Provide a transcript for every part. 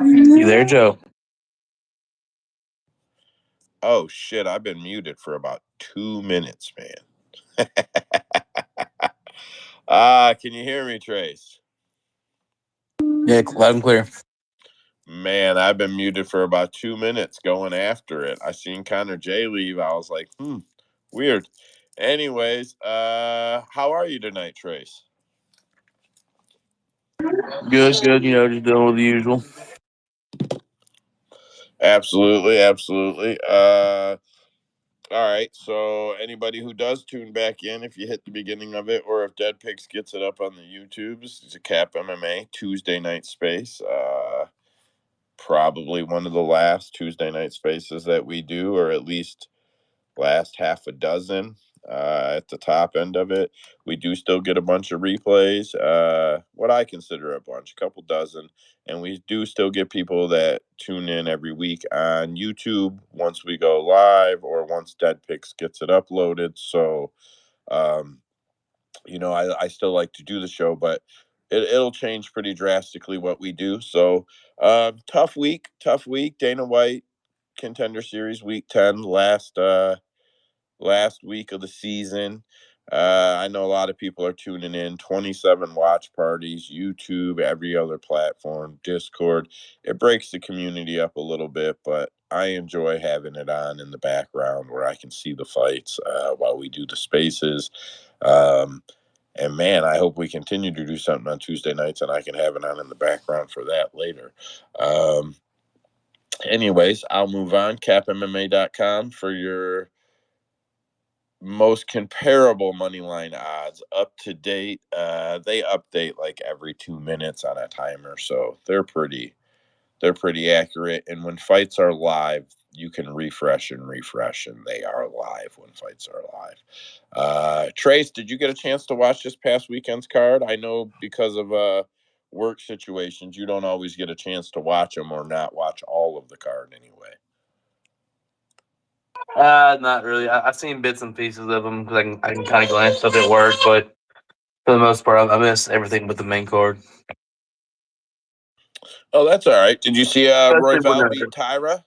You there, Joe? Oh shit, I've been muted for about 2 minutes, man. Can you hear me, Trace? Yeah, loud and clear. Man, I've been muted for about 2 minutes going after it. I seen Connor J leave. I was like, weird. Anyways, how are you tonight, Trace? Good, good. Just dealing with the usual. Absolutely, absolutely. All right. So anybody who does tune back in, if you hit the beginning of it, or if Dead Pix gets it up on the YouTubes, it's a Cap MMA Tuesday night space. Probably one of the last Tuesday night spaces that we do, or at least last half a dozen. At the top end of it, we do still get a bunch of replays. What I consider a bunch, a couple dozen, and we do still get people that tune in every week on YouTube once we go live or once Dead Pix gets it uploaded. So, um, I still like to do the show, but it'll change pretty drastically what we do. So, tough week, tough week. Dana White Contender Series Week 10, last week of the season. I know a lot of people are tuning in. 27 watch parties, YouTube, every other platform, Discord. It breaks the community up a little bit, but I enjoy having it on in the background where I can see the fights while we do the spaces. And man, I hope we continue to do something on Tuesday nights and I can have it on in the background for that later. Anyways, I'll move on. CapMMA.com for your most comparable money line odds, up to date. They update like every 2 minutes on a timer, so they're pretty accurate. And when fights are live, you can refresh, and they are live when fights are live. Trace, did you get a chance to watch this past weekend's card? I know because of work situations, you don't always get a chance to watch them or not watch all of the card anyway. Not really. I've seen bits and pieces of them because I can kind of glance up at work, but for the most part, I miss everything but the main card. Oh, that's all right. Did you see Roy Especially when Val beat Tyra?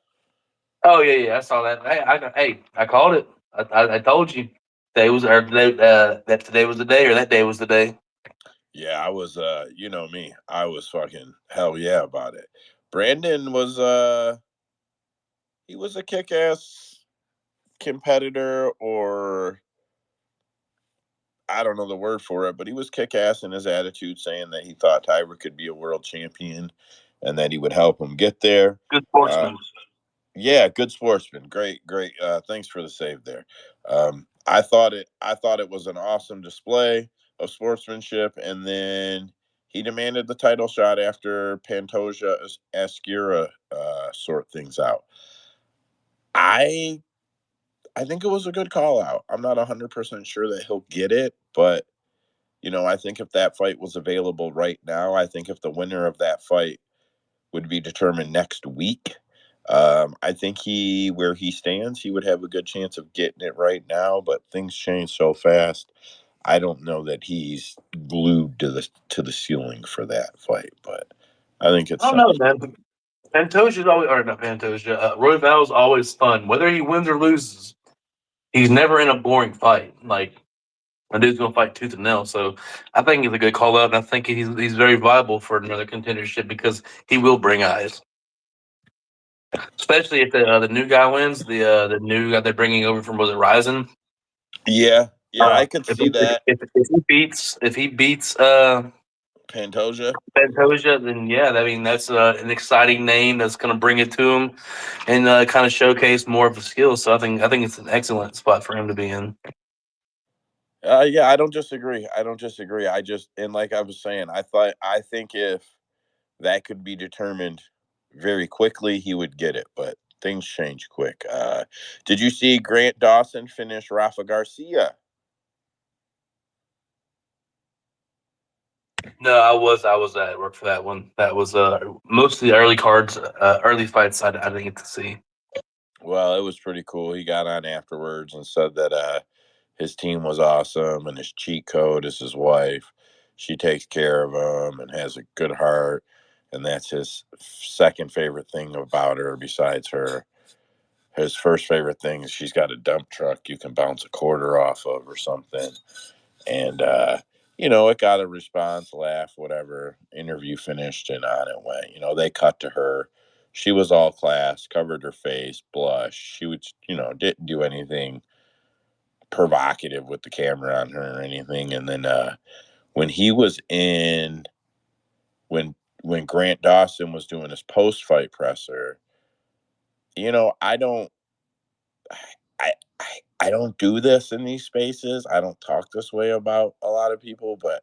oh yeah, I saw that. I called it. I told you today was or today, that today was the day or that day was the day. Yeah, I was you know me. I was fucking hell yeah about it. Brandon was he was a kick ass competitor, or I don't know the word for it, but he was kick ass in his attitude, saying that he thought Tyra could be a world champion and that he would help him get there. Good Uh, sportsman. yeah, good sportsman. Great, great. Thanks for the save there. I thought it was an awesome display of sportsmanship, and then he demanded the title shot after Pantoja Ascura sort things out. I I think it was a good call out. I'm not 100% sure that he'll get it, but I think if that fight was available right now, I think if the winner of that fight would be determined next week, I think where he stands, he would have a good chance of getting it right now. But things change so fast. I don't know that he's glued to the ceiling for that fight, but I think it's I don't know, something. man. Pantoja's always, or not Pantoja. Roy Val's always fun, whether he wins or loses. He's never in a boring fight. Like a dude's gonna fight tooth and nail. So I think it's a good call out, and I think he's very viable for another contendership because he will bring eyes, especially if the new guy wins. The new guy they're bringing over from was it Ryzen? Yeah, yeah, I could If, see that. he beats Pantoja. Pantoja, then yeah, I mean that's an exciting name that's going to bring it to him and kind of showcase more of the skills. So I think it's an excellent spot for him to be in. Yeah, I don't disagree. I don't disagree. And like I was saying, I think if that could be determined very quickly, he would get it. But things change quick. Did you see Grant Dawson finish Rafa Garcia? No, I was at work for that one. That was most of the early cards, early fights. I didn't get to see. Well, it was pretty cool. He got on afterwards and said that his team was awesome and his cheat code is his wife. She takes care of him and has a good heart. and that's his second favorite thing about her besides her. His first favorite thing is she's got a dump truck you can bounce a quarter off of or something. And, it got a response, laugh, whatever. Interview finished and on it went. They cut to her. She was all class, covered her face, blushed. She would, didn't do anything provocative with the camera on her or anything. And then when he was in, when Grant Dawson was doing his post fight presser, I don't, I, I don't do this in these spaces. I don't talk this way about a lot of people, but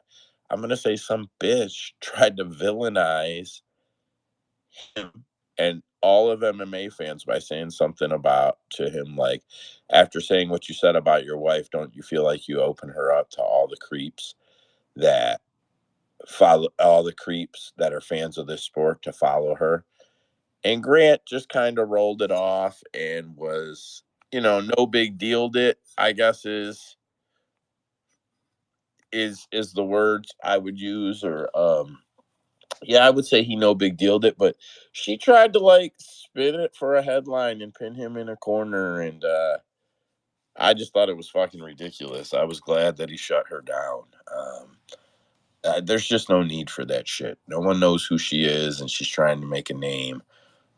I'm gonna say some bitch tried to villainize him and all of MMA fans by saying something about to him like, after saying what you said about your wife, don't you feel like you open her up to all the creeps that follow, all the creeps that are fans of this sport to follow her? And Grant just kind of rolled it off and was, no big dealed it, I guess is the words I would use. Or yeah, I would say he no big dealed it, but she tried to like spin it for a headline and pin him in a corner, and I just thought it was fucking ridiculous. I was glad that he shut her down. There's just no need for that shit. No one knows who she is, and she's trying to make a name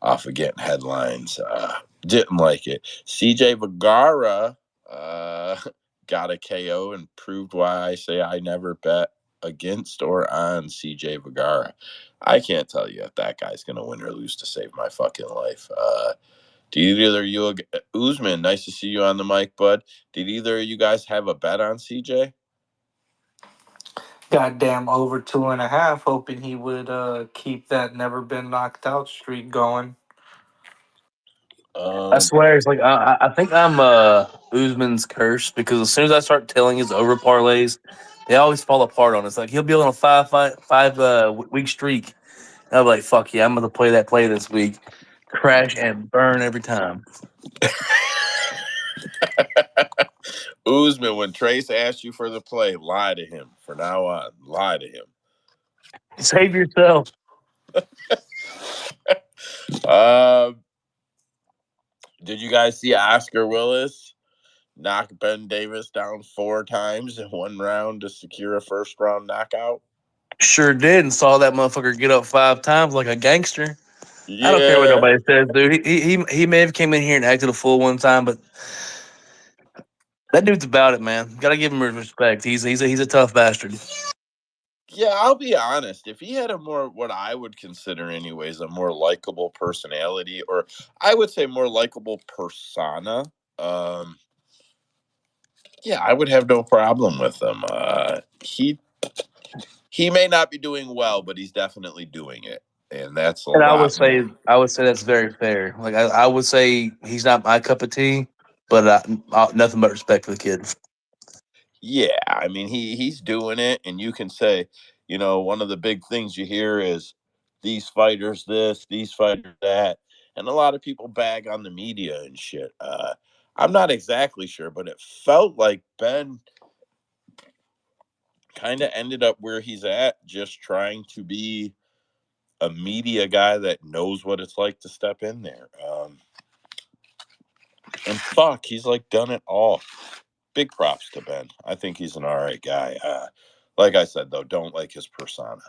off of getting headlines. Didn't like it. CJ Vergara uh, got a KO and proved why I say I never bet against or on CJ Vergara. I can't tell you if that guy's going to win or lose to save my fucking life. Did either of you, Usman, nice to see you on the mic, bud. Did either of you guys have a bet on CJ? Goddamn over 2.5, hoping he would keep that never been knocked out streak going. I Um, swear, it's like I think I'm Usman's curse because as soon as I start telling his over parlays, they always fall apart on us. Like he'll be on a five week streak, and I'm like, fuck yeah, I'm gonna play that play this week, crash and burn every time. Usman, when Trace asks you for the play, lie to him. For now on, lie to him. Save yourself. Um, did you guys see Oscar Willis knock Ben Davis down 4 times in one round to secure a first round knockout? Sure did, and saw that motherfucker get up 5 times like a gangster. I don't care what Yeah. nobody says, dude. He may have came in here and acted a fool one time, but that dude's about it, man. Got to give him respect. He's a tough bastard. Yeah, I'll be honest. If he had a more, what I would consider, anyways, a more likable personality, or I would say more likable persona, um, yeah, I would have no problem with him. He may not be doing well, but he's definitely doing it, and that's a And lot more. I would say that's very fair. Like I would say he's not my cup of tea, but nothing but respect for the kid. Yeah, I mean he's doing it, and you can say, one of the big things you hear is these fighters this, these fighters that, and a lot of people bag on the media and shit. I'm not exactly sure, but it felt like Ben kind of ended up where he's at, just trying to be a media guy that knows what it's like to step in there. And fuck, he's like done it all. Big props to Ben. I think he's an all right guy. Like I said, though, don't like his persona.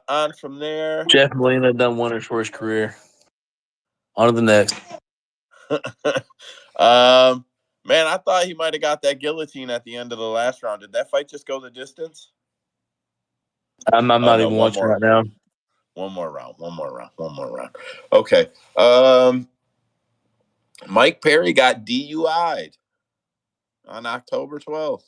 On from there. Jeff Molina done wonders for his career. On to the next. Man, I thought he might have got that guillotine at the end of the last round. Did that fight just go the distance? I'm Oh not no, even watching right now. one more round, one more round. Okay. Mike Perry got DUI'd on October 12th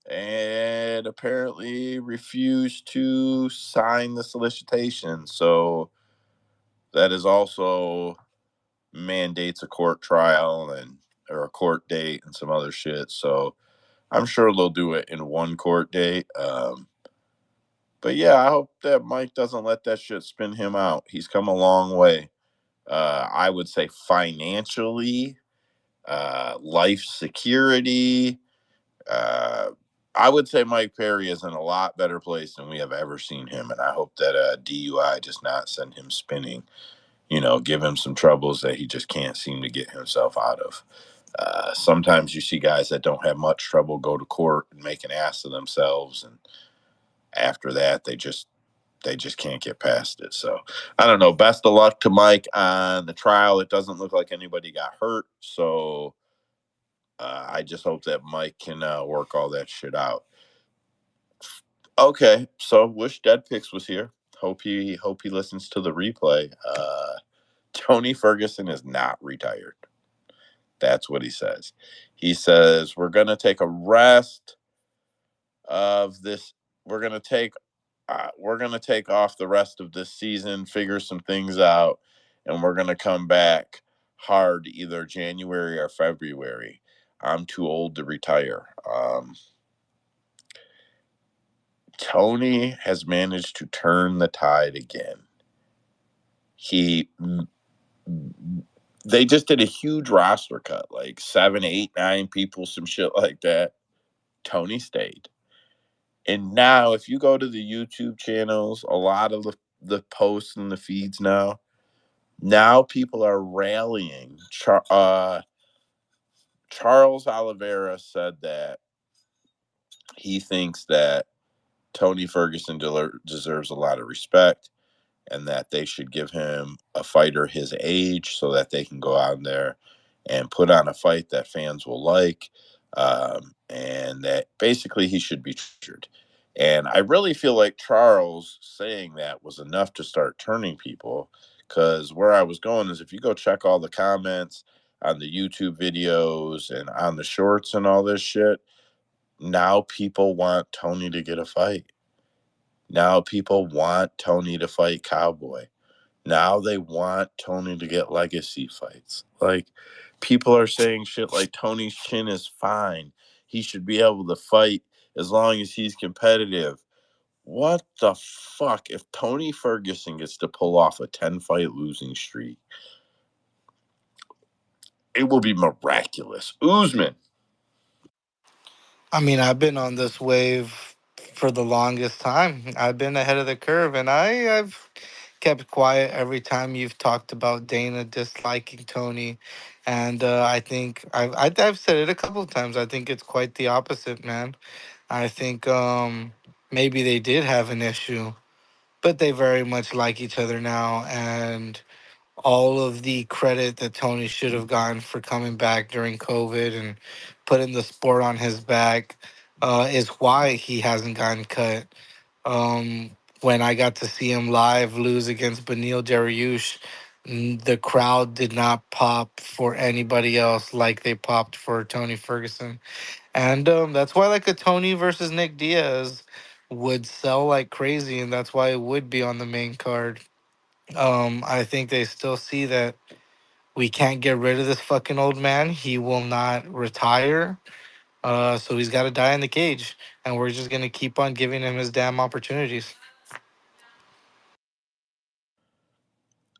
and apparently refused to sign the solicitation. So that is also mandates a court trial and or a court date and some other shit. So I'm sure they'll do it in one court date. But yeah, I hope that Mike doesn't let that shit spin him out. He's come a long way. I would say financially, life security, uh, I would say Mike Perry is in a lot better place than we have ever seen him, and I hope that DUI does not send him spinning. Give him some troubles that he just can't seem to get himself out of. Sometimes you see guys that don't have much trouble go to court and make an ass of themselves, and after that, they just can't get past it. So I don't know. Best of luck to Mike on the trial. It doesn't look like anybody got hurt, so I just hope that Mike can work all that shit out. Okay, so wish Dead Pix was here. Hope he listens to the replay. Tony Ferguson is not retired. That's what he says. He says we're gonna take a rest of this. We're gonna take off the rest of this season, figure some things out, and we're gonna come back hard either January or February. I'm too old to retire. Tony has managed to turn the tide again. He They just did a huge roster cut, like 7, 8, 9 people, some shit like that. Tony stayed. And now, if you go to the YouTube channels, a lot of the posts and the feeds now people are rallying. Charles Oliveira said that he thinks that Tony Ferguson deserves a lot of respect and that they should give him a fighter his age so that they can go out there and put on a fight that fans will like, and that basically he should be treasured. And I really feel like Charles saying that was enough to start turning people, because where I was going is if you go check all the comments on the YouTube videos and on the shorts and all this shit, now people want Tony to get a fight. Now people want Tony to fight Cowboy. Now they want Tony to get legacy fights. Like, people are saying shit like Tony's chin is fine. He should be able to fight as long as he's competitive. What the fuck? If Tony Ferguson gets to pull off a 10-fight losing streak, it will be miraculous. Usman. I mean, I've been on this wave for the longest time. I've been ahead of the curve, and I've kept quiet every time you've talked about Dana disliking Tony, and I think I've said it a couple of times. I think it's quite the opposite, man. I think maybe they did have an issue, but they very much like each other now, and all of the credit that Tony should have gotten for coming back during COVID and putting the sport on his back is why he hasn't gotten cut. When I got to see him live lose against Beneil Dariush, the crowd did not pop for anybody else like they popped for Tony Ferguson. And that's why like a Tony versus Nick Diaz would sell like crazy, and that's why it would be on the main card. I think they still see that we can't get rid of this fucking old man. He will not retire. So he's got to die in the cage, and we're just gonna keep on giving him his damn opportunities.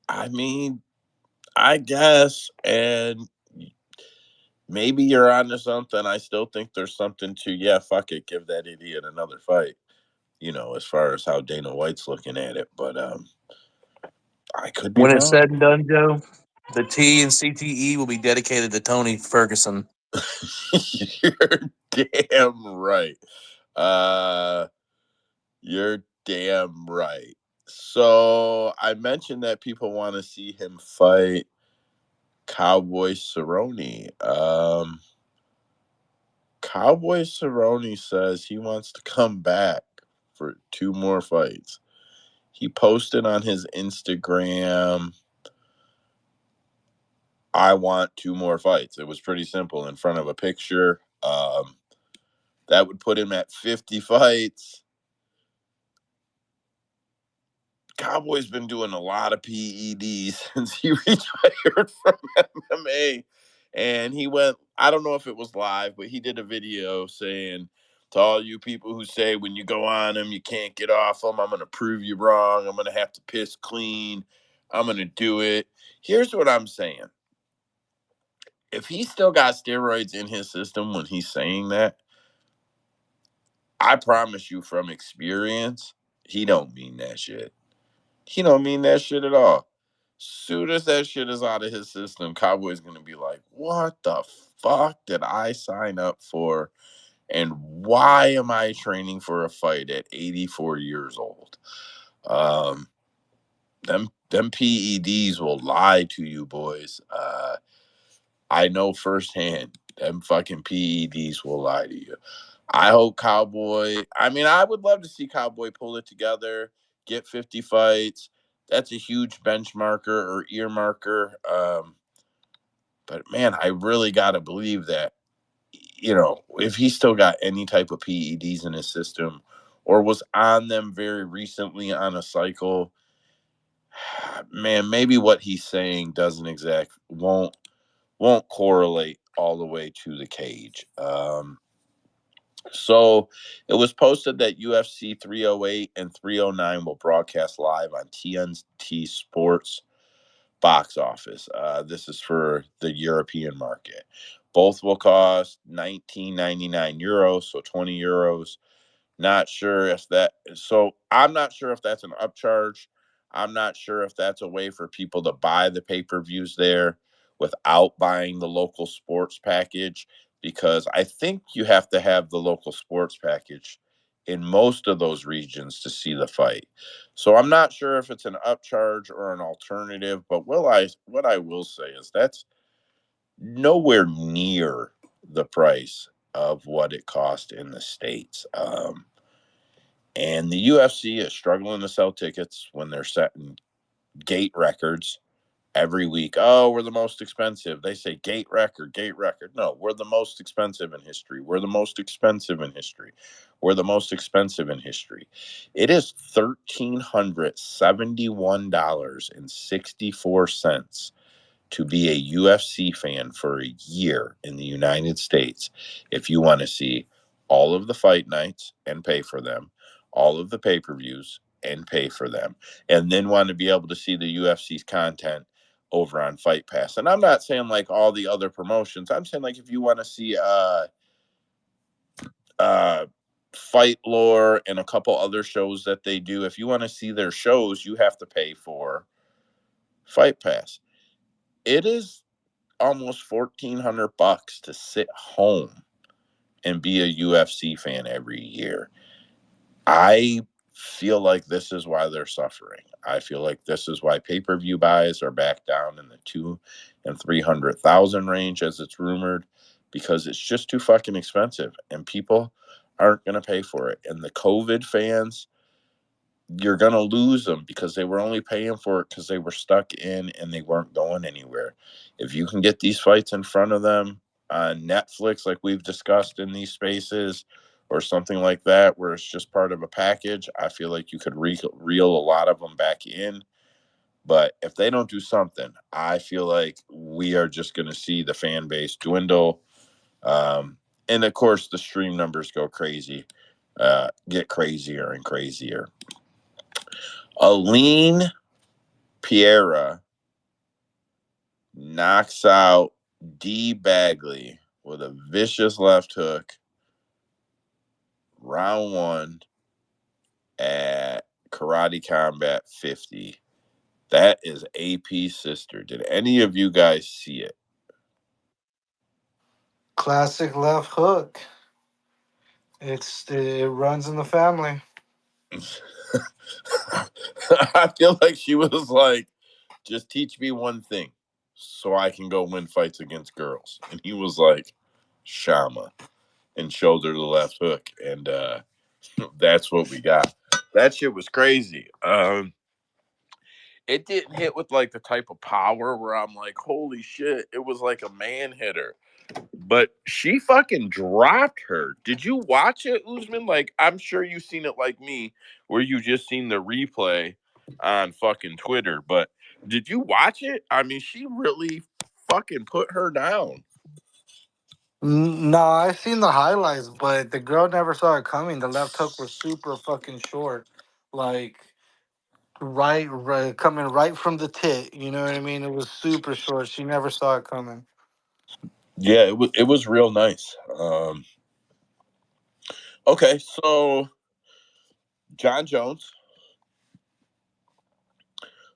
I mean, I guess, and maybe you're onto something. I still think there's something to, yeah, fuck it, give that idiot another fight, as far as how Dana White's looking at it. But I could be When it's wrong. said and done, Joe, the T and CTE will be dedicated to Tony Ferguson. You're damn right. Uh, you're damn right. So I mentioned that people want to see him fight Cowboy Cerrone. Cowboy Cerrone says he wants to come back for 2 more fights. He posted on his Instagram, I want 2 more fights. It was pretty simple in front of a picture. That would put him at 50 fights. Cowboy's been doing a lot of PEDs since he retired from MMA. And he went, I don't know if it was live, but he did a video saying, to all you people who say when you go on them, you can't get off them, I'm going to prove you wrong. I'm going to have to piss clean. I'm going to do it. Here's what I'm saying. If he still got steroids in his system when he's saying that, I promise you from experience, he don't mean that shit. He don't mean that shit at all. Soon as that shit is out of his system, Cowboy's gonna be like, "What the fuck did I sign up for? And why am I training for a fight at 84 years old?" Um, them PEDs will lie to you, boys. I know firsthand. Them fucking PEDs will lie to you. I hope Cowboy. I mean, I would love to see Cowboy pull it together, get 50 fights. That's a huge benchmarker or ear marker. But man, I really got to believe that, if he still got any type of PEDs in his system or was on them very recently on a cycle, man, maybe what he's saying doesn't won't correlate all the way to the cage. So it was posted that UFC 308 and 309 will broadcast live on TNT Sports box office. This is for the European market. Both will cost 19.99 euros, so 20 euros. Not sure if that, so I'm not sure if that's an upcharge. I'm not sure if that's a way for people to buy the pay-per-views there without buying the local sports package, because I think you have to have the local sports package in most of those regions to see the fight. So I'm not sure if it's an upcharge or an alternative, but what I will say is that's nowhere near the price of what it cost in the States. And the UFC is struggling to sell tickets when they're setting gate records every week. Oh, we're the most expensive. They say gate record, gate record. No, we're the most expensive in history. We're the most expensive in history. We're the most expensive in history. It is $1,371.64 to be a UFC fan for a year in the United States if you want to see all of the fight nights and pay for them, all of the pay-per-views and pay for them, and then want to be able to see the UFC's content over on Fight Pass. And I'm not saying like all the other promotions. I'm saying like if you want to see uh Fight Lore and a couple other shows that they do, if you want to see their shows, you have to pay for Fight Pass. It is almost $1,400 to sit home and be a UFC fan every year. I feel like this is why they're suffering. I feel like this is why pay-per-view buys are back down in the 2 and 300,000 range as it's rumored, because it's just too fucking expensive and people aren't going to pay for it. And the COVID fans, you're going to lose them because they were only paying for it because they were stuck in and they weren't going anywhere. If you can get these fights in front of them on Netflix, like we've discussed in these spaces, or something like that, where it's just part of a package, I feel like you could reel a lot of them back in. But if they don't do something, I feel like we are just going to see the fan base dwindle. And of course, the stream numbers go crazy, get crazier and crazier. Aline Pereira knocks out D. Bagley with a vicious left hook, round one at Karate Combat 50. That is AP's sister. Did any of you guys see it? Classic left hook. It runs in the family. I feel like she was like, just teach me one thing so I can go win fights against girls. And he was like, Shama, and showed her the left hook. And that's what we got. That shit was crazy. It didn't hit with like the type of power where I'm like, holy shit, it was like a man hitter. But she fucking dropped her. Did you watch it, Usman? Like, I'm sure you've seen it like me, where you just seen the replay on fucking Twitter. But did you watch it? I mean, she really fucking put her down. No, I've seen the highlights, but the girl never saw it coming. The left hook was super fucking short, like right, coming right from the tit. You know what I mean? It was super short. She never saw it coming. Yeah, it was real nice. Okay, so John Jones.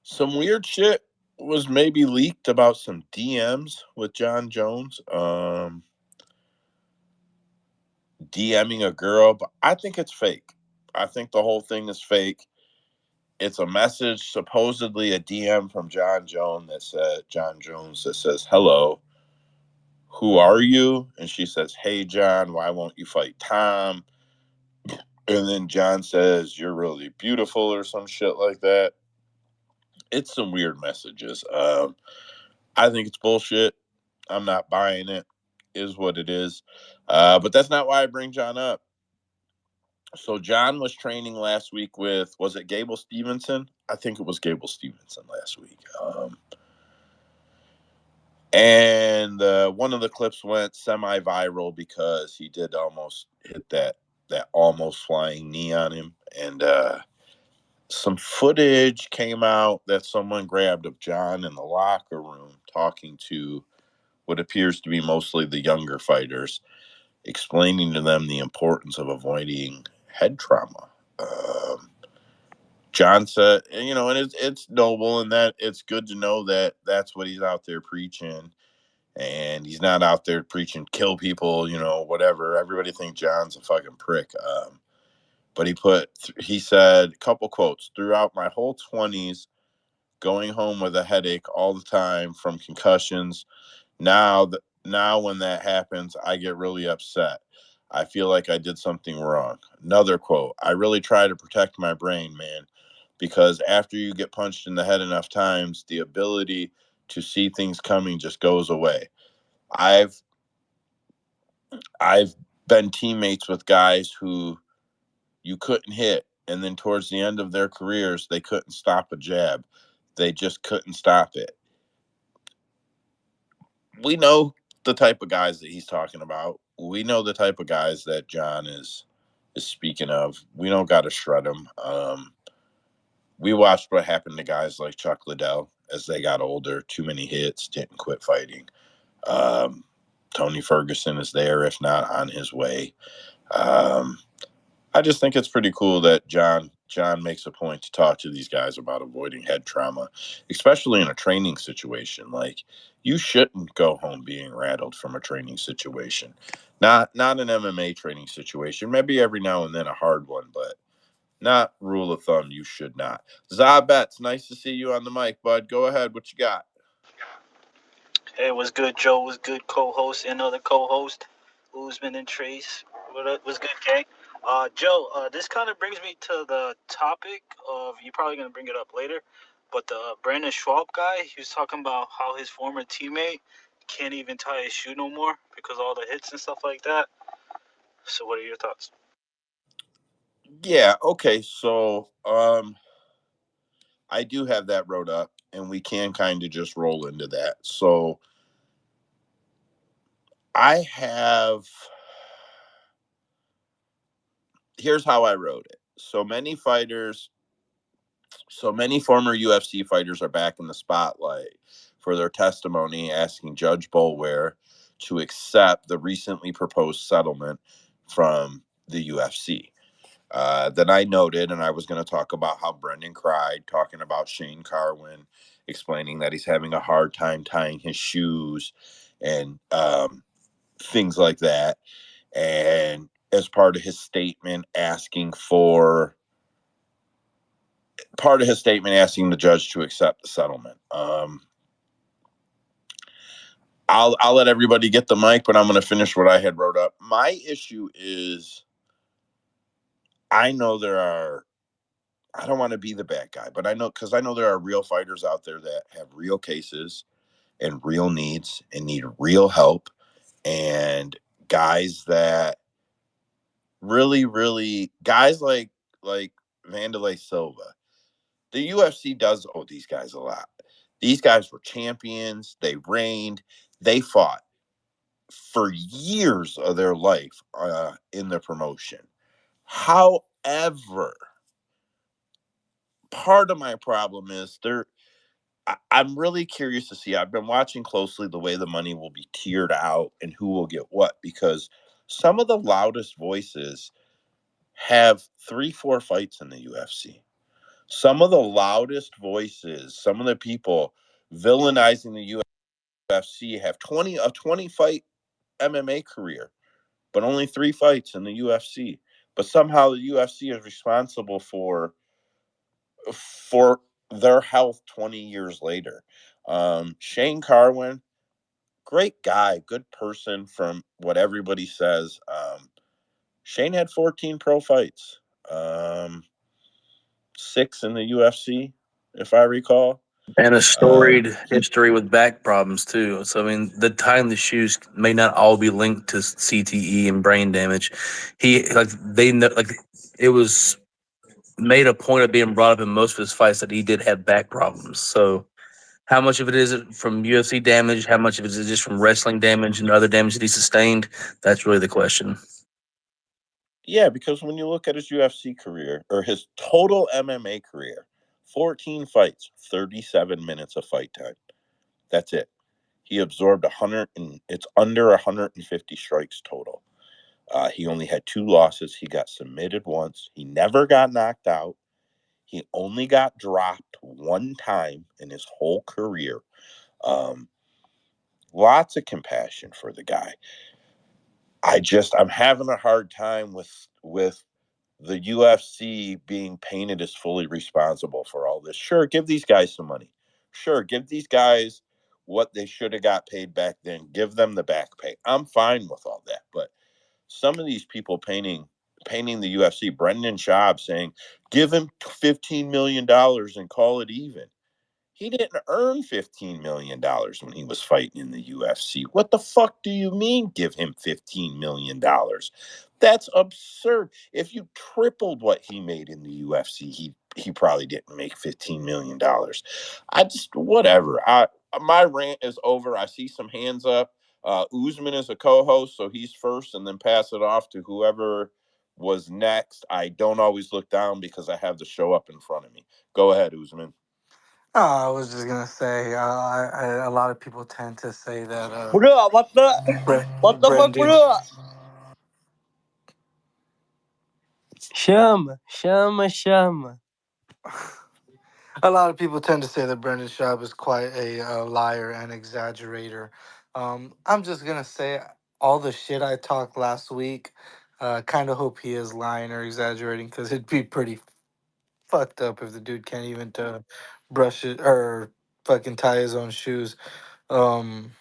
Some weird shit was maybe leaked about some DMs with John Jones. DMing a girl, but I think it's fake. I think the whole thing is fake. It's a message, supposedly a DM from John Jones that says, "Hello, who are you?" And she says, "Hey John, why won't you fight Tom?" And then John says, "You're really beautiful," or some shit like that. It's some weird messages. I think it's bullshit. I'm not buying it. Is what it is. But that's not why I bring John up. So John was training last week with, was it Gable Stevenson? I think it was Gable Stevenson last week. And one of the clips went semi-viral because he did almost hit that almost flying knee on him, and some footage came out that someone grabbed of John in the locker room talking to what appears to be mostly the younger fighters, explaining to them the importance of avoiding head trauma. John said, and it's noble, and that it's good to know that that's what he's out there preaching, and he's not out there preaching kill people, whatever. Everybody thinks John's a fucking prick. But he said a couple quotes: "Throughout my whole 20s, going home with a headache all the time from concussions. Now when that happens, I get really upset. I feel like I did something wrong." Another quote: "I really try to protect my brain, man, because after you get punched in the head enough times, the ability to see things coming just goes away. I've I've been teammates with guys who you couldn't hit, and then towards the end of their careers, they couldn't stop a jab. They just couldn't stop it." We know the type of guys that he's talking about. We know the type of guys that John is speaking of. We don't got to shred them. We watched what happened to guys like Chuck Liddell as they got older. Too many hits, didn't quit fighting. Um, Tony Ferguson is there, if not on his way. Um, I just think it's pretty cool that John makes a point to talk to these guys about avoiding head trauma, especially in a training situation. Like, you shouldn't go home being rattled from a training situation. Not an MMA training situation. Maybe every now and then a hard one, but not rule of thumb. You should not. Zabets, nice to see you on the mic, bud. Go ahead. What you got? Hey, what's good, Joe? What's good, co-host and other co-host, Uzman and Trace? What's good, gang? Joe, this kind of brings me to the topic of, you're probably gonna bring it up later, but the Brandon Schwab guy, he was talking about how his former teammate can't even tie his shoe no more because of all the hits and stuff like that. So, what are your thoughts? Yeah. Okay. So, I do have that wrote up, and we can kind of just roll into that. So, I have. Here's how I wrote it. So many former UFC fighters are back in the spotlight for their testimony, asking Judge Boulware to accept the recently proposed settlement from the UFC. Then I noted, and I was going to talk about how Brendan cried, talking about Shane Carwin, explaining that he's having a hard time tying his shoes and things like that. And as part of his statement, asking the judge to accept the settlement. I'll let everybody get the mic, but I'm going to finish what I had wrote up. My issue is, I know there are. I don't want to be the bad guy, but I know there are real fighters out there that have real cases and real needs and need real help, and guys that really guys like Vanderlei Silva. The UFC does owe these guys a lot. These guys were champions. They reigned. They fought for years of their life in the promotion. However, part of my problem is I'm really curious to see. I've been watching closely the way the money will be tiered out and who will get what, because some of the loudest voices have 3-4 fights in the UFC. Some of the loudest voices, some of the people villainizing the UFC have 20 fight MMA career, but only 3 fights in the UFC. But somehow the UFC is responsible for their health 20 years later. Shane Carwin, great guy, good person from what everybody says. Shane had 14 pro fights, 6 in the UFC, if I recall. And a storied history with back problems too. So I mean, the tying the shoes may not all be linked to CTE and brain damage. He like they know like it was made a point of being brought up in most of his fights that he did have back problems. So how much of it is it from UFC damage? How much of it is just from wrestling damage and other damage that he sustained? That's really the question. Yeah, because when you look at his UFC career or his total MMA career, 14 fights, 37 minutes of fight time. That's it. He absorbed 100 and it's under 150 strikes total. He only had 2 losses. He got submitted once. He never got knocked out. He only got dropped 1 time in his whole career. Um, Lots of compassion for the guy. I'm having a hard time with the UFC being painted as fully responsible for all this. Sure, give these guys some money. Sure, give these guys what they should have got paid back then. Give them the back pay. I'm fine with all that. But some of these people painting the UFC, Brendan Schaub saying, give him $15 million and call it even. He didn't earn $15 million when he was fighting in the UFC. What the fuck do you mean give him $15 million? That's absurd. If you tripled what he made in the UFC, he probably didn't make $15 million. Whatever. My rant is over. I see some hands up. Usman is a co-host, so he's first, and then pass it off to whoever was next. I don't always look down because I have the show up in front of me. Go ahead, Usman. I was just gonna say, a lot of people tend to say that Bro, what the fuck, Brendan. bro? Shama. A lot of people tend to say that Brendan Schaub is quite a liar and exaggerator. I'm just gonna say all the shit I talked last week. Kind of hope he is lying or exaggerating because it'd be pretty fucked up if the dude can't even brush it or fucking tie his own shoes. Um,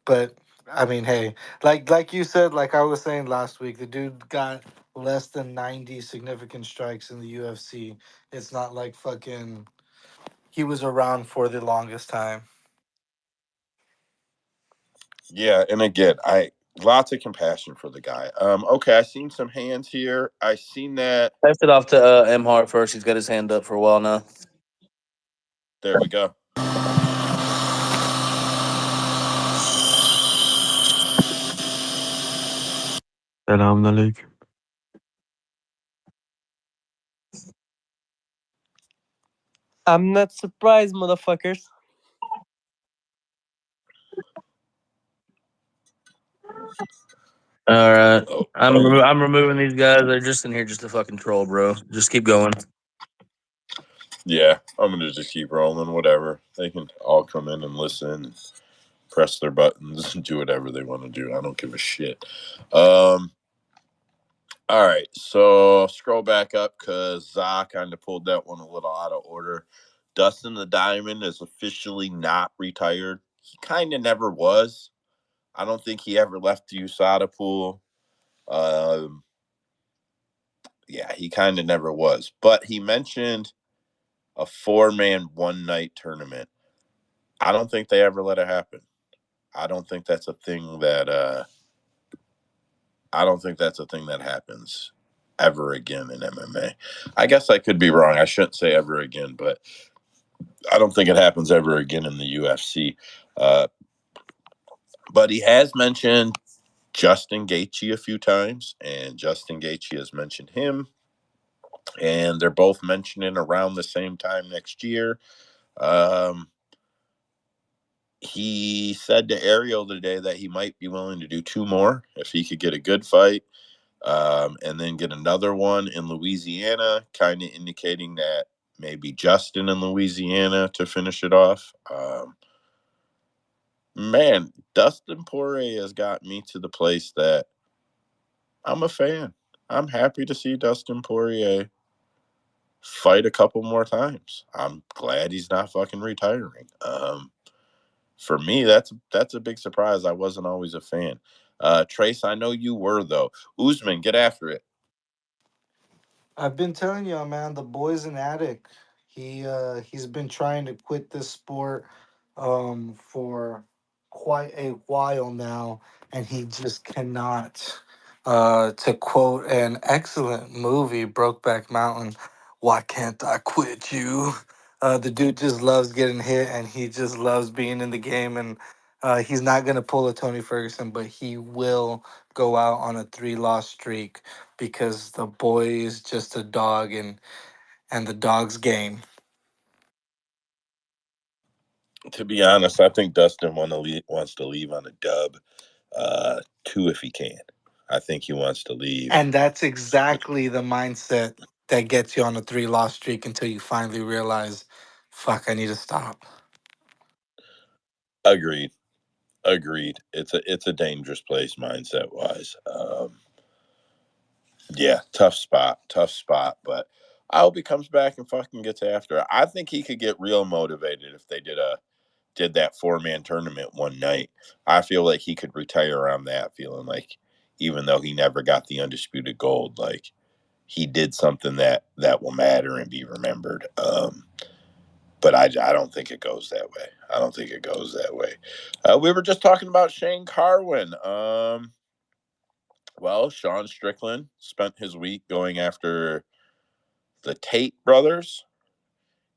but I mean, hey, like you said, like I was saying last week, the dude got less than 90 significant strikes in the UFC. It's not like fucking he was around for the longest time. Yeah, and again, I lots of compassion for the guy. Okay, I seen some hands here. I seen that. Pass it off to M Hart first. He's got his hand up for a while now. There we go. Selamünaleyküm. I'm not surprised, motherfuckers. All right, Oh, I'm removing these guys. They're just in here just to fucking troll, bro. Just keep going. yeah, I'm gonna just keep rolling. Whatever. They can all come in and listen, press their buttons, and do whatever they want to do. I don't give a shit. All right, so scroll back up because Za kind of pulled that one a little out of order. Dustin the Diamond is officially not retired. He kind of never was. I don't think he ever left the USADA pool. Um, yeah, he kind of never was. But he mentioned a 4-man one-night tournament. I don't think they ever let it happen. I don't think that's a thing that happens ever again in MMA. I guess I could be wrong. I shouldn't say ever again, but I don't think it happens ever again in the UFC. But he has mentioned Justin Gaethje a few times, and Justin Gaethje has mentioned him, and they're both mentioning around the same time next year. He said to Ariel today that he might be willing to do 2 more if he could get a good fight. and then get another one in Louisiana, kind of indicating that maybe Justin in Louisiana to finish it off. Man, Dustin Poirier has got me to the place that I'm a fan. I'm happy to see Dustin Poirier fight a couple more times. I'm glad he's not fucking retiring. For me, that's a big surprise. I wasn't always a fan. Trace, I know you were though. Usman, get after it. I've been telling you, man, the boy's an addict. He's been trying to quit this sport for quite a while now, and he just cannot. To quote an excellent movie, Brokeback Mountain, why can't I quit you? The dude just loves getting hit, and he just loves being in the game. And he's not gonna pull a Tony Ferguson, but he will go out on a 3-loss streak because the boy is just a dog, and the dog's game. To be honest, I think Dustin wants to leave on a dub, two if he can. I think he wants to leave. And that's exactly the mindset that gets you on a 3-loss streak until you finally realize, fuck, I need to stop. Agreed. Agreed. It's a dangerous place mindset wise. Yeah, tough spot. But I hope he comes back and fucking gets after it. I think he could get real motivated if they did that 4-man tournament one night. I feel like he could retire on that, feeling like even though he never got the undisputed gold, like he did something that will matter and be remembered. But I don't think it goes that way. I don't think it goes that way. We were just talking about Shane Carwin. Well, Sean Strickland spent his week going after the Tate brothers,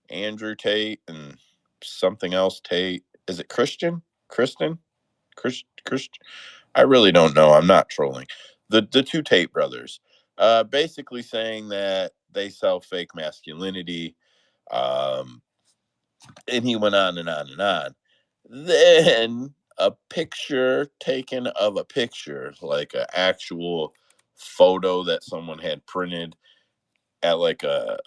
Andrew Tate and something else Tate. Is it Christian? Kristen? Christian? I really don't know. I'm not trolling. The two Tate brothers, basically saying that they sell fake masculinity. Um, and he went on and on and on. Then a picture taken of a picture, like an actual photo that someone had printed at like a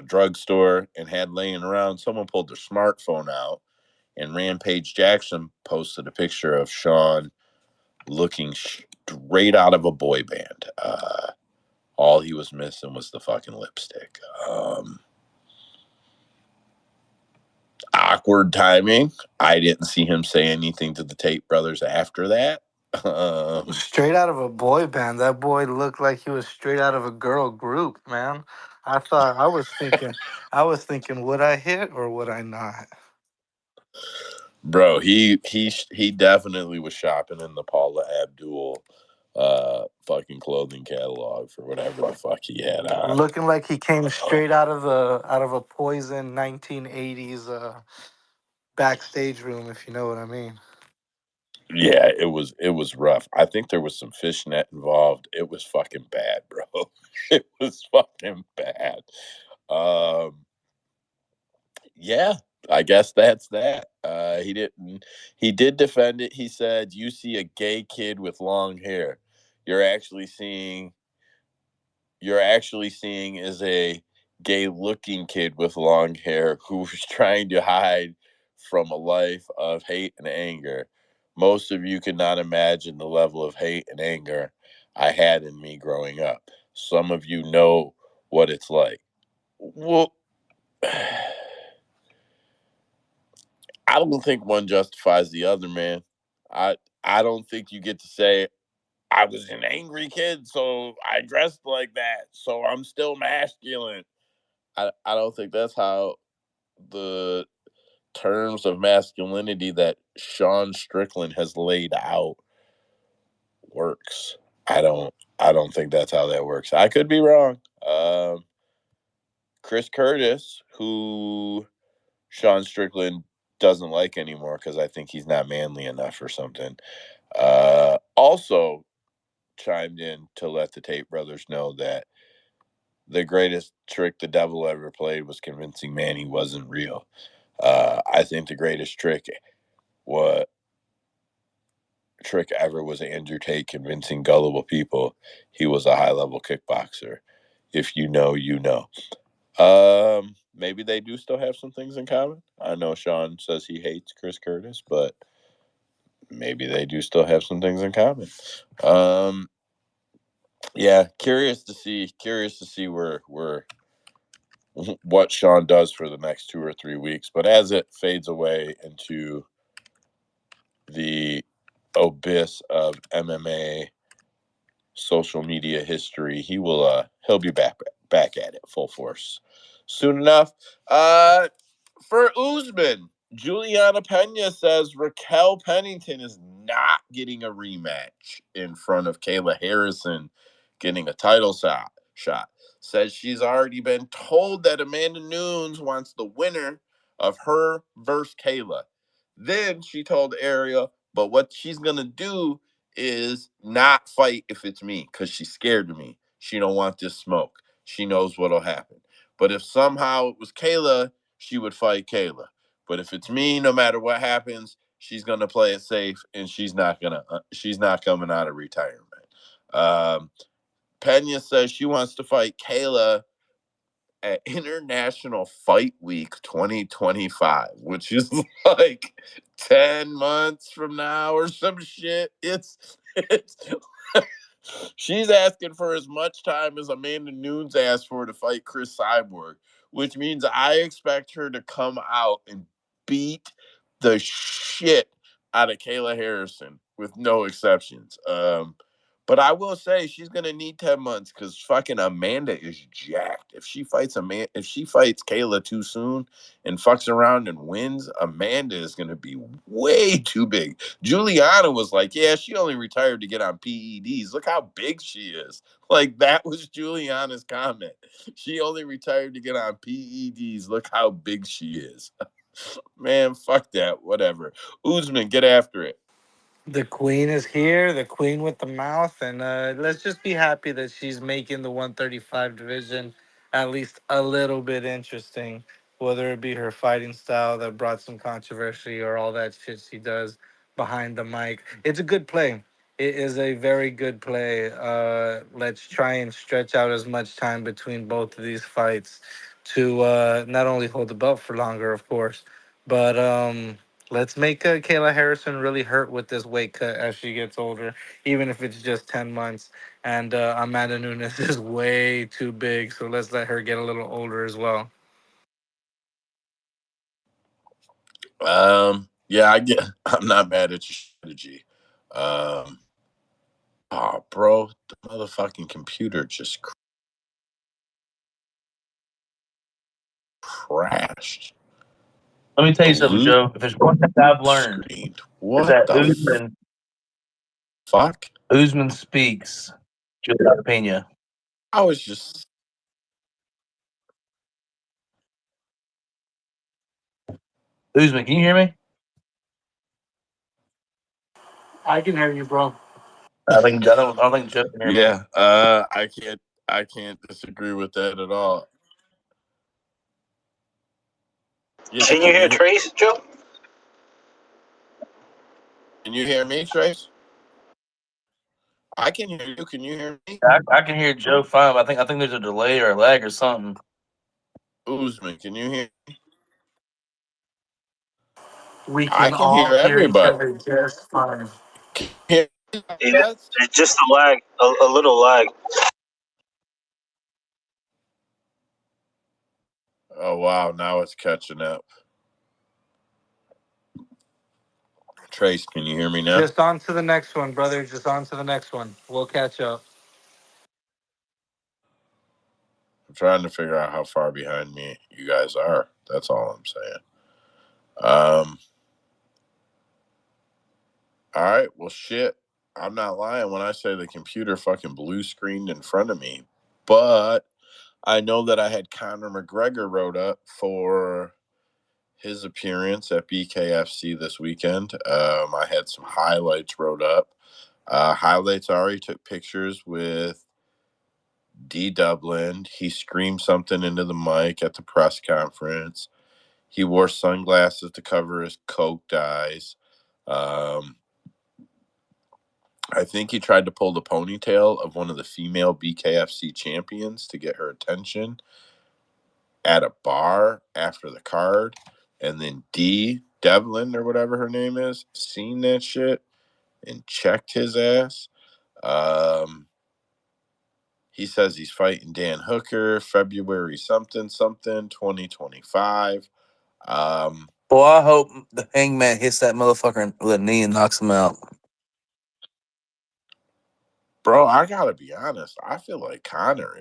drugstore and had laying around. Someone pulled their smartphone out, and Rampage Jackson posted a picture of Sean looking straight out of a boy band. All he was missing was the fucking lipstick. Awkward timing. I didn't see him say anything to the Tate brothers after that. Straight out of a boy band. That boy looked like he was straight out of a girl group, man. I was thinking, would I hit or would I not? Bro, he definitely was shopping in the Paula Abdul fucking clothing catalog for whatever the fuck he had on. Looking like he came straight out of a Poison 1980s backstage room, if you know what I mean. Yeah, it was rough. I think there was some fishnet involved. It was fucking bad, bro. It was fucking bad. Um yeah, I guess that's that. He did defend it. He said, "You see a gay kid with long hair. You're actually seeing is a gay looking kid with long hair who was trying to hide from a life of hate and anger. Most of you could not imagine the level of hate and anger I had in me growing up. Some of you know what it's like." Well, I don't think one justifies the other, man. I don't think you get to say I was an angry kid, so I dressed like that, so I'm still masculine. I don't think that's how the terms of masculinity that Sean Strickland has laid out works. I don't think that's how that works. I could be wrong. Chris Curtis, who Sean Strickland doesn't like anymore because I think he's not manly enough or something, also chimed in to let the Tate brothers know that the greatest trick the devil ever played was convincing Manny wasn't real. I think the greatest trick what trick ever was Andrew Tate convincing gullible people he was a high-level kickboxer. If you know, you know. Maybe they do still have some things in common. I know Sean says he hates Chris Curtis, but maybe they do still have some things in common. Yeah, curious to see where what Sean does for the next 2 or 3 weeks. But as it fades away into the abyss of MMA social media history, he'll be back at it full force soon enough. For Usman, Juliana Pena says Raquel Pennington is not getting a rematch in front of Kayla Harrison getting a title shot. Says she's already been told that Amanda Nunes wants the winner of her versus Kayla. Then she told Ariel, but what she's gonna do is not fight if it's me because she's scared of me. She don't want this smoke. She knows what'll happen. But if somehow it was Kayla, she would fight Kayla. But if it's me, no matter what happens, she's gonna play it safe, and she's not coming out of retirement. Pena says she wants to fight Kayla at International Fight Week 2025, which is like 10 months from now or some shit. It's she's asking for as much time as Amanda Nunes asked for to fight Chris Cyborg, which means I expect her to come out and beat the shit out of Kayla Harrison with no exceptions. But I will say she's gonna need 10 months because fucking Amanda is jacked. If she fights Kayla too soon and fucks around and wins, Amanda is gonna be way too big. Juliana was like, yeah, she only retired to get on PEDs. Look how big she is. Like, that was Juliana's comment. She only retired to get on PEDs. Look how big she is. Man, fuck that. Whatever. Usman, get after it. The queen is here, the queen with the mouth, and let's just be happy that she's making the 135 division at least a little bit interesting, whether it be her fighting style that brought some controversy or all that shit she does behind the mic. It's a good play. It is a very good play. Let's try and stretch out as much time between both of these fights to not only hold the belt for longer, of course, but let's make Kayla Harrison really hurt with this weight cut as she gets older, even if it's just 10 months. And Amanda Nunes is way too big, so let's let her get a little older as well. Yeah, I'm not mad at your strategy. Oh, bro, the motherfucking computer just crashed. Let me tell you something, Blue Joe. If there's one thing I've learned, screened. is What that the fuck? Usman speaks Juliana Pena. I was just Usman, can you hear me? I can hear you, bro. I don't think Joe can hear me. yeah. I can't disagree with that at all. Yeah, Can you hear Trace, Joe? can you hear me, Trace? I can hear you. Can you hear me? I can hear Joe fine. But I think there's a delay or a lag or something. Usman, can you hear? We I can can hear all hear each everybody. other just fine. Can you hear me, Yeah, guys? it's just a lag, a little lag. Oh wow, now it's catching up. Trace, can you hear me now? Just on to the next one, brother. Just on to the next one. We'll catch up. I'm trying to figure out how far behind me you guys are. That's all I'm saying. Um. All right. Well, shit. I'm not lying when I say the computer fucking blue screened in front of me, but I know that I had Conor McGregor wrote up for his appearance at BKFC this weekend. I had some highlights wrote up. Highlights already took pictures with D Dublin. He screamed something into the mic at the press conference. He wore sunglasses to cover his coked eyes. Um, I think he tried to pull the ponytail of one of the female BKFC champions to get her attention at a bar after the card. And then Devlin, or whatever her name is, seen that shit and checked his ass. He says he's fighting Dan Hooker February something 2025. Well, I hope the Hangman hits that motherfucker with a knee and knocks him out. Bro, I gotta be honest. I feel like Conor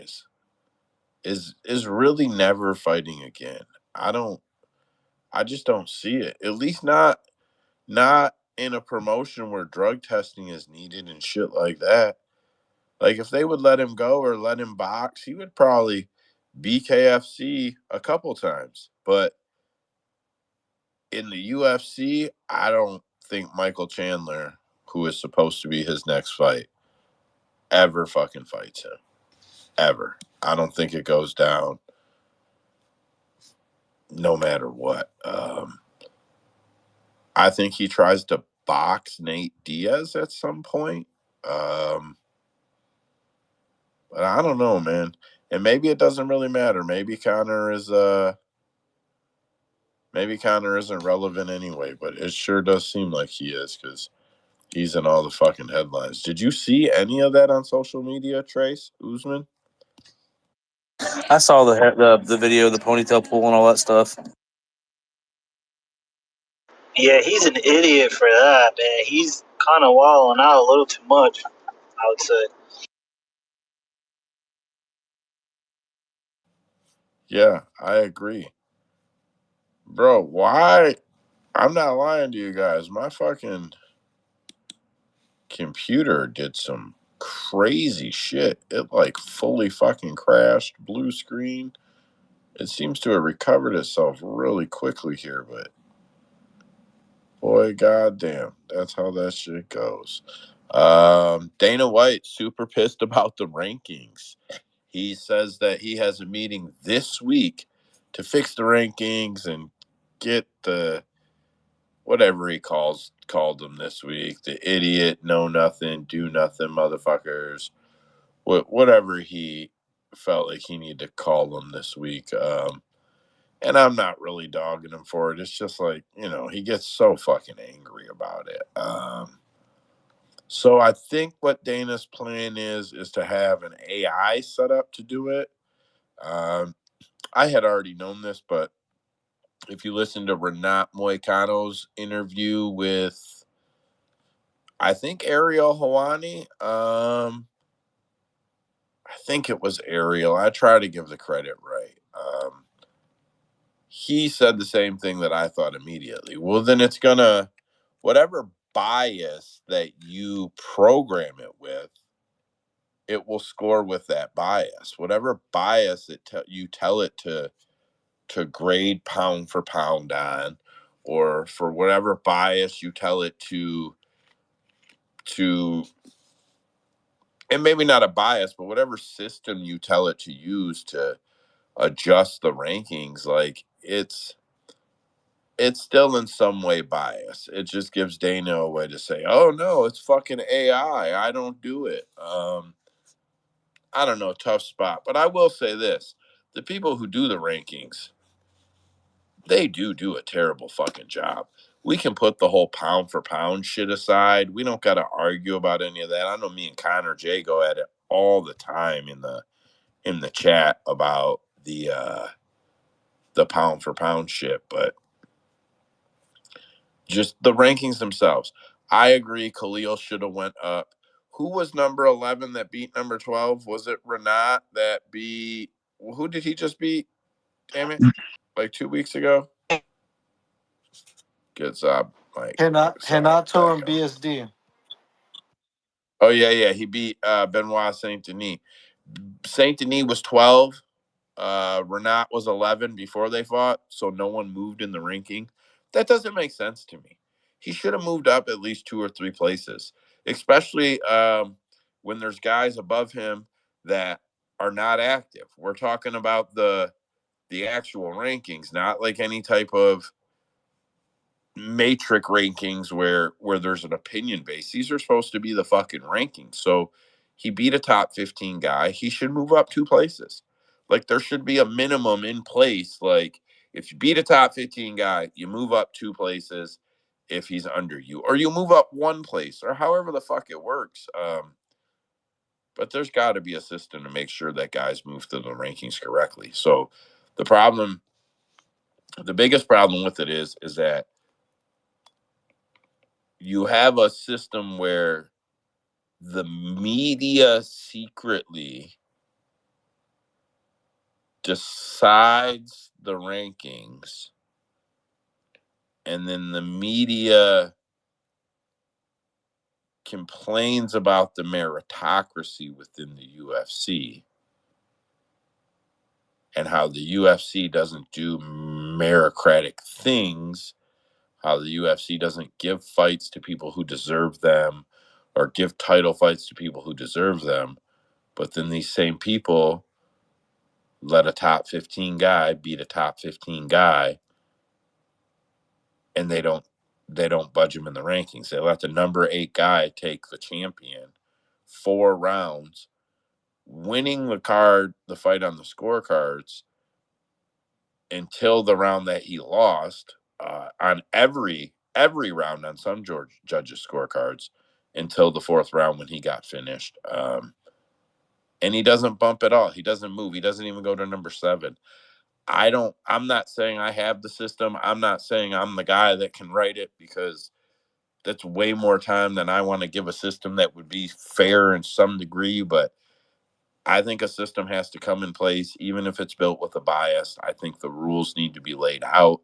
is really never fighting again. I just don't see it. At least not in a promotion where drug testing is needed and shit like that. Like, if they would let him go or let him box, he would probably BKFC a couple times. But in the UFC, I don't think Michael Chandler, who is supposed to be his next fight, ever fucking fights him. Ever. I don't think it goes down no matter what. I think he tries to box Nate Diaz at some point. But I don't know, man. And maybe it doesn't really matter. Maybe Conor isn't relevant anyway, but it sure does seem like he is, because he's in all the fucking headlines. Did you see any of that on social media, Trace Usman? I saw the video, the ponytail pull and all that stuff. Yeah, he's an idiot for that, man. He's kind of wilding out a little too much, I would say. Yeah, I agree. Bro, why? I'm not lying to you guys. My fucking computer did some crazy shit. It like fully fucking crashed, blue screen. It seems to have recovered itself really quickly here, but boy, goddamn, that's how that shit goes. Dana White super pissed about the rankings. He says that he has a meeting this week to fix the rankings and get the whatever he called them this week, the idiot, know nothing, do nothing, motherfuckers, whatever he felt like he needed to call them this week. And I'm not really dogging him for it. It's just like, he gets so fucking angry about it. So I think what Dana's plan is to have an AI set up to do it. I had already known this, but if you listen to Renat Moicano's interview with, I think, Ariel Hawani, I think it was Ariel. I try to give the credit right. He said the same thing that I thought immediately. Well, then it's gonna, whatever bias that you program it with, it will score with that bias. Whatever bias you tell it to grade pound for pound on, or for whatever bias you tell it to and maybe not a bias, but whatever system you tell it to use to adjust the rankings, like it's still in some way biased. It just gives Dana a way to say, "Oh no, it's fucking AI. I don't do it." I don't know, tough spot. But I will say this: the people who do the rankings, they do a terrible fucking job. We can put the whole pound for pound shit aside. We don't got to argue about any of that. I know me and Connor J go at it all the time in the chat about the pound for pound shit, but just the rankings themselves. I agree Khalil should have went up. Who was number 11 that beat number 12? Was it Renat that beat, who did he just beat? Damn it. Like 2 weeks ago? Good job, Mike. Henato and BSD. Oh, yeah. He beat Benoit Saint Denis. Saint Denis was 12. Renat was 11 before they fought, so no one moved in the ranking. That doesn't make sense to me. He should have moved up at least 2 or 3 places, especially when there's guys above him that are not active. We're talking about the actual rankings, not like any type of matrix rankings where there's an opinion base. These are supposed to be the fucking rankings. So he beat a top 15 guy. He should move up 2 places. Like there should be a minimum in place. Like if you beat a top 15 guy, you move up 2 places if he's under you, or you move up 1 place, or however the fuck it works. But there's got to be a system to make sure that guys move through the rankings correctly. So the problem, the biggest problem with it is that you have a system where the media secretly decides the rankings, and then the media complains about the meritocracy within the UFC and how the UFC doesn't do meritocratic things, how the UFC doesn't give fights to people who deserve them or give title fights to people who deserve them. But then these same people let a top 15 guy beat a top 15 guy, and they don't budge him in the rankings. They let the number 8 guy take the champion 4 rounds, winning the fight on the scorecards until the round that he lost, on every round on some judges scorecards until the 4th round when he got finished. And he doesn't bump at all. He doesn't move. He doesn't even go to number 7. I'm not saying I have the system. I'm not saying I'm the guy that can write it, because that's way more time than I want to give a system that would be fair in some degree. But I think a system has to come in place, even if it's built with a bias. I think the rules need to be laid out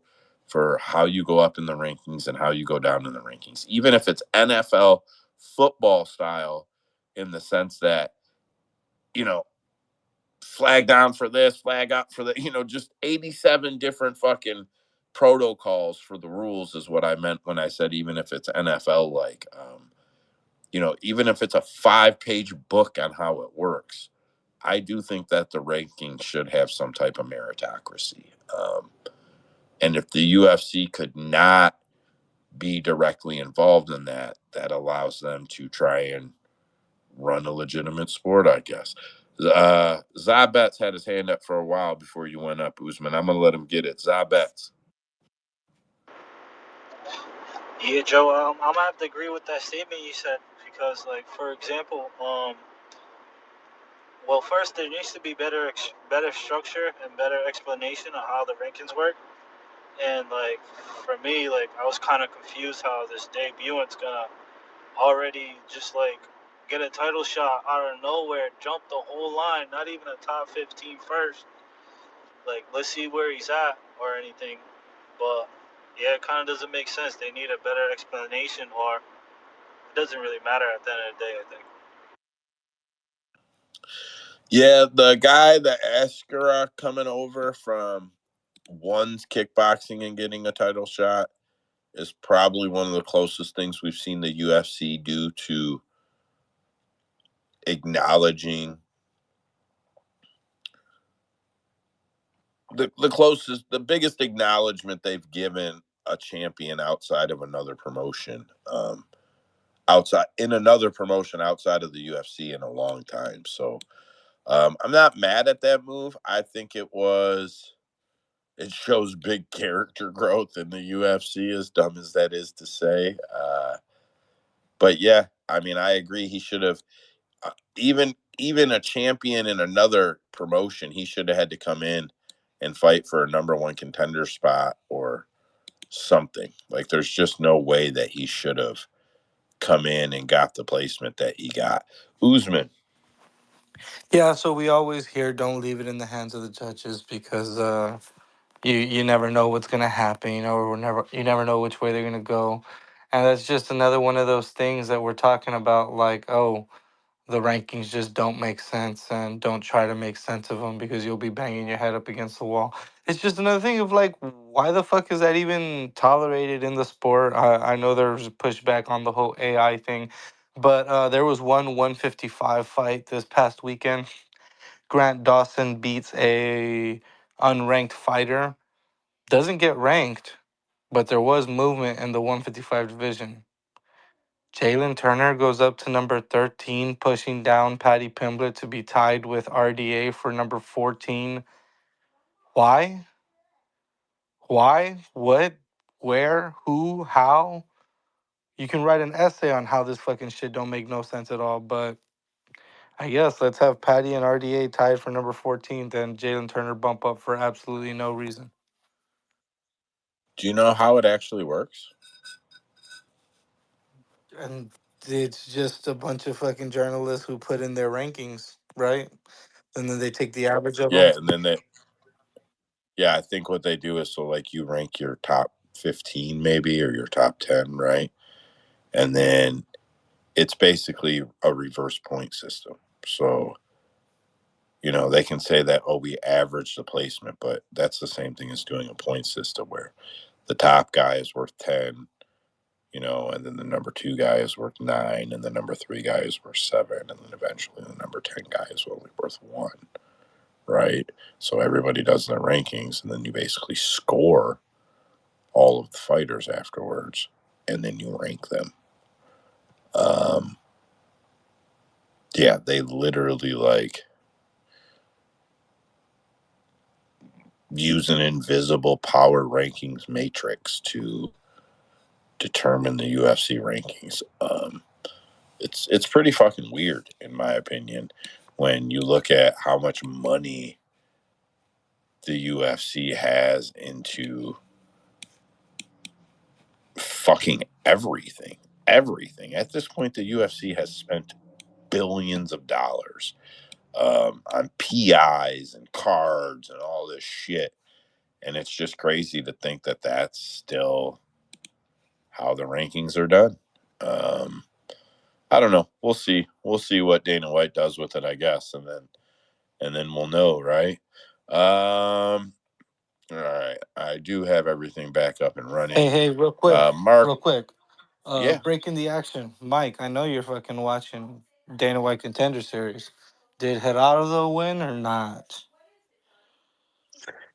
for how you go up in the rankings and how you go down in the rankings, even if it's NFL football style, in the sense that, you know, flag down for this, flag up for that, just 87 different fucking protocols for the rules is what I meant when I said even if it's NFL like. Even if it's a 5-page book on how it works, I do think that the rankings should have some type of meritocracy. And if the UFC could not be directly involved in that, that allows them to try and run a legitimate sport, I guess. Zabets had his hand up for a while before you went up, Usman. I'm gonna let him get it. Zabets. Yeah, Joe, I'm gonna have to agree with that statement you said because, like, for example, well, first there needs to be better structure and better explanation of how the rankings work. And like for me, like I was kind of confused how this debutant's gonna already just like get a title shot out of nowhere, jump the whole line, not even a top 15 first. Like, let's see where he's at or anything. But yeah, it kind of doesn't make sense. They need a better explanation, or it doesn't really matter at the end of the day, I think. Yeah, the guy, the Askara coming over from One's Kickboxing and getting a title shot is probably one of the closest things we've seen the UFC do to acknowledging the biggest acknowledgement they've given a champion outside of another promotion, outside in another promotion outside of the UFC in a long time. So I'm not mad at that move. I think it shows big character growth in the UFC, as dumb as that is to say. But yeah, I mean, I agree. He should have, even a champion in another promotion, he should have had to come in and fight for a number 1 contender spot or something. Like, there's just no way that he should have come in and got the placement that he got. Usman. Yeah, so we always hear don't leave it in the hands of the judges because you never know what's gonna happen, or you never know which way they're gonna go. And that's just another one of those things that we're talking about, like, oh, the rankings just don't make sense, and don't try to make sense of them because you'll be banging your head up against the wall. It's just another thing of like, why the fuck is that even tolerated in the sport? I know there's pushback on the whole AI thing, but there was one 155 fight this past weekend. Grant Dawson beats a unranked fighter, doesn't get ranked, but there was movement in the 155 division. Jalen Turner goes up to number 13, pushing down Paddy Pimblett to be tied with RDA for number 14. Why? Why? What? Where? Who? How? You can write an essay on how this fucking shit don't make no sense at all, but I guess let's have Paddy and RDA tied for number 14, then Jalen Turner bump up for absolutely no reason. Do you know how it actually works? And it's just a bunch of fucking journalists who put in their rankings, right? And then they take the average of them. Yeah, and then yeah, I think what they do is so like you rank your top 15 maybe or your top 10, right? And then it's basically a reverse point system. So, they can say that, oh, we averaged the placement, but that's the same thing as doing a point system where the top guy is worth 10, and then the number 2 guy is worth 9, and the number 3 guy is worth 7, and then eventually the number 10 guy is only worth 1, right? So everybody does their rankings, and then you basically score all of the fighters afterwards, and then you rank them. Yeah, they literally use an invisible power rankings matrix to determine the UFC rankings. It's pretty fucking weird, in my opinion, when you look at how much money the UFC has into fucking everything. Everything. At this point, the UFC has spent billions of dollars on PIs and cards and all this shit. And it's just crazy to think that that's still how the rankings are done. I don't know. We'll see. We'll see what Dana White does with it, I guess, and then we'll know, right? All right. I do have everything back up and running. Hey, Mark. real quick. Yeah. Breaking the action. Mike, I know you're fucking watching Dana White Contender Series. Did Gerardo win or not?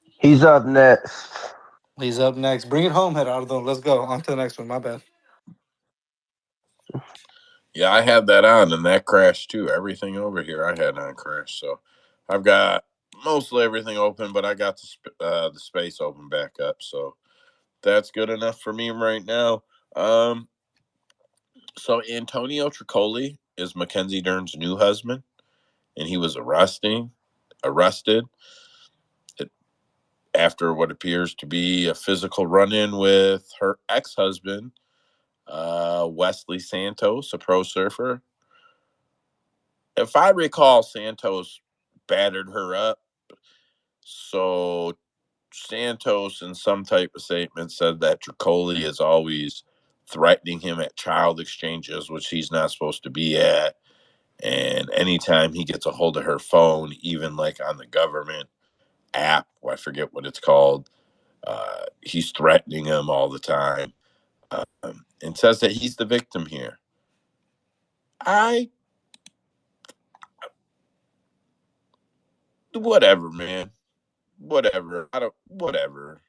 He's up next. He's up next. Bring it home, Gerardo. Let's go. On to the next one. My bad. Yeah, I had that on and that crashed too. Everything over here I had on crashed. So I've got mostly everything open, but I got the space open back up. So that's good enough for me right now. So Antonio Tricoli is Mackenzie Dern's new husband, and he was arrested after what appears to be a physical run-in with her ex-husband, Wesley Santos, a pro surfer. If I recall, Santos battered her up. So Santos, in some type of statement, said that Tricoli is always threatening him at child exchanges, which he's not supposed to be at. And anytime he gets a hold of her phone, even like on the government app, I forget what it's called, he's threatening him all the time, and says that he's the victim here. Whatever, man. Whatever. Whatever.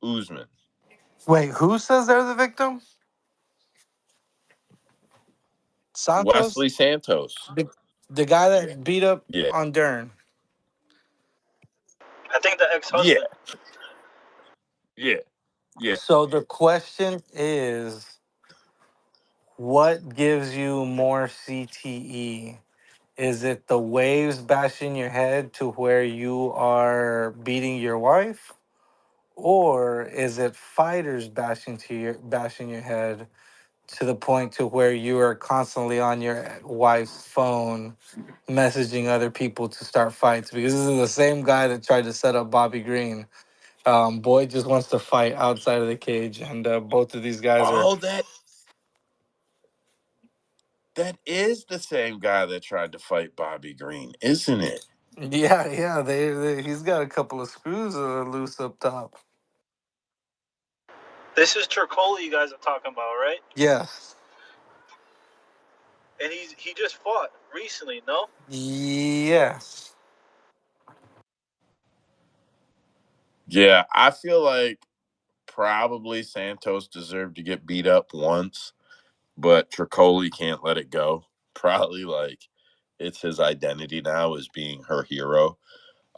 Usman. Wait, who says they're the victim? Santos? Wesley Santos. The guy that beat up Yeah. on Dern. I think the Yeah. ex-husband. Yeah. Yeah. So the question is, what gives you more CTE? Is it the waves bashing your head to where you are beating your wife? Or is it fighters bashing your head to the point to where you are constantly on your wife's phone messaging other people to start fights? Because this is the same guy that tried to set up Bobby Green. Boyd just wants to fight outside of the cage, and both of these guys are. Oh, that is the same guy that tried to fight Bobby Green, isn't it? Yeah. He's got a couple of screws loose up top. This is Turcoli you guys are talking about, right? Yes. And he just fought recently, no? Yes. Yeah, I feel like probably Santos deserved to get beat up once, but Tricoli can't let it go. Probably like it's his identity now as being her hero.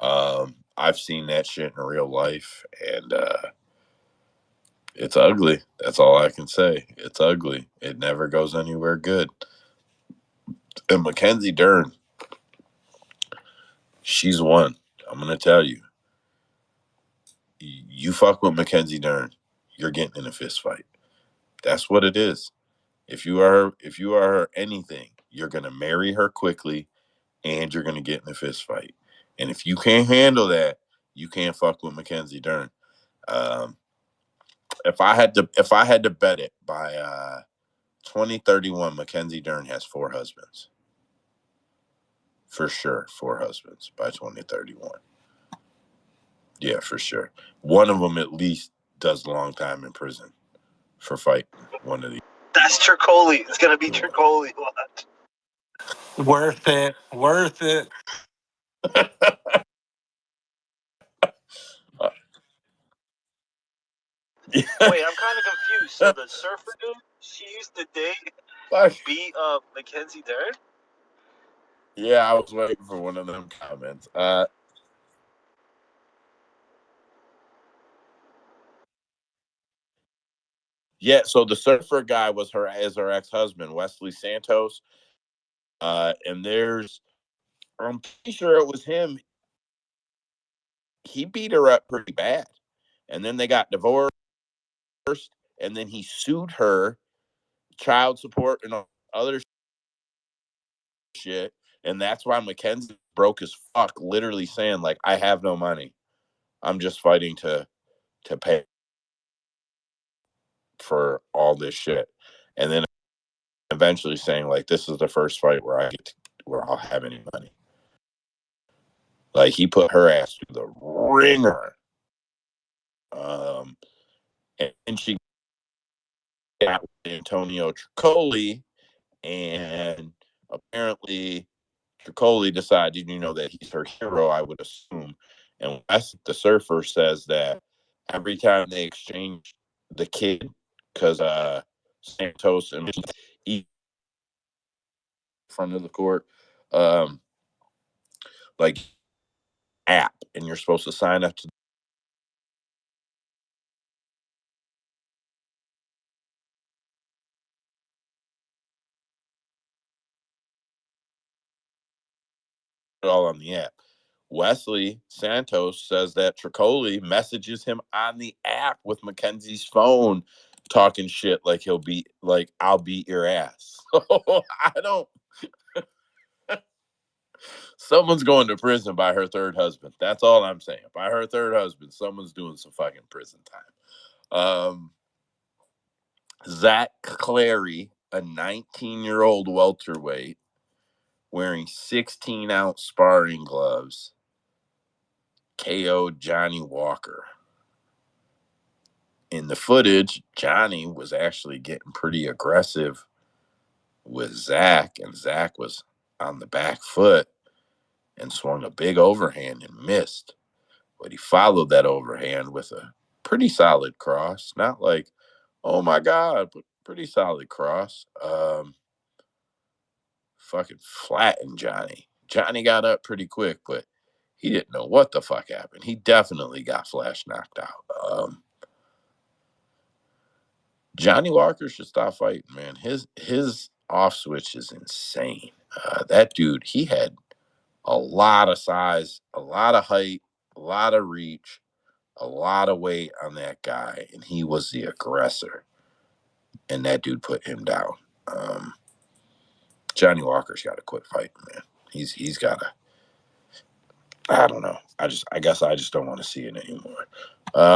I've seen that shit in real life, and it's ugly. That's all I can say. It's ugly. It never goes anywhere good. And Mackenzie Dern, she's one. I'm gonna tell you. You fuck with Mackenzie Dern, you're getting in a fist fight. That's what it is. If you are anything, you're gonna marry her quickly, and you're gonna get in a fist fight. And if you can't handle that, you can't fuck with Mackenzie Dern. Um, if I had to bet it by 2031, Mackenzie Dern has 4 husbands for sure. 4 husbands by 2031. Yeah, for sure. One of them at least does a long time in prison for fighting one of these. That's Tricoli. It's gonna be Tricoli. Worth it. Worth it. Wait, I'm kind of confused. So the surfer dude she used to date beat Mackenzie Dern? Yeah, I was waiting for one of them comments. Yeah, so the surfer guy was her ex-husband, Wesley Santos. And I'm pretty sure it was him. He beat her up pretty bad. And then they got divorced, and then he sued her, child support and other shit. And that's why Mackenzie broke as fuck, literally saying, like, I have no money. I'm just fighting to pay for all this shit. And then eventually saying, like, this is the first fight where I'll have any money. Like, he put her ass through the ringer. And she got Antonio Tricoli, and apparently Tricoli decided, that he's her hero, I would assume. And the surfer says that every time they exchange the kid, because Santos and eat in front of the court, like app, and you're supposed to sign up to it all on the app. Wesley Santos says that Tricoli messages him on the app with Mackenzie's phone, talking shit like I'll beat your ass. I don't. Someone's going to prison by her third husband. That's all I'm saying. By her third husband, someone's doing some fucking prison time. Zach Clary, a 19-year-old welterweight, wearing 16-ounce sparring gloves, KO'd Johnny Walker. In the footage, Johnny was actually getting pretty aggressive with Zach, and Zach was on the back foot and swung a big overhand and missed. But he followed that overhand with a pretty solid cross. Not like, oh my God, but pretty solid cross. Fucking flattened Johnny. Johnny got up pretty quick, but he didn't know what the fuck happened. He definitely got flash knocked out. Johnny Walker should stop fighting, man. His off switch is insane. That dude, he had a lot of size, a lot of height, a lot of reach, a lot of weight on that guy, and he was the aggressor. And that dude put him down. Johnny Walker's got to quit fighting, man. He's got to. I don't know. I guess I just don't want to see it anymore.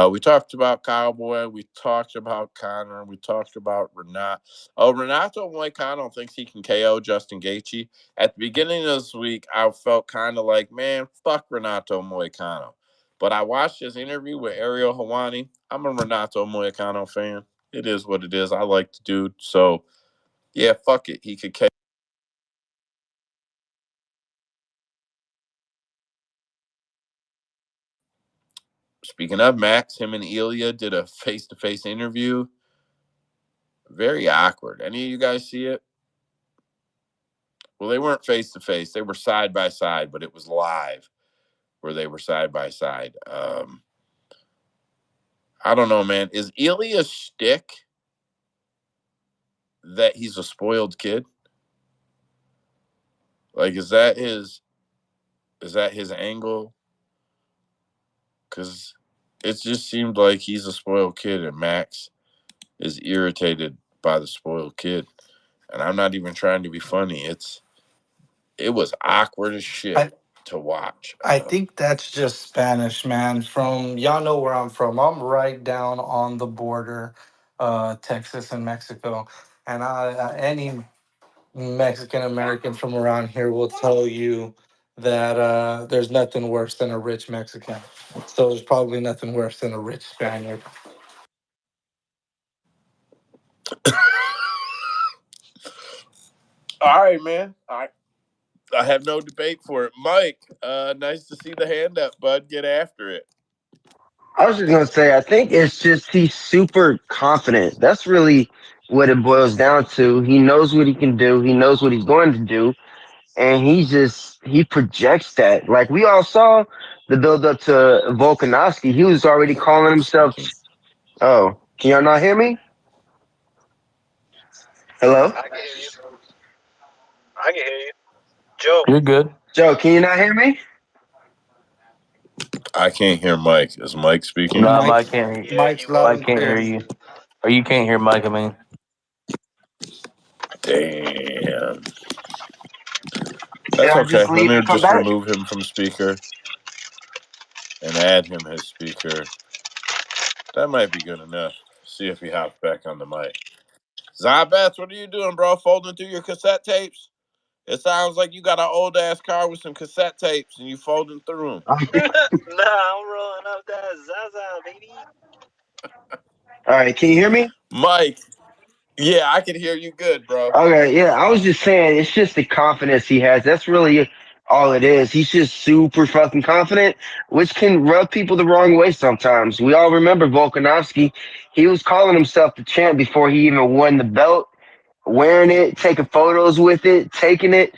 We talked about Cowboy. We talked about Connor. We talked about Renato. Oh, Renato Moicano thinks he can KO Justin Gaethje. At the beginning of this week, I felt kind of like, man, fuck Renato Moicano. But I watched his interview with Ariel Helwani. I'm a Renato Moicano fan. It is what it is. I like the dude. So, yeah, fuck it. He could KO. speaking of Max, him and Ilya did a face-to-face interview. Very awkward. Any of you guys see it? Well, they weren't face-to-face. They were side by side, but it was live where they were side by side. I don't know, man. Is Ilya's shtick that he's a spoiled kid? Like, is that his angle? Because it just seemed like he's a spoiled kid, and Max is irritated by the spoiled kid. And I'm not even trying to be funny. It was awkward as shit to watch. I think that's just Spanish, man. From y'all know where I'm from. I'm right down on the border, Texas and Mexico, and any Mexican American from around here will tell you that there's nothing worse than a rich Mexican. So there's probably nothing worse than a rich Spaniard. All right, man. I have no debate for it. Mike, nice to see the hand up, bud. Get after it. I was just gonna say, I think it's just he's super confident. That's really what it boils down to. He knows what he can do. He knows what he's going to do, and he projects that. Like we all saw the build up to Volkanovski. He was already calling himself. Oh, can y'all not hear me? Hello, I can hear you. I can hear you. Joe. You're good. Joe. Can you not hear me? I can't hear Mike. Is Mike speaking? No, Mike's Mike can't. Yeah, Mike's he loud Mike and was. can't hear clear. you, or you can't hear Mike. I mean, Damn. Did That's I okay. just Let leave me and come just back? remove him from speaker and add him as speaker. That might be good enough. See if he hops back on the mic. Zabeth, what are you doing, bro? Folding through your cassette tapes? It sounds like you got an old ass car with some cassette tapes and you folding through them. Nah, I'm rolling up that Zaza, baby. All right, can you hear me? Mike, yeah, I can hear you good, bro. Okay, yeah, I was just saying, it's just the confidence he has. That's really all it is. He's just super fucking confident, which can rub people the wrong way sometimes. We all remember Volkanovski. He was calling himself the champ before he even won the belt, wearing it, taking photos with it, taking it.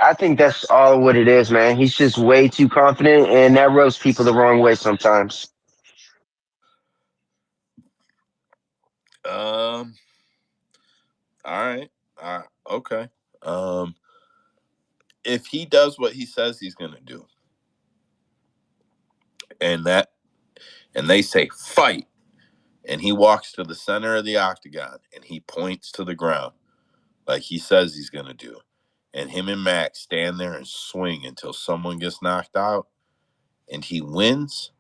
I think that's all what it is, man. He's just way too confident, and that rubs people the wrong way sometimes. Um, all right. Okay. Um, if he does what he says he's gonna do, and that and they say fight, and he walks to the center of the octagon and he points to the ground like he says he's gonna do, and him and Max stand there and swing until someone gets knocked out, and he wins,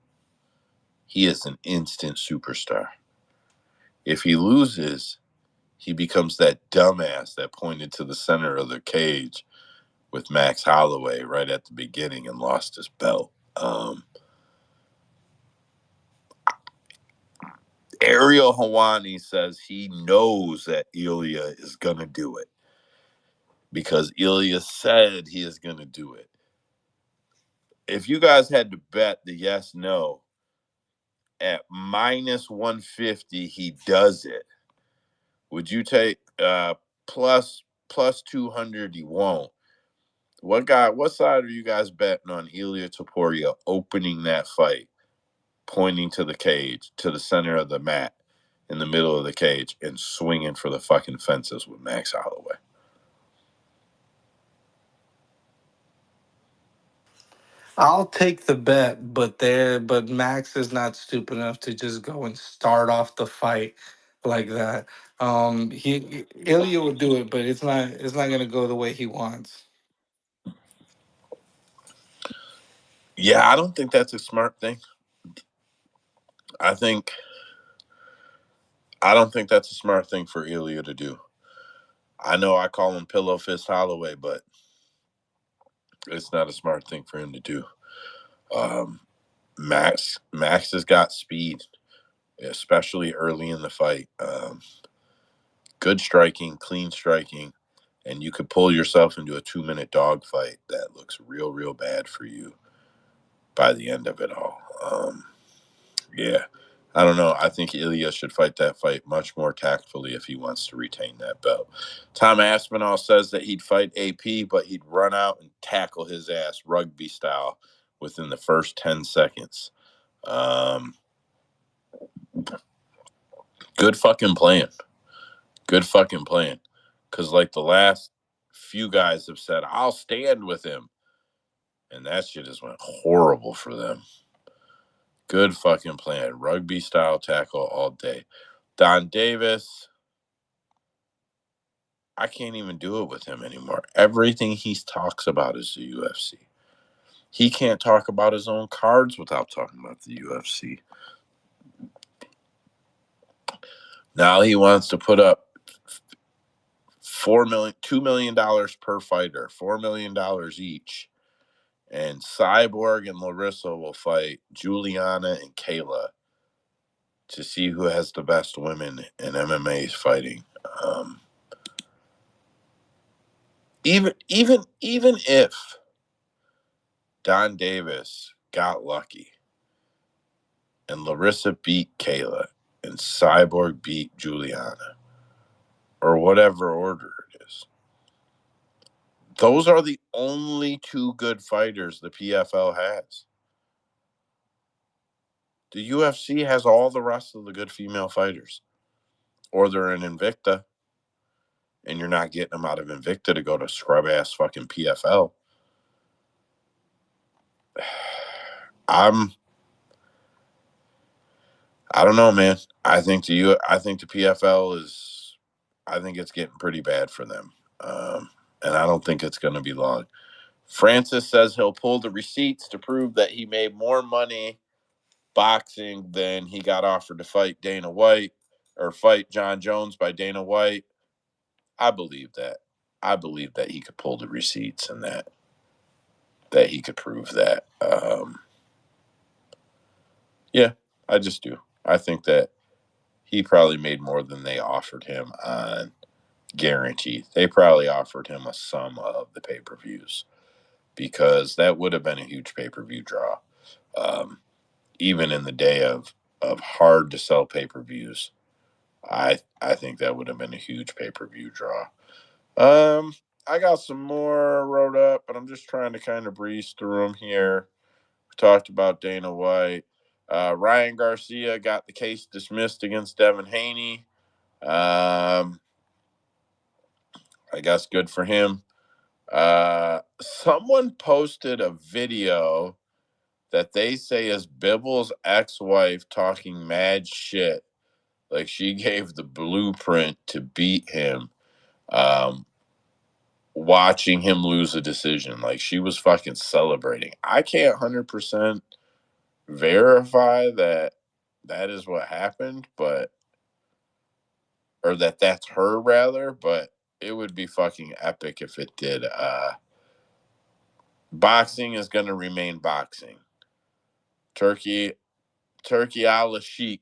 he is an instant superstar. If he loses, he becomes that dumbass that pointed to the center of the cage with Max Holloway right at the beginning and lost his belt. Ariel Hawani says he knows that Ilya is going to do it because Ilya said he is going to do it. If you guys had to bet the yes no at minus 150, he does it. Would you take plus 200? He won't. What side are you guys betting on Ilya Taporia opening that fight, pointing to the cage, to the center of the mat, in the middle of the cage, and swinging for the fucking fences with Max Holloway? I'll take the bet, but Max is not stupid enough to just go and start off the fight like that. Ilya will do it, but it's not gonna go the way he wants. Yeah, I don't think that's a smart thing. I think I don't think that's a smart thing for Ilya to do. I know I call him Pillow Fist Holloway, but it's not a smart thing for him to do. Um, Max has got speed, especially early in the fight. Good striking, clean striking, and you could pull yourself into a 2-minute dogfight that looks real, real bad for you by the end of it all. Yeah. I don't know. I think Ilya should fight that fight much more tactfully if he wants to retain that belt. Tom Aspinall says that he'd fight AP, but he'd run out and tackle his ass rugby style within the first 10 seconds. Um, Good fucking plan. Good fucking plan. Because, like, the last few guys have said, I'll stand with him. And that shit just went horrible for them. Good fucking plan. Rugby style tackle all day. Don Davis, I can't even do it with him anymore. Everything he talks about is the UFC. He can't talk about his own cards without talking about the UFC. Now he wants to put up $2 million per fighter, $4 million each. And Cyborg and Larissa will fight Juliana and Kayla to see who has the best women in MMA fighting. Even if Don Davis got lucky and Larissa beat Kayla and Cyborg beat Juliana, or whatever order it is, those are the only two good fighters the PFL has. The UFC has all the rest of the good female fighters, or they're in Invicta, and you're not getting them out of Invicta to go to scrub ass fucking PFL. I'm I don't know, man. I think the PFL is, I think it's getting pretty bad for them, and I don't think it's going to be long. Francis says he'll pull the receipts to prove that he made more money boxing than he got offered to fight Dana White or fight John Jones by Dana White. I believe that. I believe that he could pull the receipts and that he could prove that. Yeah, I just do. I think that he probably made more than they offered him on guaranteed. They probably offered him a sum of the pay per views because that would have been a huge pay per view draw. Um, Even in the day of hard to sell pay per views, I think that would have been a huge pay per view draw. I got some more wrote up, but I'm just trying to kind of breeze through them here. We talked about Dana White. Ryan Garcia got the case dismissed against Devin Haney. I guess good for him. Someone posted a video that they say is Bibble's ex-wife talking mad shit. Like she gave the blueprint to beat him, um, watching him lose a decision. Like she was fucking celebrating. I can't 100% verify that that is what happened, but, or that that's her rather, but it would be fucking epic if it did. Boxing is going to remain boxing. Turkey Al Sheikh,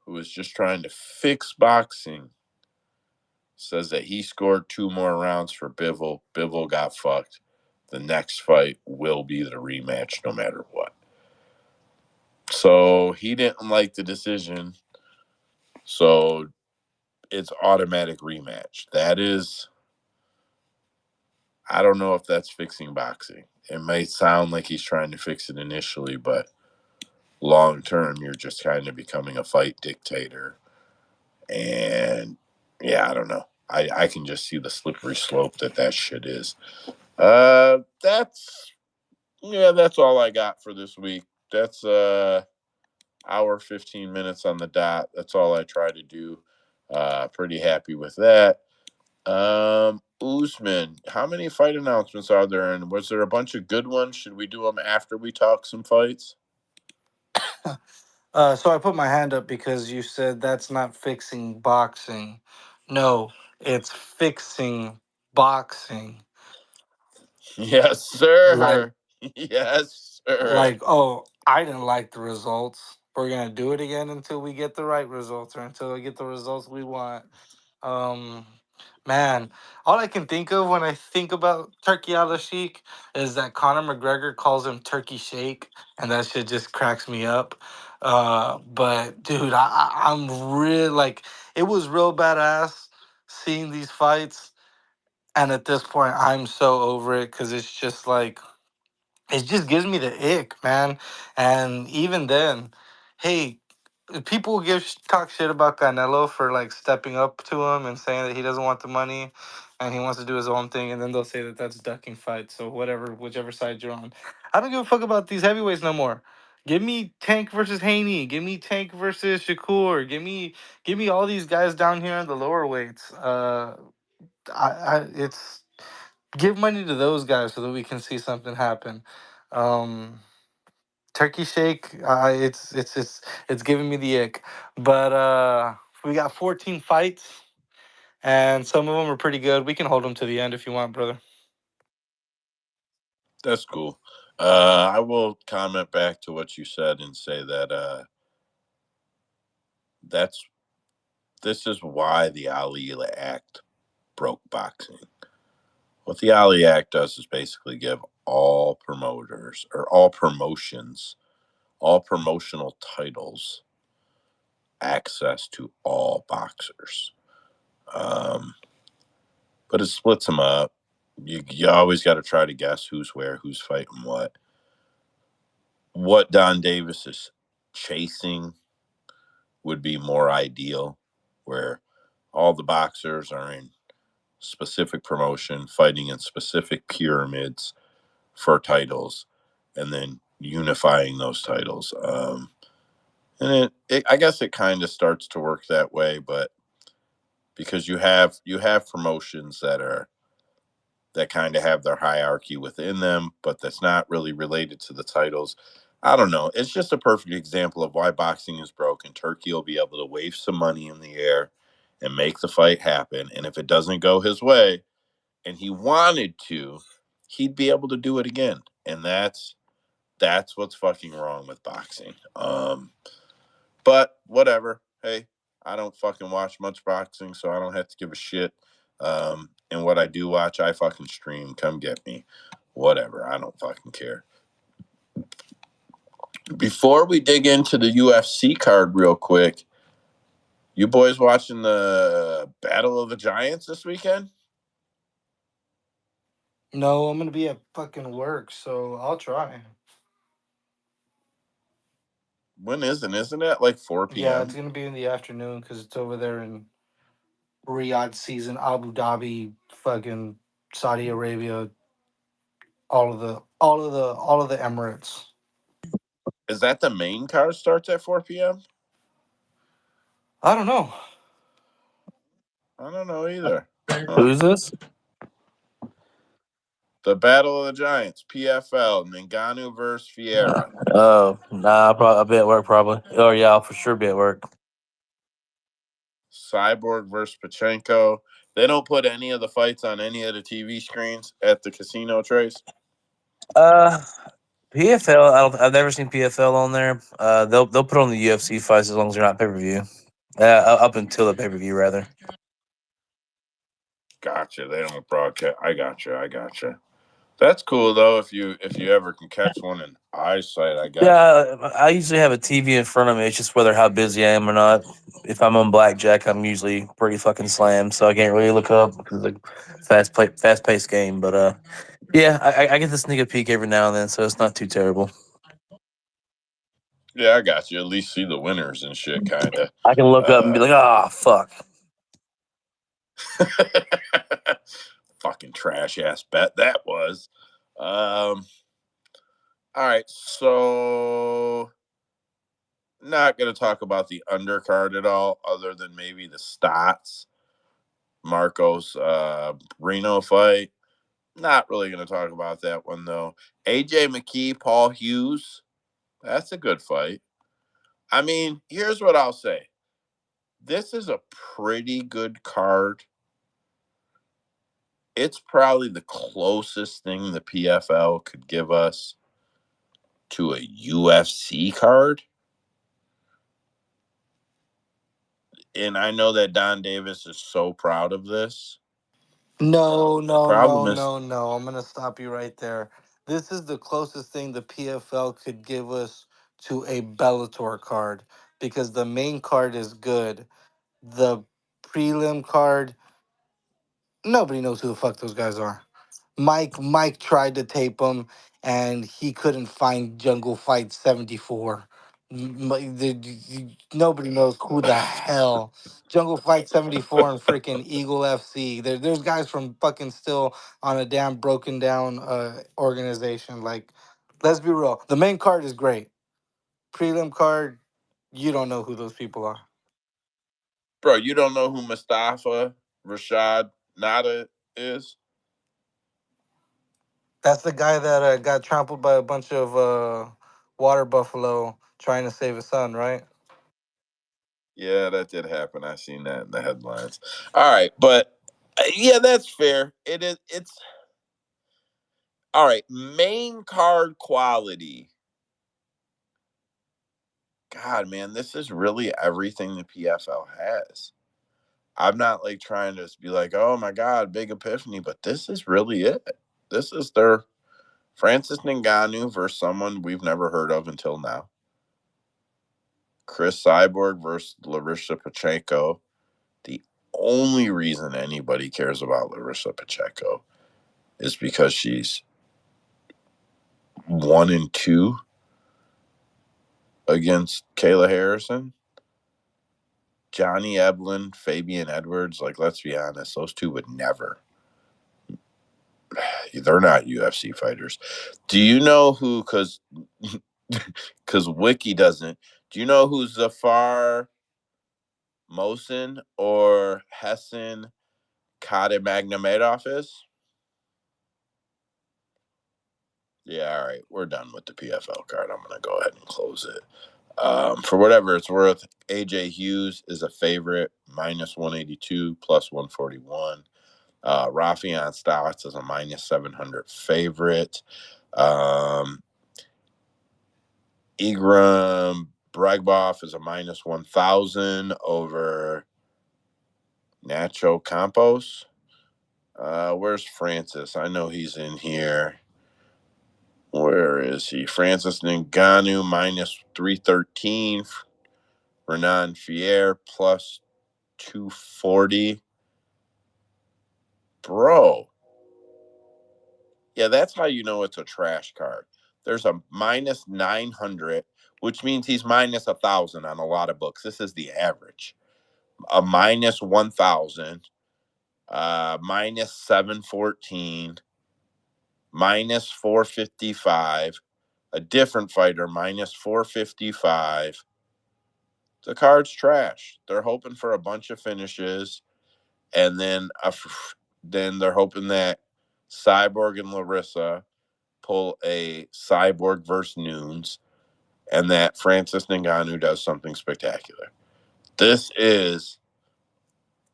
who is just trying to fix boxing, says that he scored 2 more rounds for Bivol. Bivol got fucked. The next fight will be the rematch no matter what. So he didn't like the decision. So it's automatic rematch. That is, I don't know if that's fixing boxing. It may sound like he's trying to fix it initially, but long term, you're just kind of becoming a fight dictator. And yeah, I don't know. I can just see the slippery slope that shit is. That's, yeah, that's all I got for this week. That's hour 15 minutes on the dot. That's all I try to do. Pretty happy with that. Usman, how many fight announcements are there, and was there a bunch of good ones? Should we do them after we talk some fights? So I put my hand up because you said that's not fixing boxing. No, it's fixing boxing. Yes, Like, sir. Yes, sir. oh, I didn't like the results. We're gonna do it again until we get the right results or until we get the results we want. Um, Man, all I can think of when I think about Turkey Al Sheikh is that Conor McGregor calls him Turkey Shake, and that shit just cracks me up. But dude, I'm really like it was real badass seeing these fights, and at this point, I'm so over it because it's just like it just gives me the ick, man. And even then, hey, people talk shit about Canelo for like stepping up to him and saying that he doesn't want the money and he wants to do his own thing, and then they'll say that that's ducking fights. So whatever, whichever side you're on, I don't give a fuck about these heavyweights no more. Give me Tank versus Haney. Give me Tank versus Shakur. Give me all these guys down here in the lower weights. It's give money to those guys so that we can see something happen. Um, Turkey Shake, it's giving me the ick. But we got 14 fights, and some of them are pretty good. We can hold them to the end if you want, brother. That's cool. I will comment back to what you said and say that that's this is why the Ali Act broke boxing. What the Ali Act does is basically give all promoters or all promotions, all promotional titles access to all boxers. But it splits them up. You always got to try to guess who's where, who's fighting what. What Don Davis is chasing would be more ideal, where all the boxers are in specific promotion, fighting in specific pyramids for titles, and then unifying those titles. And I guess it kind of starts to work that way, but because you have promotions that kind of have their hierarchy within them, but that's not really related to the titles. I don't know. It's just a perfect example of why boxing is broken. Turkey will be able to wave some money in the air and make the fight happen. And if it doesn't go his way, and he wanted to, he'd be able to do it again. And that's what's fucking wrong with boxing. But whatever. Hey, I don't fucking watch much boxing, so I don't have to give a shit. And what I do watch, I fucking stream. Come get me. Whatever. I don't fucking care. Before we dig into the UFC card real quick, you boys watching the Battle of the Giants this weekend? No, I'm gonna be at fucking work, so I'll try. When isn't it like 4 Yeah, it's p.m.? gonna be in the afternoon because it's over there in Riyadh season, Abu Dhabi, fucking Saudi Arabia, all of the Emirates. Is that the main card starts at 4 p.m.? I don't know. I don't know either. Huh. Who's this? The Battle of the Giants, PFL, Ngannou versus Fiera. Oh, nah, I'll be at work probably. Oh yeah, I'll for sure be at work. Cyborg versus Pachenko. They don't put any of the fights on any of the TV screens at the casino, Trace. Uh, PFL. I've never seen PFL on there. They'll put on the UFC fights as long as they're not pay per view. Up until the pay per view rather. Gotcha. They don't broadcast. I gotcha. That's cool though. If you ever can catch one in eyesight, I guess. Yeah, I usually have a TV in front of me. It's just whether how busy I am or not. If I'm on blackjack, I'm usually pretty fucking slammed, so I can't really look up because it's a fast paced game. But yeah, I get to sneak a peek every now and then, so it's not too terrible. Yeah, I got you. At least see the winners and shit, kind of. I can look up and be like, "Ah, fuck." Fucking trash ass bet that was. All right, so not going to talk about the undercard at all, other than maybe the stats. Marcos Reno fight. Not really going to talk about that one though. AJ McKee, Paul Hughes. That's a good fight. I mean, here's what I'll say. This is a pretty good card. It's probably the closest thing the PFL could give us to a UFC card. And I know that Don Davis is so proud of this. No, The no, problem no, is, no, no. I'm gonna stop you right there. This is the closest thing the PFL could give us to a Bellator card because the main card is good. The prelim card, nobody knows who the fuck those guys are. Mike tried to tape him, and he couldn't find Jungle Fight 74. Nobody knows who the hell Jungle Fight 74 and freaking Eagle FC. There's guys from fucking still on a damn broken down organization. Like, let's be real. The main card is great. Prelim card, you don't know who those people are. Bro, you don't know who Mustafa Rashad Nada is? That's the guy that got trampled by a bunch of water buffalo trying to save his son, right? Yeah, that did happen. I seen that in the headlines. All right, but yeah, that's fair. It's all right. Main card quality. God, man, this is really everything the PFL has. I'm not like trying to be like, oh my God, big epiphany, but this is really it. This is their Francis Ngannou versus someone we've never heard of until now. Chris Cyborg versus Larissa Pacheco. The only reason anybody cares about Larissa Pacheco is because she's 1-2 against Kayla Harrison. Johnny Eblin, Fabian Edwards, like, let's be honest, those two would never. They're not UFC fighters. Do you know who, because Wiki doesn't, do you know who Zafar Mosin or Hessen Kademagnomedov is? Yeah, all right. We're done with the PFL card. I'm going to go ahead and close it. For whatever it's worth, AJ Hughes is a favorite, minus 182, plus 141. Rafian Stotts is a minus 700 favorite. Igram Bragboff is a minus 1,000 over Nacho Campos. Where's Francis? I know he's in here. Where is he? Francis Ngannou minus 313. Renan Fier plus 240. Bro. Yeah, that's how you know it's a trash card. There's a minus 900, which means he's minus 1,000 on a lot of books. This is the average. A minus 1,000, minus 714, minus 455. A different fighter, minus 455. The card's trash. They're hoping for a bunch of finishes, and then they're hoping that Cyborg and Larissa pull a Cyborg versus Nunes, and that Francis Ngannou does something spectacular. This is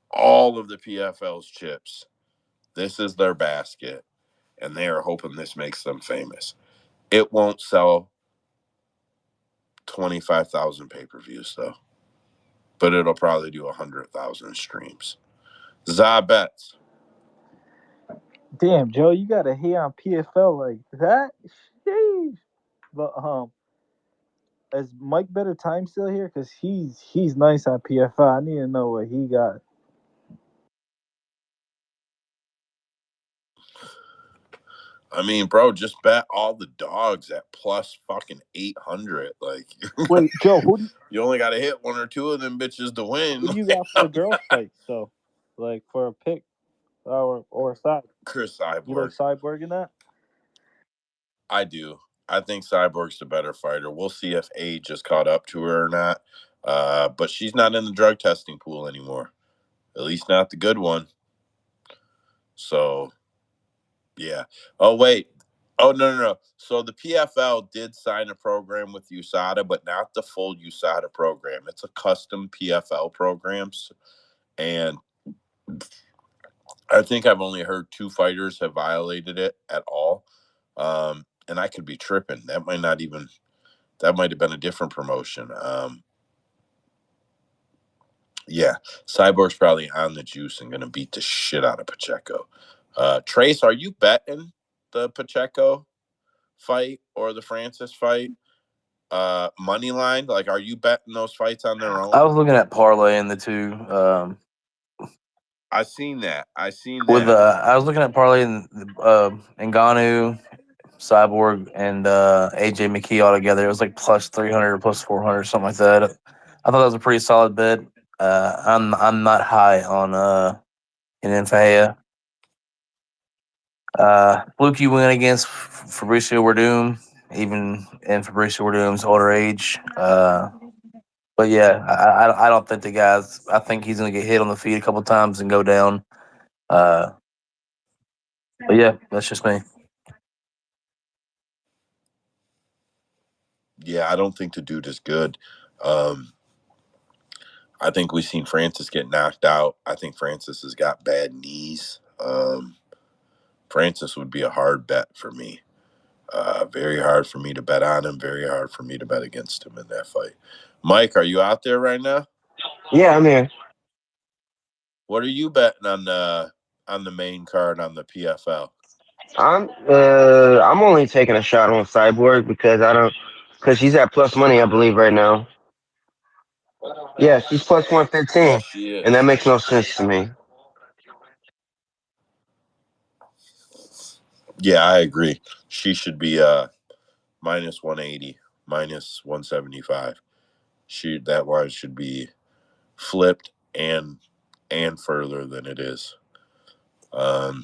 all of the PFL's chips. This is their basket, and they are hoping this makes them famous. It won't sell 25,000 pay-per-views, though, but it'll probably do 100,000 streams. Zabets. Damn, Joe, you got to hate on PFL like that? Sheesh. But is Mike Better Time still here? Cause he's nice on PFL. I need to know what he got. I mean, bro, just bet all the dogs at plus fucking 800. Like, Wait, Joe, who you only got to hit one or two of them bitches to win. do you got for the girls fight? So, like for a pick or a side. Chris You like Cyborg. Cyborg in that? I do. I think Cyborg's the better fighter. We'll see if age is caught up to her or not. But she's not in the drug testing pool anymore. At least not the good one. So, yeah. Oh, wait. Oh, no. So the PFL did sign a program with USADA, but not the full USADA program. It's a custom PFL program. And I think I've only heard 2 fighters have violated it at all. And I could be tripping. That might have been a different promotion. Yeah, Cyborg's probably on the juice and going to beat the shit out of Pacheco. Trace, are you betting the Pacheco fight or the Francis fight? money line? Like, are you betting those fights on their own? I was looking at parlaying the two. I seen that. I was looking at parlaying Ngannou, Cyborg, and AJ McKee all together. It was like plus 300 or plus 400, something like that. I thought that was a pretty solid bet. I'm not high on in Fahea. Fluky win against Fabricio Werdum, even in Fabricio Werdum's older age. But yeah, I don't think the guy's. I think he's going to get hit on the feet a couple times and go down. Uh, but yeah, that's just me. Yeah, I don't think the dude is good. Um, I think we've seen Francis get knocked out. I think Francis has got bad knees. Francis would be a hard bet for me. Very hard for me to bet on him. Very hard for me to bet against him in that fight. Mike, are you out there right now? Yeah, I'm here. What are you betting on the main card on the PFL? I'm only taking a shot on Cyborg because she's at plus money, I believe, right now. Yeah, she's plus Yes, 115, she and that is. makes no sense to me. Yeah, I agree. She should be minus 180, minus 175. That line should be flipped and further than it is. Um,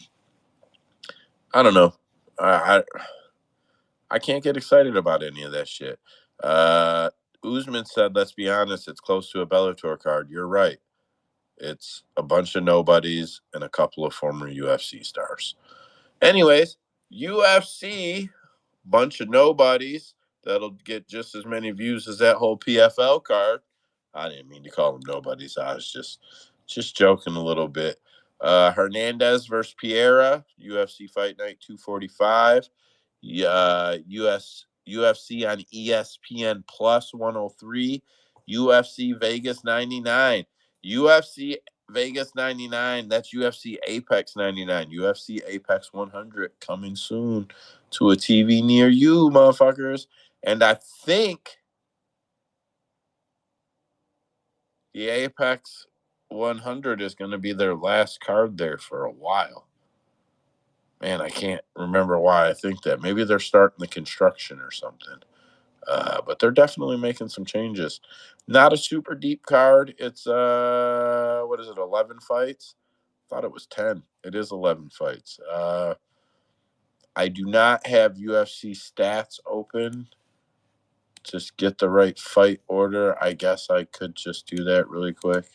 I don't know. I can't get excited about any of that shit. Usman said, "Let's be honest, it's close to a Bellator card." You're right. It's a bunch of nobodies and a couple of former UFC stars. Anyways, UFC, bunch of nobodies that'll get just as many views as that whole PFL card. I didn't mean to call them nobodies. I was just joking a little bit. Hernandez versus Pereira, UFC Fight Night 245. UFC on ESPN Plus 103. UFC Vegas 99. UFC Vegas 99. That's UFC Apex 99. UFC Apex 100 coming soon to a TV near you, motherfuckers. And I think the Apex 100 is going to be their last card there for a while. Man, I can't remember why I think that. Maybe they're starting the construction or something. But they're definitely making some changes. Not a super deep card. It's what is it, 11 fights? Thought it was 10. It is 11 fights. I do not have UFC stats open. Just get the right fight order. I guess I could just do that really quick.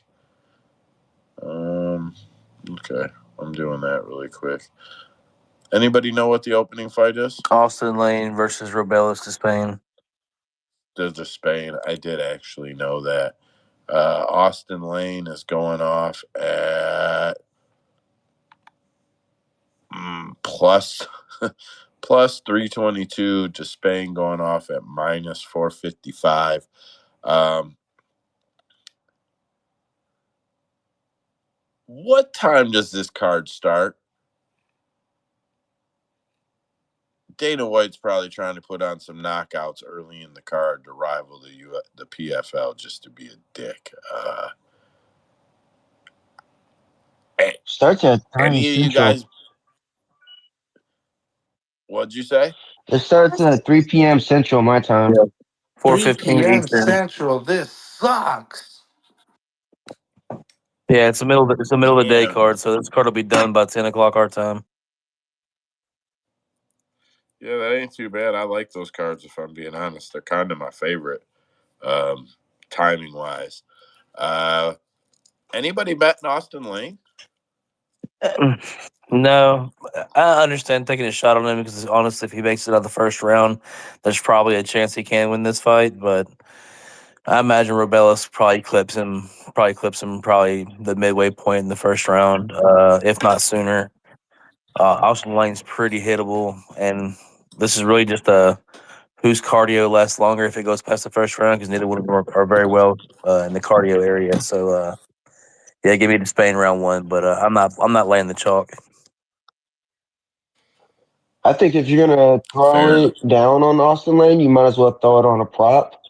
Okay, I'm doing that really quick. Anybody know what the opening fight is? Austin Lane versus Robelis to Spain. There's a Spain. I did actually know that. Austin Lane is going off at plus plus 322 to Spain going off at minus 455. What time does this card start? Dana White's probably trying to put on some knockouts early in the card to rival the PFL just to be a dick. Starts at 3 Any of you Central. guys? What'd you say? It starts at 3 p.m. Central, my time. Yeah. 3 4:15 p.m. Eastern. Central. This sucks. Yeah, it's the middle of the day Man, card, so this card will be done by 10 o'clock our time. yeah, that ain't too bad. I like those cards, if I'm being honest. They're kind of my favorite, timing wise. Anybody betting Austin Lane? No, I understand taking a shot on him because honestly, if he makes it out of the first round, there's probably a chance he can win this fight. But I imagine Robelis probably the midway point in the first round, if not sooner. Austin Lane's pretty hittable, and this is really just a whose cardio lasts longer if it goes past the first round because neither one of them are very well in the cardio area. So yeah, give me the Spain round one, but I'm not laying the chalk. I think if you're gonna throw Fair enough. it down on Austin Lane, you might as well throw it on a prop,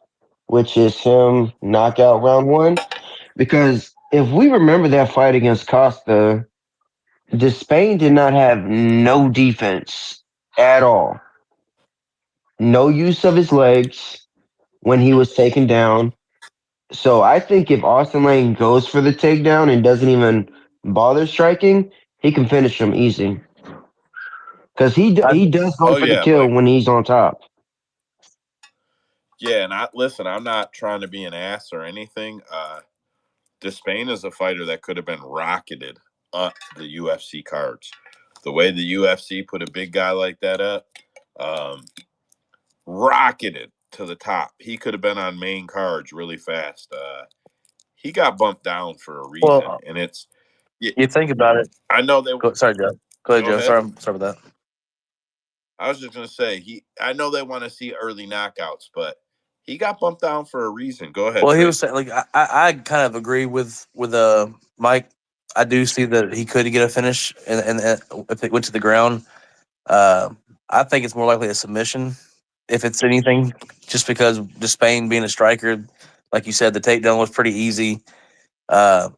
which is him knockout round one. Because if we remember that fight against Costa, Despain did not have no defense at all. No use of his legs when he was taken down. So I think if Austin Lane goes for the takedown and doesn't even bother striking, he can finish him easy. Because I, he does go Oh for the yeah, kill when he's on top. yeah, and I listen. I'm not trying to be an ass or anything. Despain is a fighter that could have been rocketed up the UFC cards. The way the UFC put a big guy like that up, um, rocketed to the top. He could have been on main cards really fast. He got bumped down for a reason, well, and it's. Yeah, you think about it. I know they. Sorry, Joe. Go ahead, Go Joe. ahead. Sorry about that. I was just gonna say I know they want to see early knockouts, but he got bumped down for a reason. Go ahead, Well, he was Trace. saying, like, I kind of agree with Mike. I do see that he could get a finish, and if it went to the ground, uh, I think it's more likely a submission if it's anything, just because Spain being a striker, like you said, the takedown was pretty easy. Uh,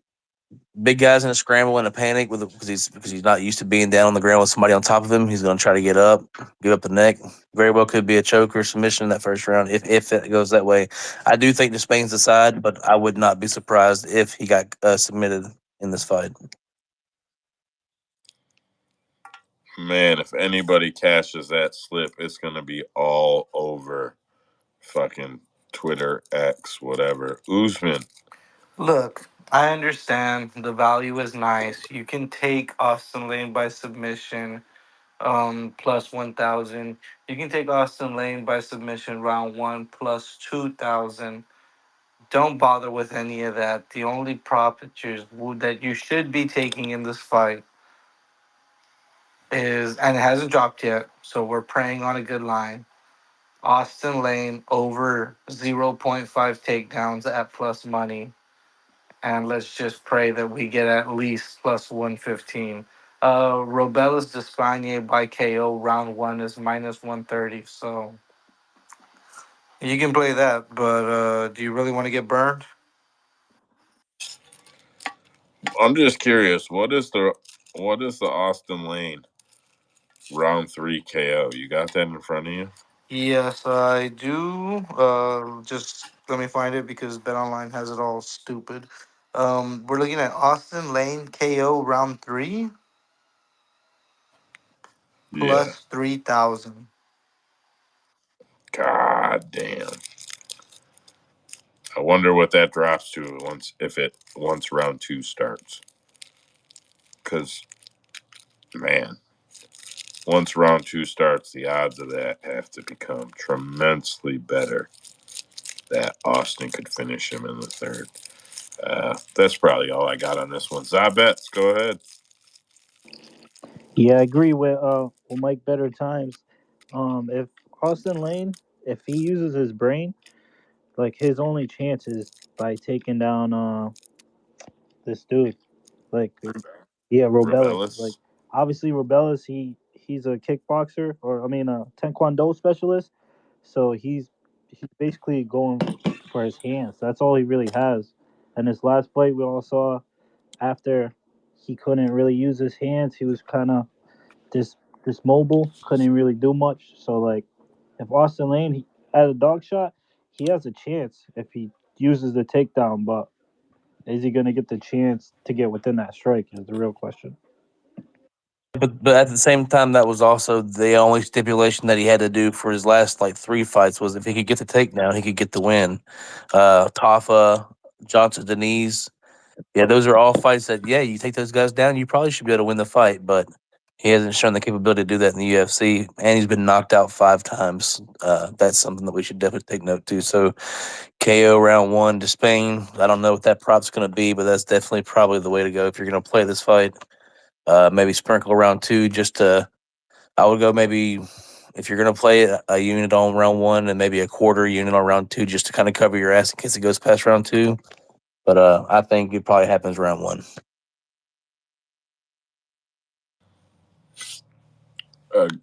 Big guys in a scramble and a panic because he's not used to being down on the ground with somebody on top of him. He's going to try to get up, give up the neck. Very well could be a choke or submission in that first round if it goes that way. I do think the Spain's the side, but I would not be surprised if he got submitted in this fight. Man, if anybody cashes that slip, it's gonna be all over fucking Twitter, X, whatever. Usman. Look, I understand the value is nice. You can take Austin Lane by submission, plus 1,000. You can take Austin Lane by submission round one plus 2,000. Don't bother with any of that. The only prop that you should be taking in this fight is, and it hasn't dropped yet, so we're praying on a good line. Austin Lane over zero point 0.5 takedowns at plus money. And let's just pray that we get at least plus 115. Robella's Despaigne by KO round one is minus 130. So you can play that, but do you really want to get burned? I'm just curious, what is the Austin Lane round three KO? You got that in front of you? Yes, I do. Just let me find it because BetOnline has it all stupid. We're looking at Austin Lane KO round three Yeah. plus 3,000. God damn. I wonder what that drops to once round two starts. Cause man, once round two starts, the odds of that have to become tremendously better. That Austin could finish him in the third. That's probably all I got on this one. Zabets, go ahead. Yeah, I agree with Mike Better Times. If Austin Lane, if he uses his brain, like his only chance is by taking down this dude. Like yeah, Robellis. Like Revelis. obviously Robellis, he's a kickboxer or I mean a taekwondo specialist. So he's basically going for his hands. That's all he really has. And his last fight we all saw after he couldn't really use his hands, he was kind of this this mobile, couldn't really do much. So like, if Austin Lane had a dog shot, he has a chance if he uses the takedown. But is he gonna get the chance to get within that strike? Is the real question. But at the same time, that was also the only stipulation that he had to do for his last like three fights was if he could get the takedown, he could get the win. Tafa, Johnson, Denise, yeah, those are all fights that, yeah, you take those guys down, you probably should be able to win the fight, but he hasn't shown the capability to do that in the UFC, and he's been knocked out 5 times. That's something that we should definitely take note to. So KO round one to Spain. I don't know what that prop's going to be, but that's definitely probably the way to go if you're going to play this fight. Maybe sprinkle round two just to. I would go maybe if you're going to play a unit on round one and maybe a quarter unit on round two just to kind of cover your ass in case it goes past round two. But I think it probably happens round one.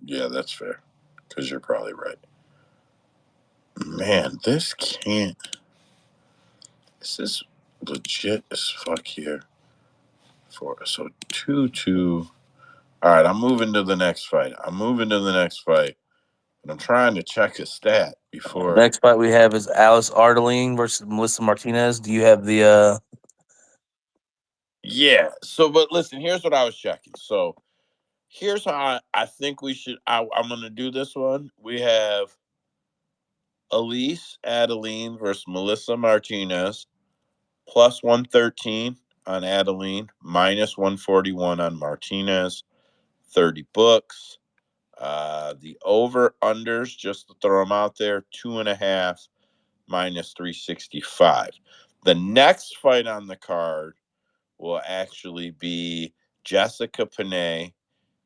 Yeah, that's fair. Because you're probably right. Man, this can't. This is legit as fuck here. So 2-2. All right, I'm moving to the next fight. And I'm trying to check a stat before. Next fight we have is Alice Ardeline versus Melissa Martinez. Do you have the Yeah. So, but listen, here's what I was checking. So, here's how I think we should. I'm going to do this one. We have Elise Adeline versus Melissa Martinez, plus 113 on Adeline, minus 141 on Martinez, 30 books. The over unders, just to throw them out there, 2.5, minus 365. The next fight on the card will actually be Jessica Panay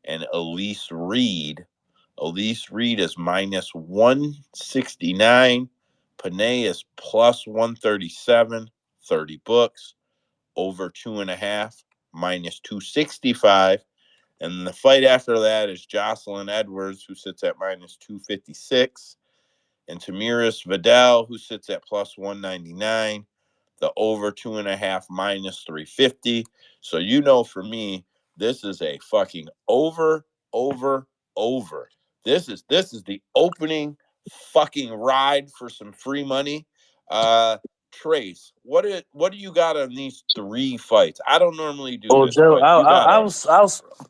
and Elise Reed. Elise Reed is minus 169. Panay is plus 137, 30 books, over 2.5, minus 265. And the fight after that is Jocelyn Edwards, who sits at minus 256, and Tamiris Vidal, who sits at plus 199. The over 2.5, minus 350. So for me, this is a fucking over, over, over. This is the opening fucking ride for some free money. Trace, what do you got on these three fights? I don't normally do Well, this, Joe, but you got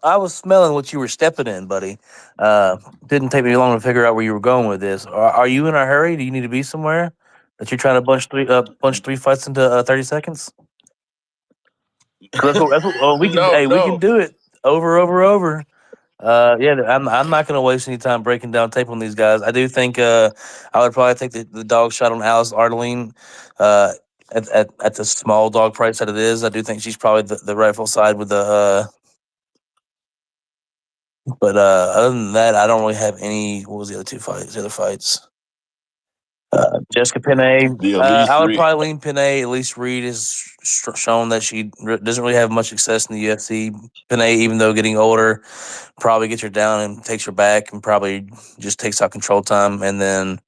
I was smelling what you were stepping in, buddy. Didn't take me long to figure out where you were going with this. Are you in a hurry? Do you need to be somewhere that you're trying to bunch three fights into 30 seconds? 'Cause oh, we can no, we can no. do it over. Yeah, I'm not going to waste any time breaking down tape on these guys. I do think I would probably take the dog shot on Alice Ardeline. At the small dog price that it is, I do think she's probably the rightful side with the. But other than that, I don't really have any. What was the other two fights? The other fights. Jessica Penne. The Elise I would Reed. probably lean Penne. At least Reed has shown that she doesn't really have much success in the UFC. Penne, even though getting older, probably gets her down and takes her back, and probably just takes out control time, and then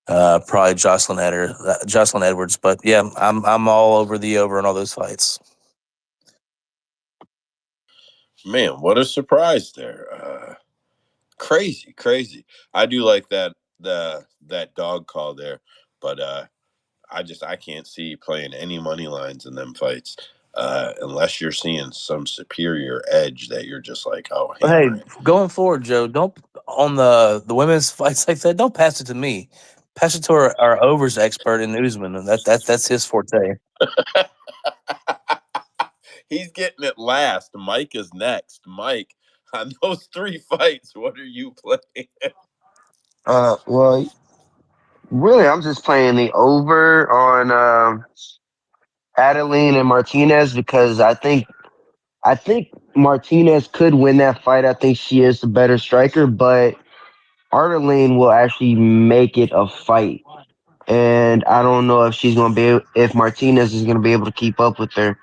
probably Jocelyn Edwards. But yeah, I'm all over the over in all those fights. Man, what a surprise there. Crazy. I do like that dog call there, but I can't see playing any money lines in them fights. Unless you're seeing some superior edge that you're just like, oh, But hey, hammering. going forward, Joe, don't on the women's fights like that. Don't pass it to me. Pass it to our overs expert in Newsman, and that's his forte. He's getting it last. Mike is next. Mike, on those three fights, what are you playing? Well, really, I'm just playing the over on Adeline and Martinez because I think Martinez could win that fight. I think she is the better striker, but Ardeline will actually make it a fight. And I don't know if if Martinez is gonna be able to keep up with her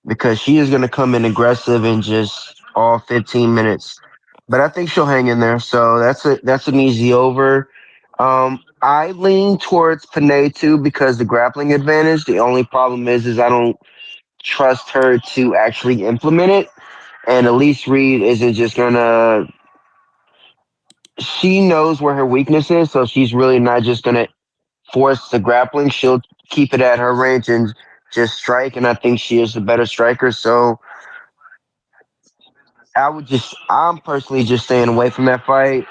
because she is gonna come in aggressive in just all 15 minutes. But I think she'll hang in there. So that's an easy over. I lean towards Panay too because the grappling advantage. The only problem is I don't trust her to actually implement it. And Elise Reed isn't just gonna. She knows where her weakness is, so she's really not just gonna force the grappling. She'll keep it at her range and just strike. And I think she is the better striker. So I'm personally just staying away from that fight.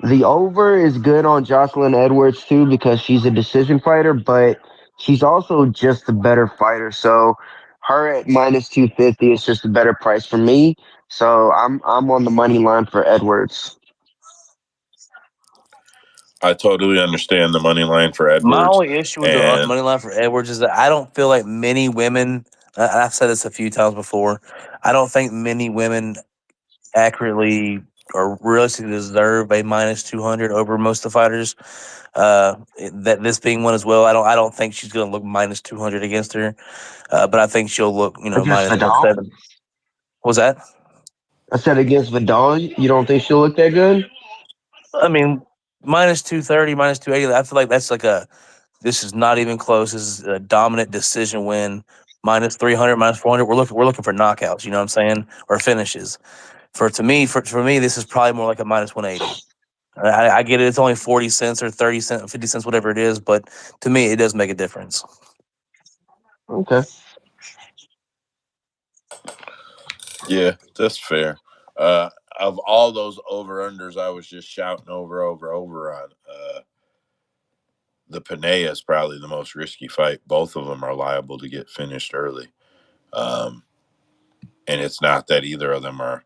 The over is good on Jocelyn Edwards too because she's a decision fighter, but she's also just a better fighter. So her at minus 250 is just a better price for me. So I'm on the money line for Edwards. I totally understand the money line for My Edwards. only issue with the And money line for Edwards is that I don't feel like many women. I've said this a few times before. I don't think many women accurately or realistically deserve a minus 200 over most of the fighters. That this being one as well. I don't think she's going to look minus 200 against her. But I think she'll look Against minus Vidal? 170. What was that? I said against Vidal, you don't think she'll look that good? I mean, minus 230, minus 280. I feel like that's like a. This is not even close. This is a dominant decision win. Minus 300, minus 400. We're looking for knockouts. You know what I'm saying? Or finishes. For me, this is probably more like a minus 180. I get it. It's only 40 cents or 30 cents, 50 cents, whatever it is. But to me, it does make a difference. Okay. Yeah, that's fair. Uh, of all those over unders, I was just shouting over on. The Panea is probably the most risky fight. Both of them are liable to get finished early, um, and it's not that either of them are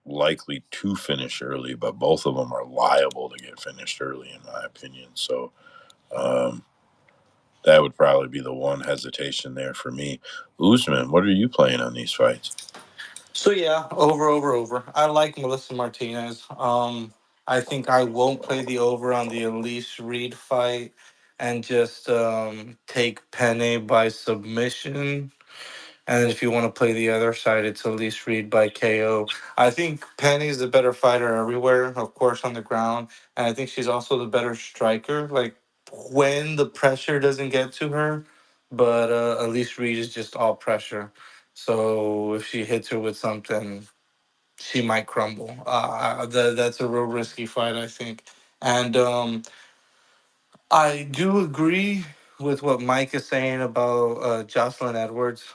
likely to finish early, but both of them are liable to get finished early, in my opinion. So um, that would probably be the one hesitation there for me. Usman, what are you playing on these fights? So yeah, over. I like Melissa Martinez. I think I won't play the over on the Elise Reed fight and just take Penne by submission. And if you want to play the other side, it's Elise Reed by KO. I think Penny's the better fighter everywhere, of course, on the ground. And I think she's also the better striker, like when the pressure doesn't get to her. But Elise Reed is just all pressure. So if she hits her with something, she might crumble. That's a real risky fight, I think. And I do agree with what Mike is saying about Jocelyn Edwards.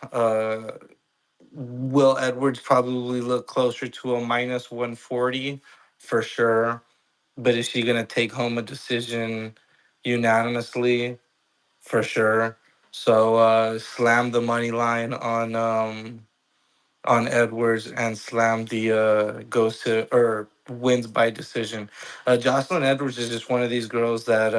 Will Edwards probably look closer to a minus 140 for sure. But is she going to take home a decision unanimously? For sure. So slam the money line on Edwards and slam the goes to or wins by decision. Jocelyn Edwards is just one of these girls that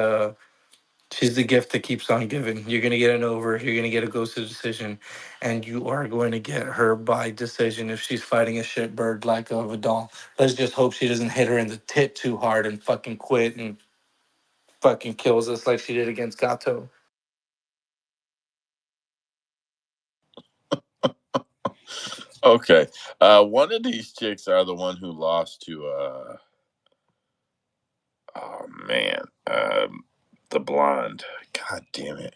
she's the gift that keeps on giving. You're gonna get an over. You're gonna get a goes to decision, and you are going to get her by decision if she's fighting a shit bird like a Vidal. Let's just hope she doesn't hit her in the tit too hard and fucking quit and fucking kills us like she did against Gato. Okay, one of these chicks are the one who lost to. Oh man, the blonde. God damn it.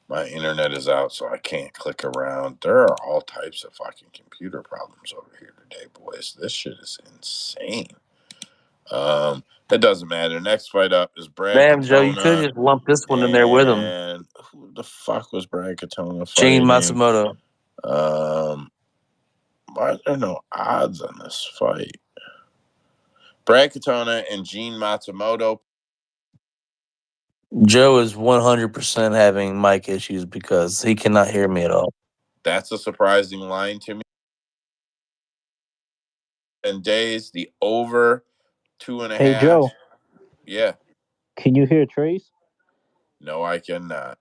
My internet is out, so I can't click around. There are all types of fucking computer problems over here today, boys. This shit is insane. It doesn't matter. Next fight up is Brad Damn, Joe, you could Katona. just lump this one in there with him. And who the fuck was Brad Katona Gene fighting? Matsumoto. Um, why are there no odds on this fight? Brad Katona and Gene Matsumoto. Joe is 100% having mic issues because he cannot hear me at all. That's a surprising line to me. And days, the over two and a Hey half. Joe, Yeah. can you hear Trace? No, I cannot.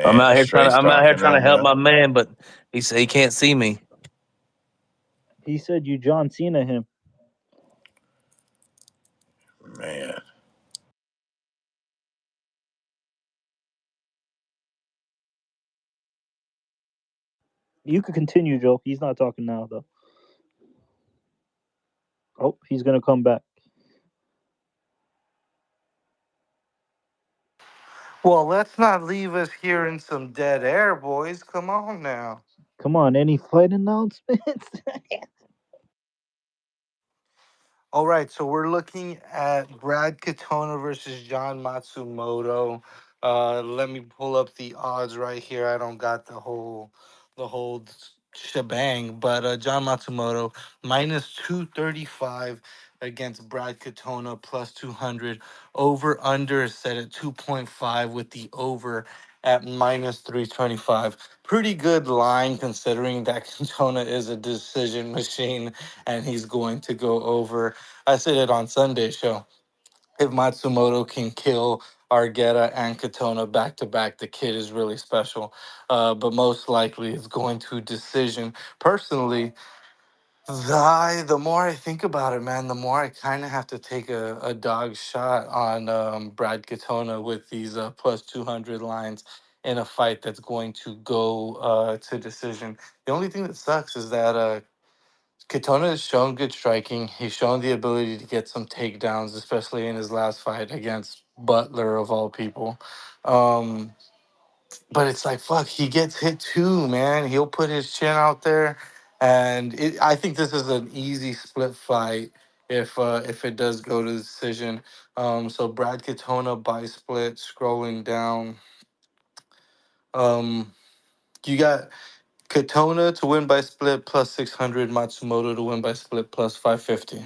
I'm Man, out is here trying to Trace I'm out here talking trying to right help now? my man, but he said he can't see me. He said you John Cena him. Man. You could continue, Joe. He's not talking now though. Oh, he's gonna come back. Well, let's not leave us here in some dead air, boys. Come on now. Come on, any fight announcements? All right, so we're looking at Brad Katona versus John Matsumoto. Let me pull up the odds right here. I don't got the whole shebang, but John Matsumoto minus 235 against Brad Katona plus 200. Over under is set at 2.5 with the over at minus 325. Pretty good line considering that Katona is a decision machine and he's going to go over. I said it on Sunday show. If Matsumoto can kill Argueta and Katona back to back, the kid is really special. But most likely it's going to decision. Personally, the more I think about it, man, the more I kind of have to take a dog shot on Brad Katona with these plus 200 lines. in a fight that's going to go to decision. The only thing that sucks is that Katona has shown good striking. He's shown the ability to get some takedowns, especially in his last fight against Butler of all people. Um, but it's like fuck, he gets hit too, man. He'll put his chin out there, and I think this is an easy split fight if it does go to decision. So Brad Katona by split. Scrolling down, um, you got Katona to win by split plus 600, Matsumoto to win by split plus 550.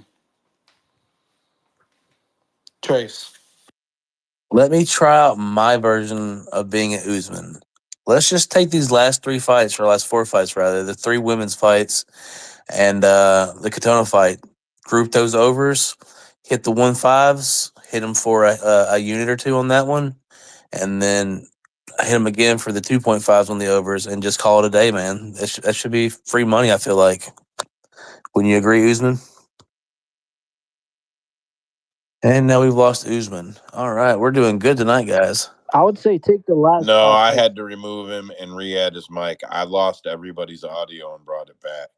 Trace. Let me try out my version of being an Usman. Let's just take these last three fights, or last four fights rather, the three women's fights and the Katona fight. Group those overs, hit the 1.5s, hit them for a unit or two on that one, and then hit them again for the 2.5s on the overs, and just call it a day, man. That should be free money, I feel like. Wouldn't you agree, Usman? And now we've lost Usman. All right, we're doing good tonight, guys. I would say take the last No, five I fights. had to remove him and re-add his mic. I lost everybody's audio and brought it back.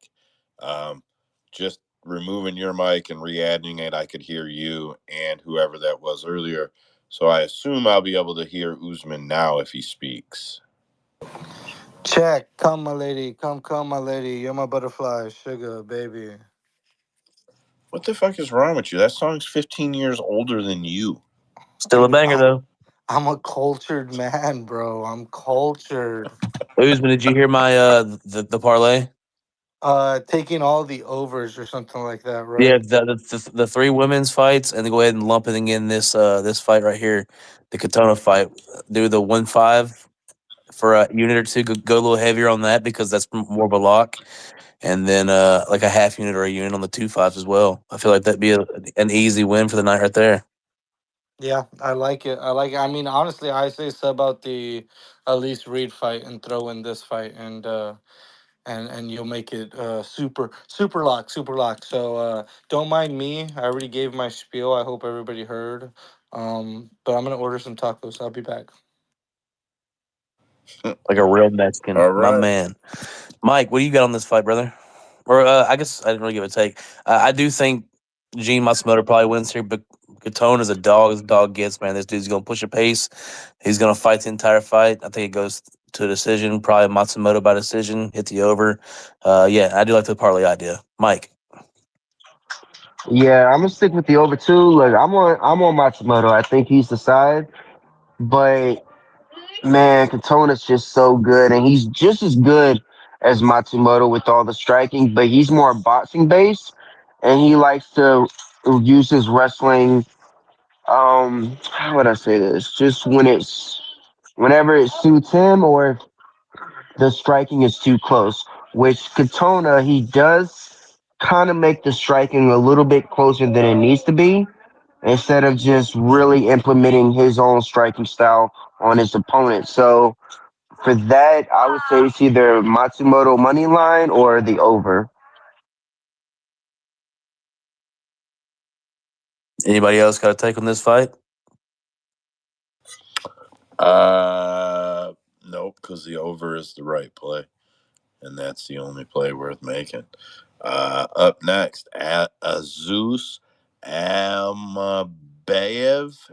Just removing your mic and re-adding it, I could hear you and whoever that was earlier. So I assume I'll be able to hear Usman now if he speaks. Check. Come, my lady. Come, my lady. You're my butterfly, sugar, baby. What the fuck is wrong with you? That song's 15 years older than you. Still a banger, though. I'm a cultured man, bro. I'm cultured. Usman, did you hear my the parlay? Taking all the overs or something like that, Yeah, right? the three women's fights, and then go ahead and lump it in this fight right here, the Katona fight. Do the 1.5 for a unit or two. Go a little heavier on that because that's more of a lock, and then like a half unit or a unit on the 2.5s as well. I feel like that'd be an easy win for the night right there. Yeah, I like it. I like it. I mean, honestly, I say sub out the Elise Reed fight and throw in this fight, and you'll make it super lock, super lock. So don't mind me. I already gave my spiel. I hope everybody heard. But I'm gonna order some tacos. I'll be back. Like a real Mexican, All my right. man. Mike, what do you got on this fight, brother? Or I guess I didn't really give a take. I do think Gene Matsumoto probably wins here, but Katone is a dog as a dog gets, man. This dude's going to push a pace. He's going to fight the entire fight. I think it goes to a decision, probably Matsumoto by decision, hit the over. Yeah, I do like the parlay idea. Mike. Yeah, I'm gonna stick with the over two. Look, I'm on Matsumoto. I think he's the side, but man, Katona's just so good, and he's just as good as Matsumoto with all the striking, but he's more boxing based, and he likes to use his wrestling. How would I say this? Just whenever it suits him, or if the striking is too close. Which Katona, he does kind of make the striking a little bit closer than it needs to be, instead of just really implementing his own striking style on his opponent. So for that, I would say it's either Matsumoto money line or the over. Anybody else got a take on this fight? Nope, because the over is the right play, and that's the only play worth making. Up next, at Azus Amabayev,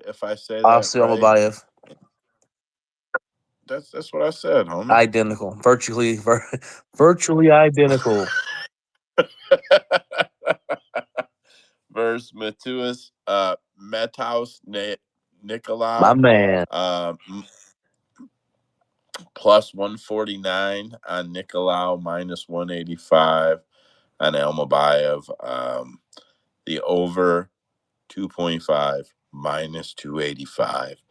if I say that Asu right. Amabayev. That's what I said, homie. Identical. Virtually identical. Versus Matuas Metaus My Nicolau. man. Plus 149 on Nicolau, minus 185 on Elmabayev. The over 2.5, minus 285.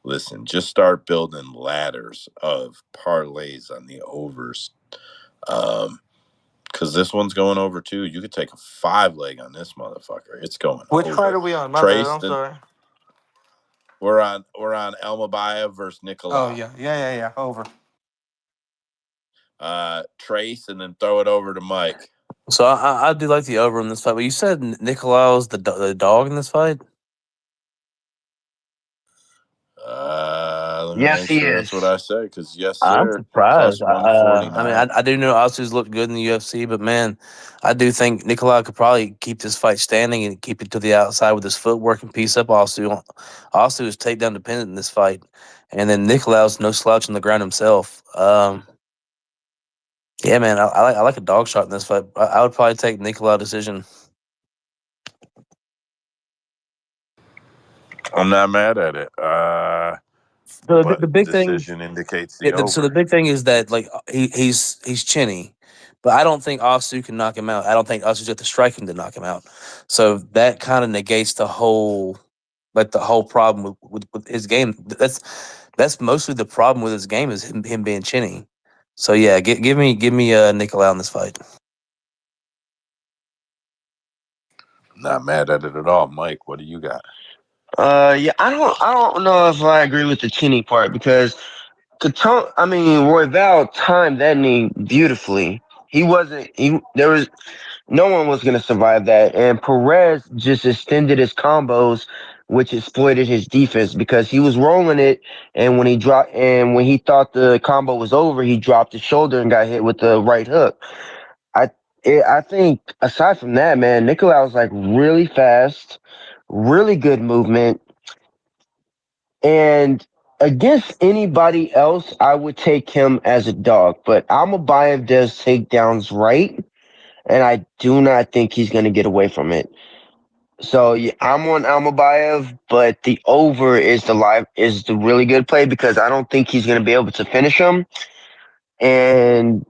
Listen, just start building ladders of parlays on the overs. Because this one's going over too. You could take a 5-leg on this motherfucker. It's going Which fight over. are we on? My bad. Trace, I'm sorry. we're on Elmabayev versus Oh Nicolau. yeah. Over. Trace, and then throw it over to Mike. So I do like the over in this fight, but you said Nicolau's the dog in this fight? Let let me Yes, make he sure that's is. what I say. Because yes, I'm sir. surprised. Plus 149. I do know Asu's looked good in the UFC, but man, I do think Nikolai could probably keep this fight standing and keep it to the outside with his footwork and piece up Asu. Asu is takedown dependent in this fight, and then Nikolai's no slouch on the ground himself. Yeah, man, I like a dog shot in this fight. I would probably take Nikolai decision. I'm not mad at it. The But the big thing, decision indicates yeah, the so the over. big thing is that like he's chinny, but I don't think Asu can knock him out. I don't think Asu's got the striking to knock him out. So that kind of negates the whole problem with his game. That's mostly the problem with his game is him being chinny. So yeah, give me Nikolai in this fight. Not mad at it at all. Mike, what do you got? Yeah, I don't know if I agree with the chinny part because Royval timed that knee beautifully. He wasn't. He there was no one was going to survive that, and Perez just extended his combos, which exploited his defense because he was rolling it, and when he thought the combo was over, he dropped his shoulder and got hit with the right hook. I I think aside from that, man, Nikolai was like really fast, really good movement, and against anybody else, I would take him as a dog. But Almabayev does takedowns right, and I do not think he's going to get away from it. So yeah, I'm on Almabayev, but the over is the really good play because I don't think he's going to be able to finish him. And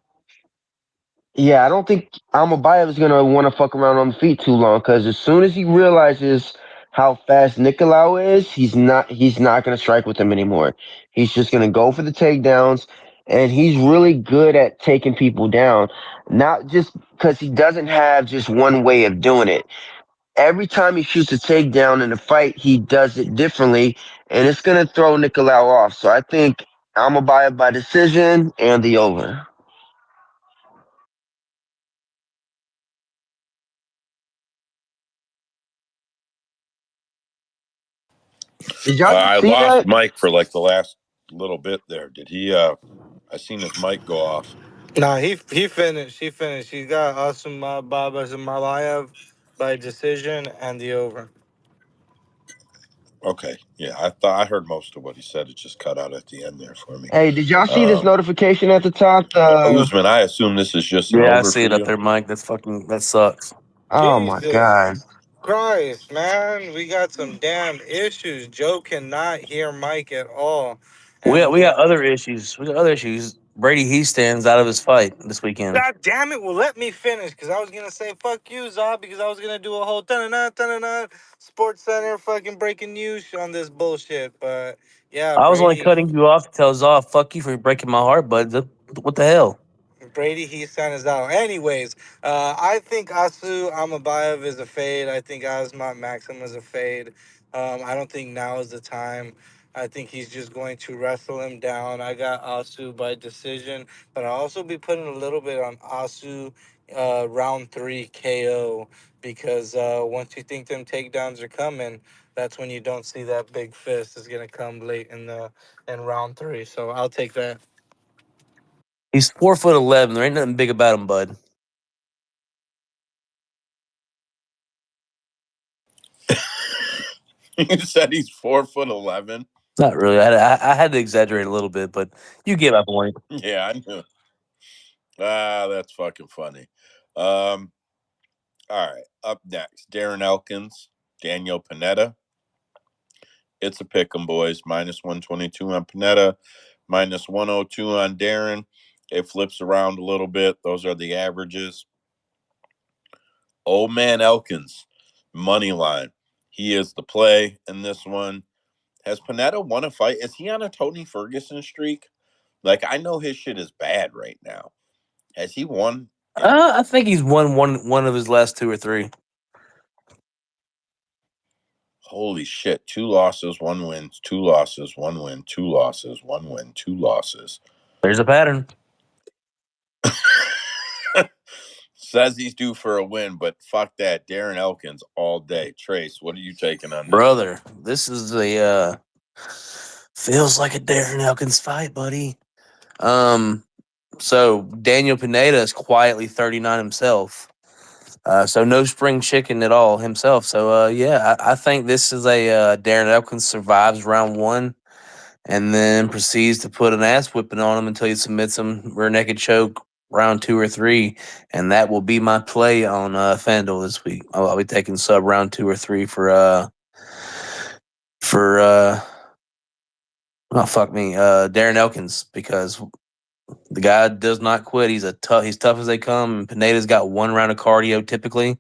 yeah, I don't think Almabayev is going to want to fuck around on the feet too long because as soon as he realizes how fast Nicolau is, he's not going to strike with him anymore. He's just going to go for the takedowns, and he's really good at taking people down. Not just because he doesn't have just one way of doing it. Every time he shoots a takedown in a fight, he does it differently, and it's going to throw Nicolau off. So I think Almabayev by decision and the over. Did y'all just I see lost that? Mike for like the last little bit there. Did he? I seen his mic go off. Nah, he finished. He finished. He got Asuma Babas and Malayev by decision and the over. Okay, yeah, I thought I heard most of what he said. It just cut out at the end there for me. Hey, did y'all see this notification at the top? Usman, I assume this is just an Yeah, I over see for it up you. there, Mike. That sucks. Oh my Jesus god. Christ, man. We got some damn issues. Joe cannot hear Mike at all. We And got we got other issues. We got other issues. Brady he stands out of his fight this weekend. God damn it! Well, let me finish because I was gonna say fuck you, Zob, because I was gonna do a whole Sports Center fucking breaking news on this bullshit. But yeah, I was only Brady. cutting you off to tell Zoff, fuck you for breaking my heart, bud. What the hell? Brady, he sent us out. Anyways, I think Asu Amabayev is a fade. I think Asmat Maxim is a fade. I don't think now is the time. I think he's just going to wrestle him down. I got Asu by decision, but I'll also be putting a little bit on Asu round 3 KO because once you think them takedowns are coming, that's when you don't see that big fist is gonna come late in round 3. So I'll take that. He's 4'11". There ain't nothing big about him, bud. You said he's 4'11". Not really. I had to exaggerate a little bit, but you get my point. Yeah, I knew. That's fucking funny. Um, all right, up next, Darren Elkins, Daniel Panetta. It's a pick 'em, boys. Minus 122 on Panetta, minus 102 on Darren. It flips around a little bit. Those are the averages. Old man Elkins, money line. He is the play in this one. Has Panetta won a fight? Is he on a Tony Ferguson streak? Like, I know his shit is bad right now. Has he won? I think he's won one of his last two or three. Holy shit. 2 losses, 1 win, 2 losses, 1 win, 2 losses, 1 win, 2 losses. There's a pattern. Says he's due for a win, but fuck that. Darren Elkins all day. Trace, what are you taking on this? Brother, this is Feels like a Darren Elkins fight, buddy. Um, so Daniel Pineda is quietly 39 himself. So no spring chicken at all himself. So yeah, I think this is a Darren Elkins survives round one and then proceeds to put an ass whipping on him until he submits him rear naked choke round two or three, and that will be my play on FanDuel this week. I'll be taking sub round two or three for oh fuck me, Darren Elkins because the guy does not quit. He's tough as they come. And Pineda's got one round of cardio typically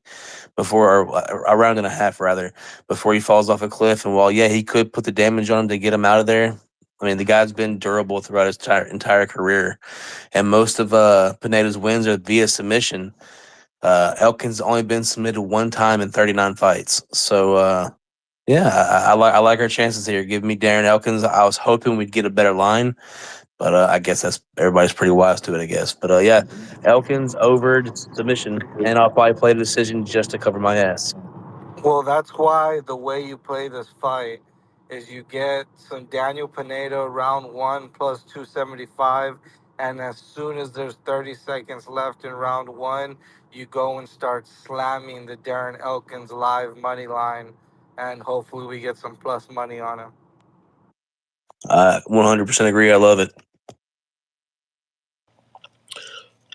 before, or a round and a half rather, before he falls off a cliff. And while yeah, he could put the damage on him to get him out of there. I mean, the guy's been durable throughout his entire career, and most of Pineda's wins are via submission. Elkins only been submitted one time in 39 fights. So yeah, I like our chances here. Give me Darren Elkins. I was hoping we'd get a better line, but I guess that's everybody's pretty wise to it, I guess. But yeah, Elkins over submission, and I'll probably play the decision just to cover my ass. Well, that's why the way you play this fight is you get some Daniel Pineda round one plus 275. And as soon as there's 30 seconds left in round one, you go and start slamming the Darren Elkins live money line. And hopefully we get some plus money on him. I 100% agree. I love it.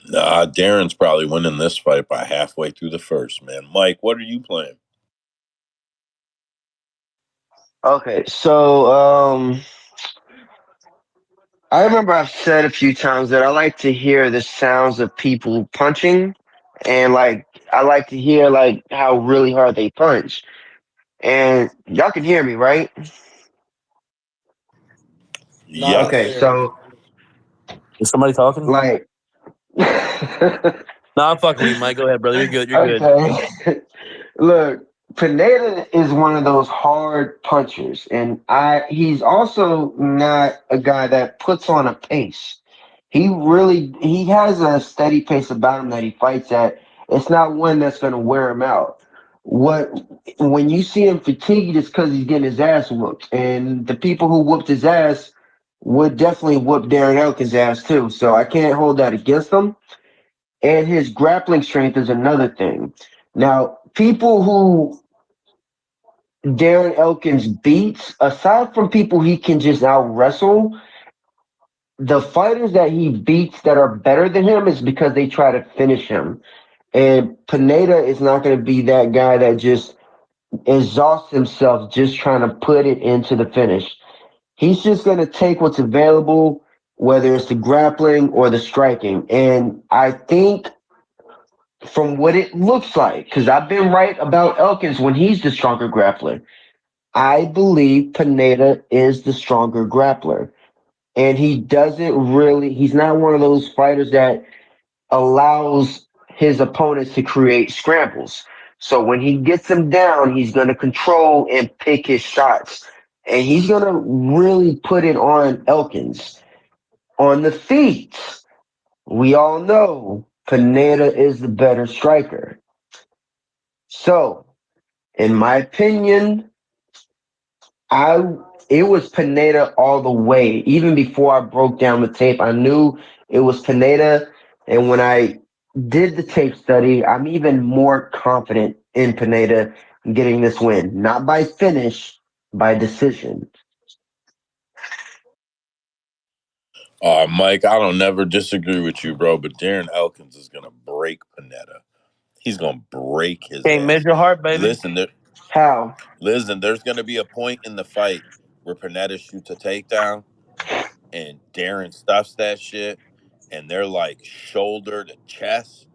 Nah, Darren's probably winning this fight by halfway through the first, man. Mike, what are you playing? Okay, so I remember I've said a few times that I like to hear the sounds of people punching, and like I like to hear like how really hard they punch. And y'all can hear me, right? Loud and Okay, Yes. clear. so Is somebody talking? like No, I'm fucking with you, Mike. Go ahead, brother. You're good. You're good. okay. Look, Pineda is one of those hard punchers, and he's also not a guy that puts on a pace. He has a steady pace about him that he fights at. It's not one that's going to wear him out. What when you see him fatigued, it's because he's getting his ass whooped, and the people who whooped his ass would definitely whoop Darren Elkins' ass too. So I can't hold that against him. And his grappling strength is another thing. Now, people who Darren Elkins beats, aside from people he can just out wrestle, the fighters that he beats that are better than him is because they try to finish him. And Pineda is not going to be that guy that just exhausts himself just trying to put it into the finish. He's just going to take what's available, whether it's the grappling or the striking. And I think from what it looks like, because I've been right about Elkins when he's the stronger grappler. I believe Pineda is the stronger grappler. And he's not one of those fighters that allows his opponents to create scrambles. So when he gets them down, he's going to control and pick his shots. And he's going to really put it on Elkins. On the feet, we all know Pineda is the better striker. So, in my opinion, I it was Pineda all the way. Even before I broke down the tape, I knew it was Pineda. And when I did the tape study, I'm even more confident in Pineda getting this win. Not by finish, by decision. Mike, I don't never disagree with you, bro, but Darren Elkins is going to break Pineda. He's going to break his Can't ass. measure heart, baby. Listen, How? there's going to be a point in the fight where Pineda shoots a takedown and Darren stuffs that shit, and they're like shoulder to chest,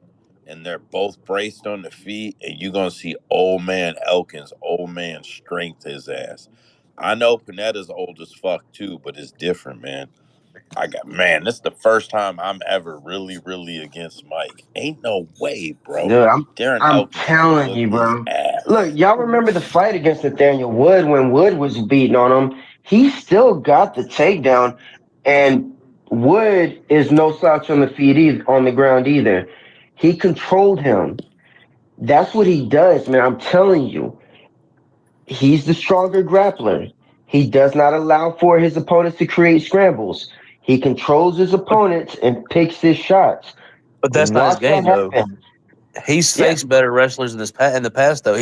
and they're both braced on the feet, and you're gonna see old man Elkins, old man strength his ass. I know Pineda's old as fuck too, but it's different, man. This is the first time I'm ever really, really against Mike. Ain't no way, bro. Dude, Darren I'm Elkins is gonna telling whip you, his bro. Look, ass. y'all remember the fight against Nathaniel Wood when Wood was beating on him? He still got the takedown, and Wood is no slouch on the feet either, on the ground either. He controlled him. That's what he does, man. I'm telling you, he's the stronger grappler. He does not allow for his opponents to create scrambles. He controls his but opponents and picks his shots. but that's not his Watch that game though. happen. He's Yeah, faced better wrestlers in the past though.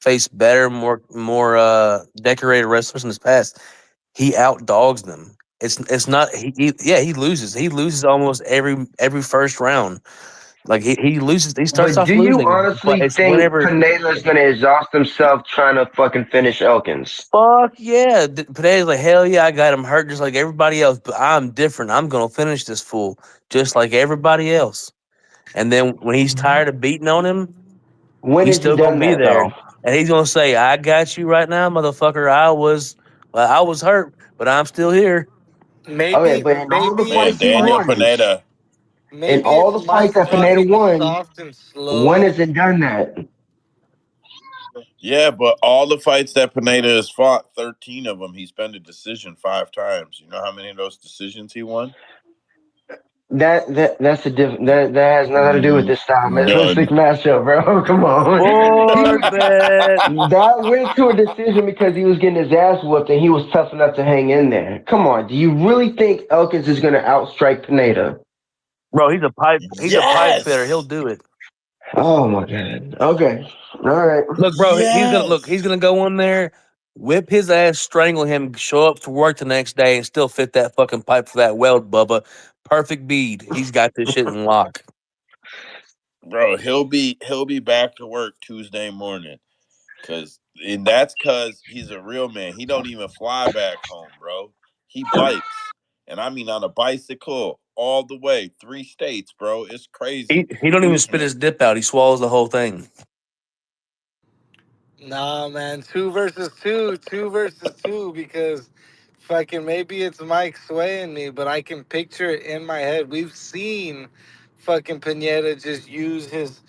Faced better, more decorated wrestlers in his past. He outdogs them. It's not yeah, he loses. He loses almost every first round. Like he loses. He starts but off do you losing, but honestly it's think whenever. Pineda is going to exhaust himself trying to fucking finish Elkins? Fuck yeah! Pereira's like hell yeah. I got him hurt just like everybody else, but I'm different. I'm gonna finish this fool just like everybody else. And then when he's tired of beating on him, When he's has he still gonna done be that there, though? and he's gonna say, "I got you right now, motherfucker. I was hurt, but I'm still here." Okay, Maybe, but in all the maybe Man, fights it's he Daniel Mike. won, Pineda. in Maybe all it's the fights Mike that Pineda talking won, soft and when slow. has it done that? Yeah, but all the fights that Pineda has fought, 13 of them, he's been to decision 5 times. You know how many of those decisions he won? That's a different. That has nothing to do with this style, man. It's a sick None. matchup, bro. Come on. He Board bet. that went to a decision because he was getting his ass whooped and he was tough enough to hang in there. Come on, do you really think Elkins is going to outstrike Pineda? Bro, he's a pipe fitter. He'll Yes. do it. Oh my god. Okay. All right. Look, bro, he's Yes. gonna go in there, whip his ass, strangle him, show up to work the next day, and still fit that fucking pipe for that weld, Bubba. Perfect bead. He's got this shit in lock. Bro, he'll be back to work Tuesday morning. And that's cause he's a real man. He don't even fly back home, bro. He bikes. And I mean on a bicycle all the way, 3 states, bro. It's crazy. He don't even spit Usman. his dip out. He swallows the whole thing. Nah, man, two versus two, because fucking maybe it's Mike swaying me, but I can picture it in my head. We've seen fucking Pineda just use his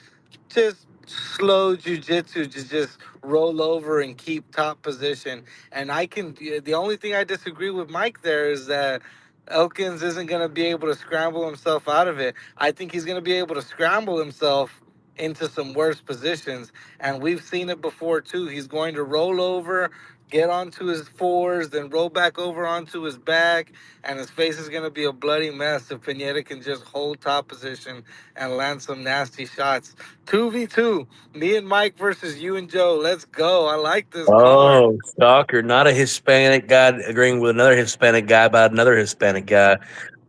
just slow jujitsu to just roll over and keep top position. And I can. The only thing I disagree with Mike there is that Elkins isn't going to be able to scramble himself out of it. I think he's going to be able to scramble himself into some worse positions, and we've seen it before too. He's going to roll over, get onto his fours, then roll back over onto his back, and his face is going to be a bloody mess if Pineda can just hold top position and land some nasty shots. 2v2, me and Mike versus you and Joe. Let's go. I like this card. Oh, shocker. Not a Hispanic guy agreeing with another Hispanic guy about another Hispanic guy.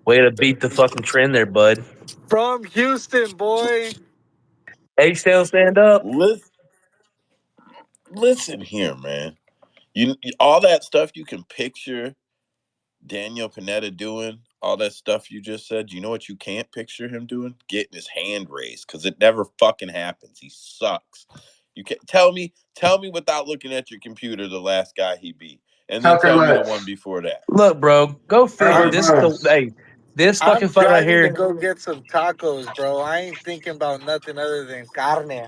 Way to beat the fucking trend there, bud. From Houston, boy. H-Town stand up. Listen, listen here, man. All that stuff you can picture Daniel Panetta doing, all that stuff you just said, you know what you can't picture him doing? Getting his hand raised, because it never fucking happens. He sucks. You can tell me without looking at your computer the last guy he beat. And then Tucker tell me the one Lutz. before that. Look, bro, go figure. Herbert I'm Burns. This I'm fucking fight right driving to here. go get some tacos, bro. I ain't thinking about nothing other than carne.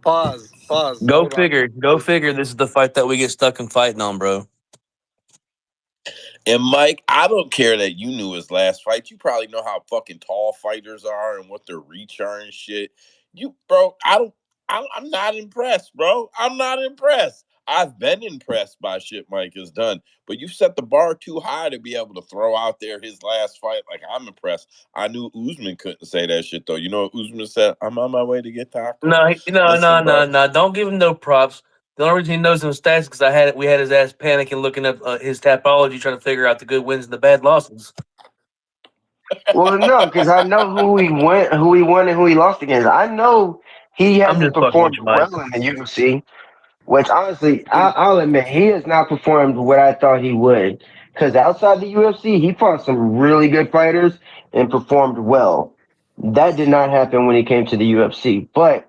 Pause. Pause. Go Hold on. figure. Go figure. This is the fight that we get stuck in fighting on, bro. And Mike, I don't care that you knew his last fight. You probably know how fucking tall fighters are and what their reach are and shit. Bro, I'm not impressed, bro. I'm not impressed. I've been impressed by shit Mike has done, but you set the bar too high to be able to throw out there his last fight. Like, I'm impressed. I knew Usman couldn't say that shit though. You know what Usman said? I'm on my way to get tacos. No, Listen, bro. no. Don't give him no props. The only reason he knows them stats because we had his ass panicking, looking up his tapology, trying to figure out the good wins and the bad losses. Well, no, because I know who he won, and who he lost against. I know he I'm hasn't just fucking with performed you, Mike. well in the UFC, which honestly, I'll admit he has not performed what I thought he would. Because outside the UFC, he fought some really good fighters and performed well. That did not happen when he came to the UFC. But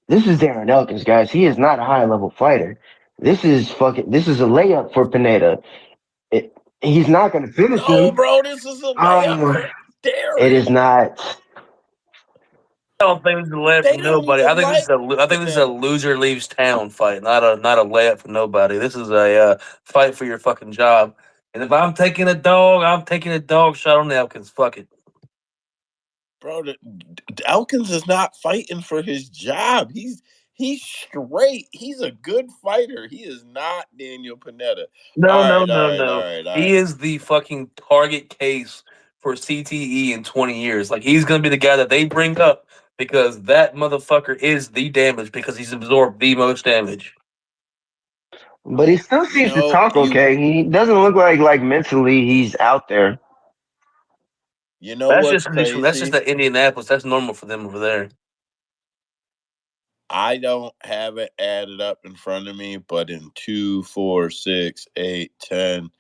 this is Darren Elkins, guys. He is not a high level fighter. This is a layup for Pineda. He's not going to finish No, him. bro, this is a layup Um, for it is Darren. not. I don't think this is a layup They for don't nobody. even like I think this is a Pineda. loser leaves town fight, not a layup for nobody. This is a fight for your fucking job. And if I'm taking a dog, I'm taking a dog shot on Elkins. Fuck it. Bro, Elkins is not fighting for his job. He's straight. He's a good fighter. He is not Daniel Pineda. No, All no, right, no, all right, all no. right, all He right. is the fucking target case for CTE in 20 years. Like, he's going to be the guy that they bring up because that motherfucker is the damage because he's absorbed the most damage. But he still You seems to know, talk okay. He doesn't look like mentally he's out there. you know That's what's just that's just crazy? that Indianapolis. That's normal for them over there. I don't have it added up in front of me, but in 2, 4, 6, 8, 10,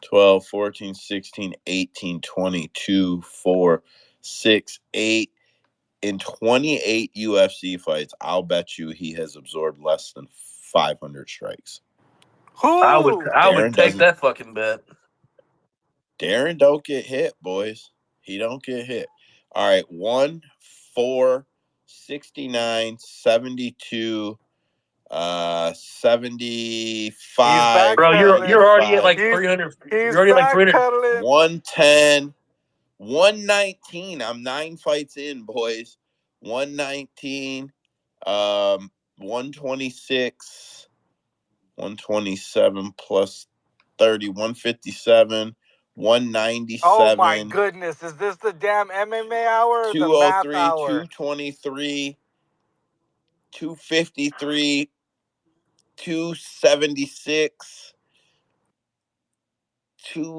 12, 14, 16, 18, 22, 4, 6, 8. In 28 UFC fights, I'll bet you he has absorbed less than 500 strikes. Who? I would Darren take doesn't. that fucking bet. Darren don't get hit, boys. He don't get hit. All right, 1, 4, 69, 72, He's 75, Bro, you're backpedaling. already at 85, like He's 300. You're he's already at like 300. backpedaling. 110, 119. I'm 9 fights in, boys. 119, 126, 127 plus 30, 157, Oh my 197, goodness! Is this the damn MMA hour or the math 203, hour? 223, 253, 276,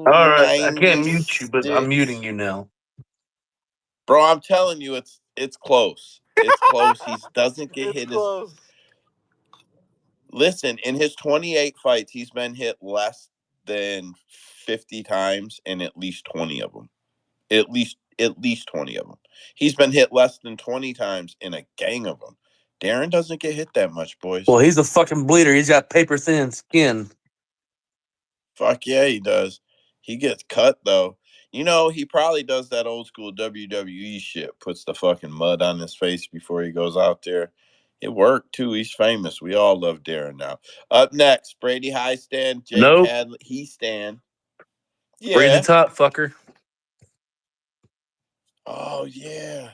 All right, I can't mute you, but I'm 296. muting you now. Bro, I'm telling you, it's close. It's close. He doesn't get It's hit as. close. Listen, in his 28 fights, he's been hit less than 50 times in at least 20 of them. At least 20 of them. He's been hit less than 20 times in a gang of them. Darren doesn't get hit that much, boys. Well, he's a fucking bleeder. He's got paper thin skin. Fuck yeah, he does. He gets cut though. You know, he probably does that old school WWE shit, puts the fucking mud on his face before he goes out there. It worked too. He's famous. We all love Darren now. Up next, Brady Highstand, Jake Nope. Hadley. He stand. Read the Yeah. top, fucker. Oh yeah.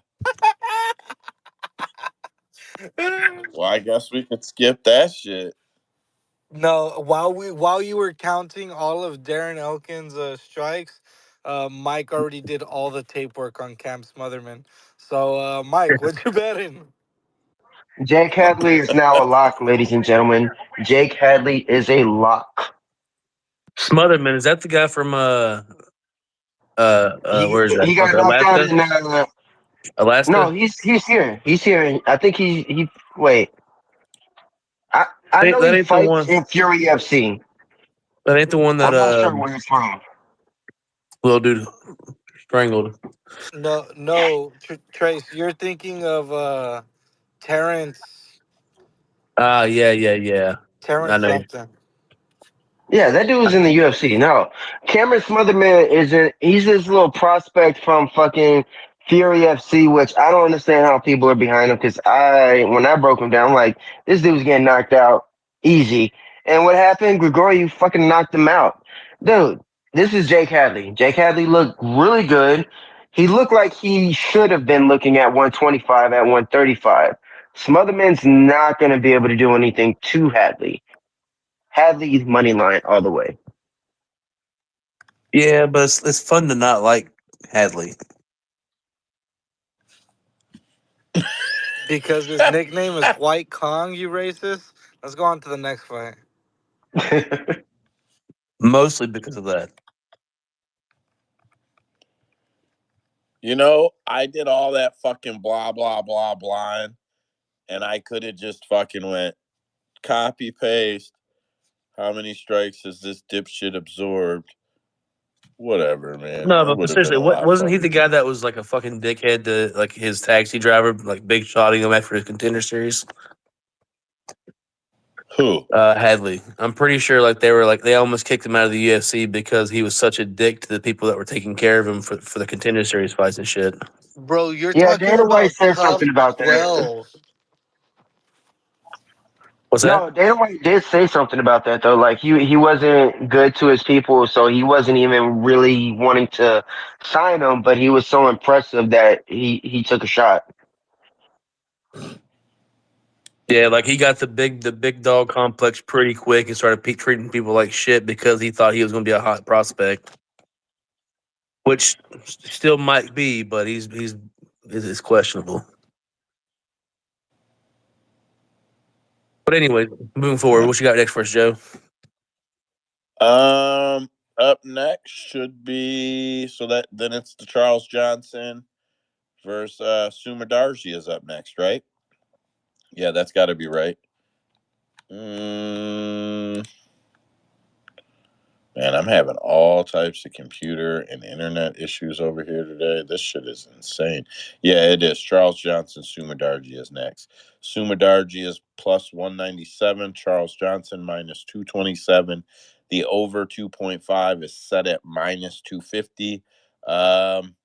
Well, I guess we could skip that shit. No, while you were counting all of Darren Elkins' strikes, Mike already did all the tape work on Cam Smotherman. So, Mike, what you betting? Jake Hadley is now a lock, ladies and gentlemen. Jake Hadley is a lock. Smotherman, is that the guy from He where is that? he got Fuck, knocked out Alaska? in no, Alaska? he's here. He's here. I think he wait. I know That he ain't the fights one. in Fury FC. That ain't the one that I'm not sure where he's from. little dude strangled. No, Trace, you're thinking of Terrence Ah, yeah. I Terrence know. something. Yeah, that dude was in the UFC. No, Cameron Smotherman isn't. He's this little prospect from fucking Fury FC, which I don't understand how people are behind him. Because when I broke him down, I'm like, this dude was getting knocked out easy. And what happened? Gregorio fucking knocked him out, dude. This is Jake Hadley. Jake Hadley looked really good. He looked like he should have been looking at 125 at 135. Smotherman's not going to be able to do anything to Hadley. Hadley money line all the way. Yeah, but it's fun to not like Hadley. Because his nickname is White Kong, you racist. Let's go on to the next fight. Mostly because of that. You know, I did all that fucking blah blah blah blah, and I could have just fucking went copy paste. How many strikes has this dipshit absorbed? Whatever, man. No, It but would have been seriously, a lot wasn't he fucking the guy that easier. was like a fucking dickhead to like his taxi driver, like big shotting him after his contender series? Who? Hadley. I'm pretty sure like they almost kicked him out of the UFC because he was such a dick to the people that were taking care of him for the contender series fights and shit. Bro, you're Yeah, talking Dana White about said tough something about that. 12. What's that? No, Dana White did say something about that though. Like he wasn't good to his people, so he wasn't even really wanting to sign them. But he was so impressive that he took a shot. Yeah, like he got the big dog complex pretty quick and started treating people like shit because he thought he was going to be a hot prospect, which still might be, but he's is questionable. But anyway, moving forward, what you got next for us, Joe? Um, Up next should be that then it's the Charles Johnson versus Sumadarji is up next, right? Yeah, that's got to be right. Mm, Man, I'm having all types of computer and internet issues over here today. This shit is insane. Yeah, it is. Charles Johnson, Sumadarji is next. Sumadarji is plus 197. Charles Johnson minus 227. The over 2.5 is set at minus 250. Um,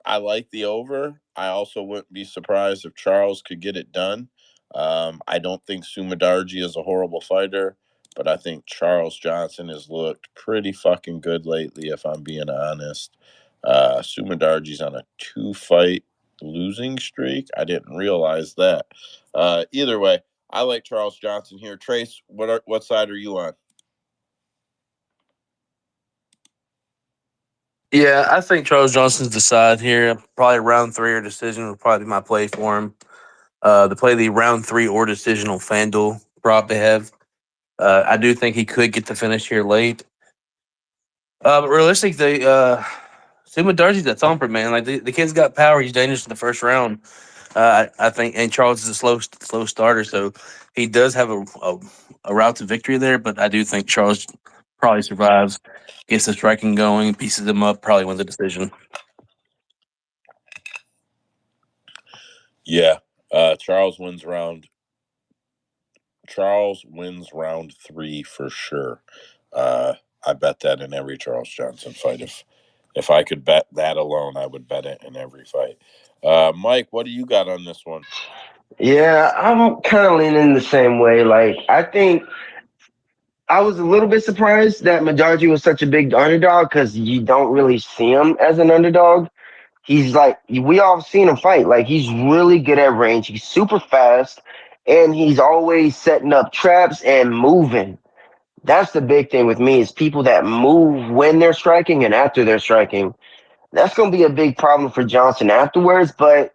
I like the over. I also wouldn't be surprised if Charles could get it done. I don't think Sumadarji is a horrible fighter, but I think Charles Johnson has looked pretty fucking good lately, if I'm being honest. Sumadarji's on a 2-fight losing streak. I didn't realize that. Either way, I like Charles Johnson here. Trace, what side are you on? Yeah, I think Charles Johnson's the side here. Probably round three or decision would probably be my play for him. To play the round three or decisional FanDuel prop they have. I do think he could get the finish here late. But realistically, Suma Darcy's a thumper, man. Like the kid's got power. He's dangerous in the first round. I think, and Charles is a slow starter, so he does have a route to victory there. But I do think Charles probably survives, gets the striking going, pieces him up, probably wins the decision. Yeah, Charles wins round Charles wins round 3 for sure. I bet that in every Charles Johnson fight. If I could bet that alone, I would bet it in every fight. Mike, what do you got on this one? Yeah, I'm kind of leaning the same way. Like, I think I was a little bit surprised that Madarji was such a big underdog because you don't really see him as an underdog. He's like, we all seen him fight. Like, he's really good at range. He's super fast, and he's always setting up traps and moving. That's the big thing with me is people that move when they're striking and after they're striking. That's going to be a big problem for Johnson afterwards, but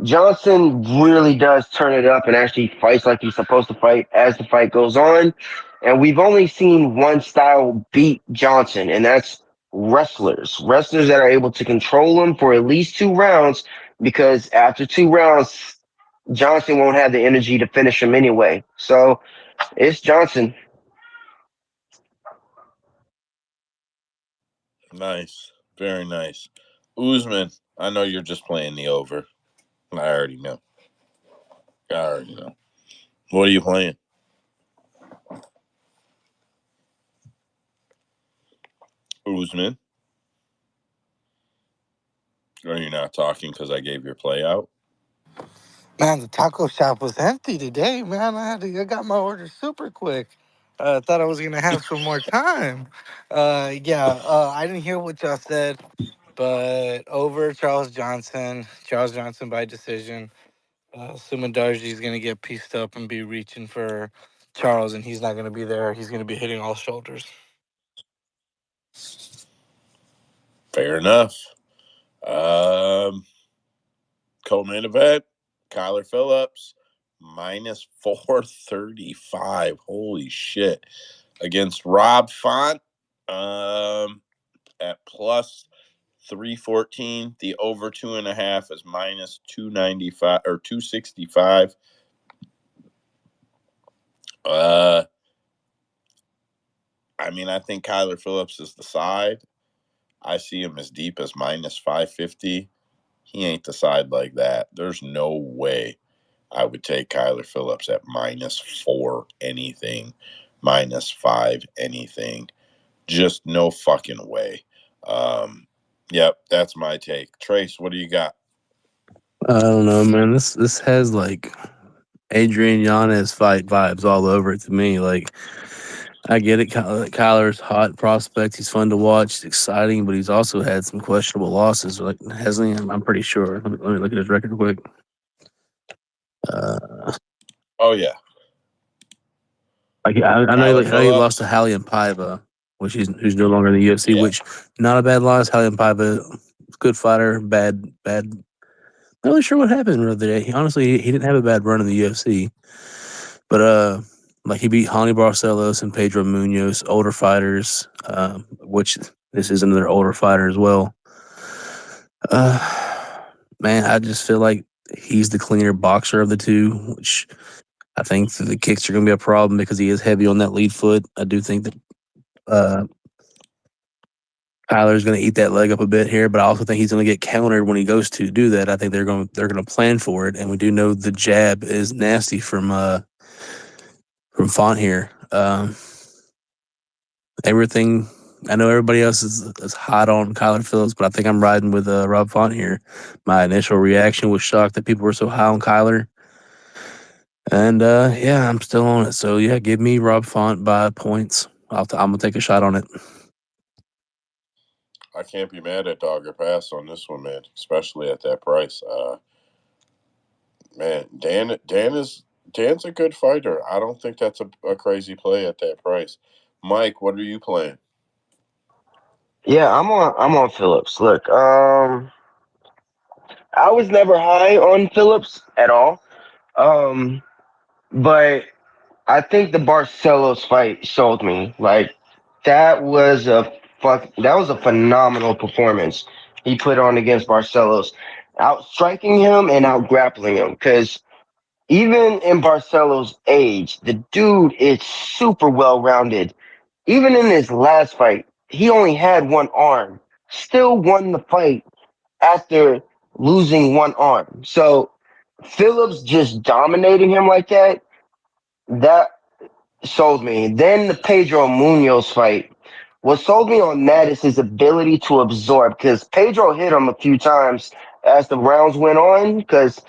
Johnson really does turn it up and actually fights like he's supposed to fight as the fight goes on. And we've only seen one style beat Johnson, and that's wrestlers. Wrestlers that are able to control him for at least 2 rounds, because after 2 rounds, Johnson won't have the energy to finish him anyway. So it's Johnson. Nice, very nice. Usman, I know you're just playing the over. I already know. I already know. What are you playing? Usman? Are you not talking because I gave your play out? Man, the taco shop was empty today, man. I got my order super quick. Thought I was gonna have some more time. Yeah, I didn't hear what y'all said, but over Charles Johnson. Charles Johnson by decision. Sumandarji is gonna get pieced up and be reaching for Charles, and he's not gonna be there. He's gonna be hitting all shoulders. Fair enough. Um, Co-main event, Kyler Phillips, minus 435. Holy shit. Against Rob Font at plus 314. The over 2.5 is minus 295 or 265. I think Kyler Phillips is the side. I see him as deep as minus 550. He ain't the side like that. There's no way I would take Kyler Phillips at minus 4 anything, minus 5 anything. Just no fucking way. Yep, that's my take. Trace, what do you got? I don't know, man. This has like Adrian Yanez fight vibes all over it to me. Like, I get it. Kyler's hot prospect. He's fun to watch. He's exciting, but he's also had some questionable losses. Like, hasn't he? I'm pretty sure. Let me look at his record quick. Uh, Oh yeah, I know, Kyler I know he lost to Phillips. Hallie and Paiva, which who's no longer in the UFC. Yeah, Which not a bad loss. Hallie and Paiva, good fighter. Bad. Not really sure what happened the other day. He didn't have a bad run in the UFC, but like he beat Hani Barcelos and Pedro Munoz, older fighters. Which this is another older fighter as well. Man, I just feel like he's the cleaner boxer of the two, which I think that the kicks are going to be a problem because he is heavy on that lead foot. I do think that uh, Kyler's going to eat that leg up a bit here, but I also think he's going to get countered when he goes to do that. I think they're going to plan for it, and we do know the jab is nasty from Font here. Everything I know, everybody else is hot on Kyler Phillips, but I think I'm riding with Rob Font here. My initial reaction was shocked that people were so high on Kyler. And yeah, I'm still on it. So yeah, give me Rob Font by points. I'm gonna take a shot on it. I can't be mad at Dogger Pass on this one, man. Especially at that price. Man, Dan's a good fighter. I don't think that's a crazy play at that price. Mike, what are you playing? Yeah, I'm on Phillips. Look, I was never high on Phillips at all. Um, but I think the Barcelos fight sold me. Like that was a phenomenal performance he put on against Barcelos, out striking him and out grappling him. Because even in Barcelos' age, the dude is super well rounded. Even in his last fight, he only had one arm, still won the fight after losing one arm. So Phillips just dominating him like that sold me. Then the Pedro Munoz fight. What sold me on that is his ability to absorb because Pedro hit him a few times as the rounds went on because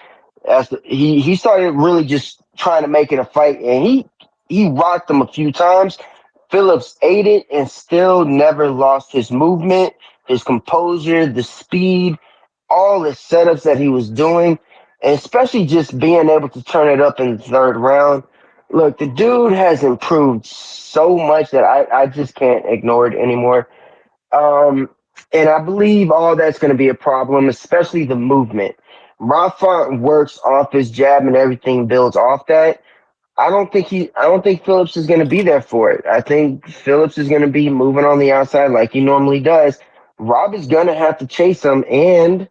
he started really just trying to make it a fight and he rocked him a few times. Phillips ate it and still never lost his movement, his composure, the speed, all the setups that he was doing, and especially just being able to turn it up in the third round. Look, the dude has improved so much that I just can't ignore it anymore. Um, and I believe all that's going to be a problem, especially the movement. Rafa works off his jab and everything builds off that. I don't think Phillips is going to be there for it. I think Phillips is going to be moving on the outside like he normally does. Rob is going to have to chase him, and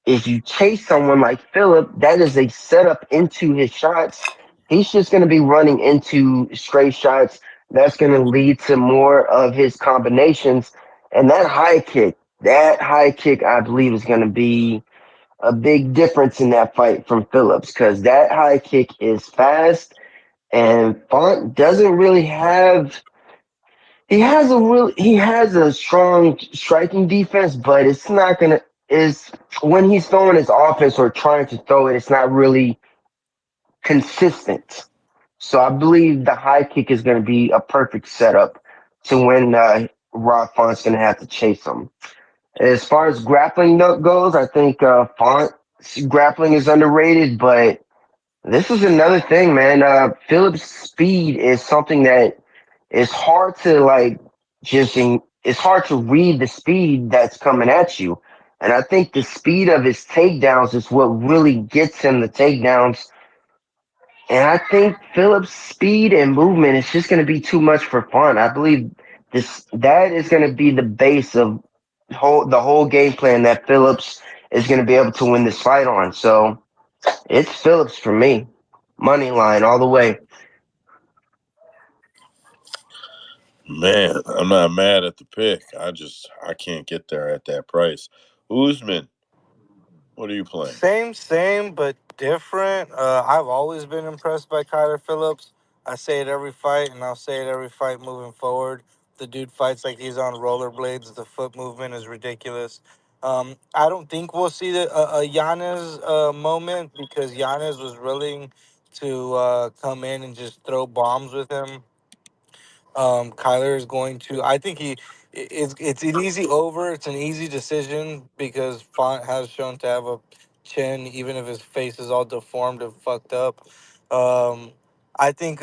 if you chase someone like Phillip, that is a setup into his shots. He's just going to be running into straight shots. That's going to lead to more of his combinations. And that high kick, I believe, is going to be a big difference in that fight from Phillips because that high kick is fast and Font doesn't really have. He has a strong striking defense, but it's not gonna is when he's throwing his offense or trying to throw it, it's not really consistent. So I believe the high kick is going to be a perfect setup to when Rob Font's going to have to chase him. As far as grappling goes, I think Font's grappling is underrated, but this is another thing, man. Phillips' speed is something that it's hard to it's hard to read the speed that's coming at you. And I think the speed of his takedowns is what really gets him the takedowns. And I think Phillips' speed and movement is just going to be too much for fun. I believe that is going to be the base of the whole game plan that Phillips is going to be able to win this fight on. So it's Phillips for me, money line all the way. Man, I'm not mad at the pick. I can't get there at that price. Usman, what are you playing? Same, but different. I've always been impressed by Kyler Phillips. I say it every fight, and I'll say it every fight moving forward. The dude fights like he's on rollerblades. The foot movement is ridiculous. I don't think we'll see a Giannis moment because Giannis was willing to come in and just throw bombs with him. Kyler is going to. I think it's an easy over. It's an easy decision because Font has shown to have a chin, even if his face is all deformed and fucked up. Um, I think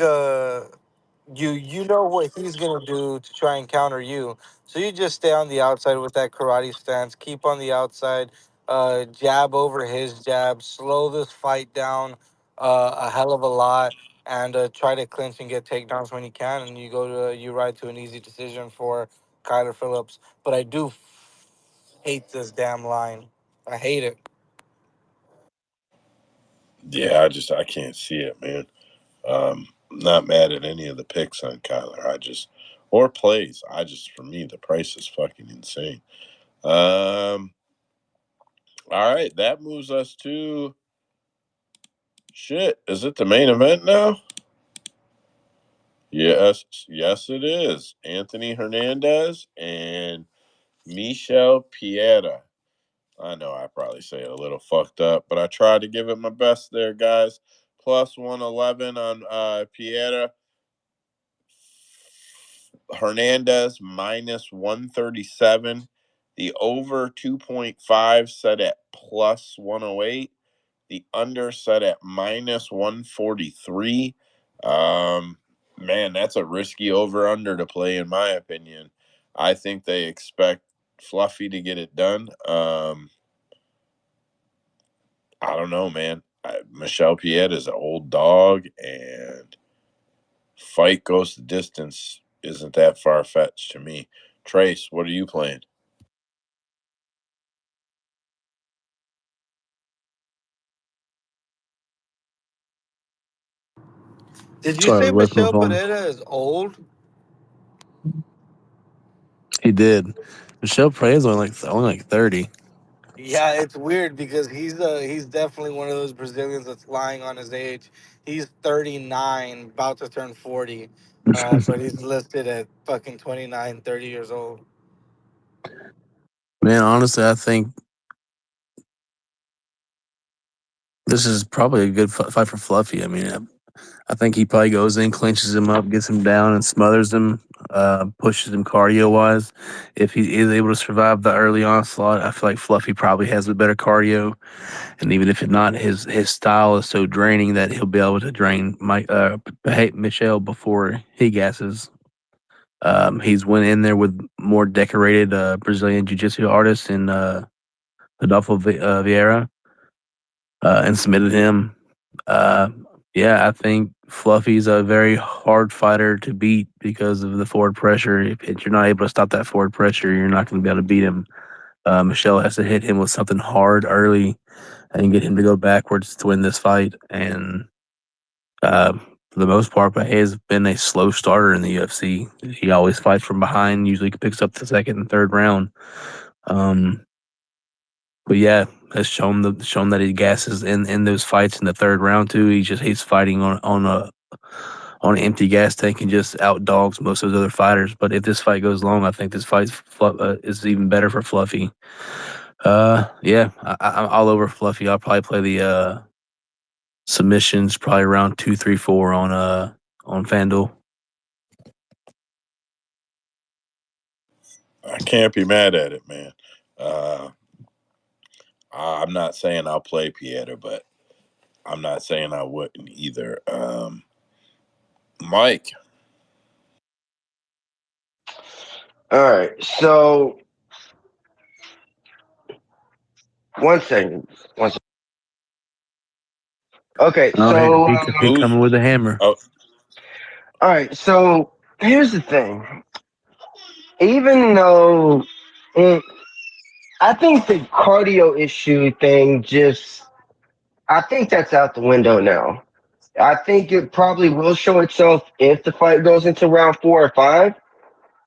you know what he's gonna do to try and counter you. So you just stay on the outside with that karate stance. Keep on the outside. Jab over his jab. Slow this fight down a hell of a lot, and try to clinch and get takedowns when you can. And you ride to an easy decision for Kyler Phillips. But I do hate this damn line. I hate it. Yeah, I can't see it, man. Not mad at any of the picks on Kyler. Or plays. For me, the price is fucking insane. All right, that moves us to shit. Is it the main event now? Yes, it is. Anthony Hernandez and Michel Pereira. I know I probably say it a little fucked up, but I tried to give it my best there, guys. Plus 111 on Pereira. Hernandez minus 137. The over 2.5 set at plus 108. The under set at minus 143. Man, that's a risky over under to play, in my opinion. I think they expect Fluffy to get it done. I don't know, man. Michelle Piet is an old dog, and fight goes the distance isn't that far fetched to me. Trace, what are you playing? Did you Sorry, I say was away from the Michelle phone. Pereira is old? He did. Michelle Prey is only like 30. Yeah, it's weird because he's definitely one of those Brazilians that's lying on his age. He's 39, about to turn 40, but he's listed at fucking 29, 30 years old. Man, honestly, I think this is probably a good fight for Fluffy. I mean, I think he probably goes in, clinches him up, gets him down, and smothers him, pushes him cardio wise. If he is able to survive the early onslaught, I feel like Fluffy probably has the better cardio. And even if it not, his style is so draining that he'll be able to drain Michelle before he gasses. He's went in there with more decorated Brazilian jiu-jitsu artists in Adolfo Vieira and submitted him. Uh, yeah, I think Fluffy's a very hard fighter to beat because of the forward pressure. If you're not able to stop that forward pressure, you're not going to be able to beat him. Michelle has to hit him with something hard early and get him to go backwards to win this fight. And for the most part, Pahe has been a slow starter in the UFC. He always fights from behind, usually picks up the second and third round. Um, but yeah, has shown that he gasses in those fights in the third round too. He's fighting on an empty gas tank and just outdogs most of those other fighters. But if this fight goes long, I think this fight is even better for Fluffy. Yeah, I'm all over Fluffy. I'll probably play the submissions probably around 2, 3, 4 on FanDuel. I can't be mad at it, man. Uh, I'm not saying I'll play Pieta, but I'm not saying I wouldn't either. Mike. All right. So one second. One second. Okay. Oh, So he Who's coming with a hammer. oh all right. So here's the thing. Even though it, I think the cardio issue thing just, I think that's out the window now. I think it probably will show itself if the fight goes into round 4 or 5.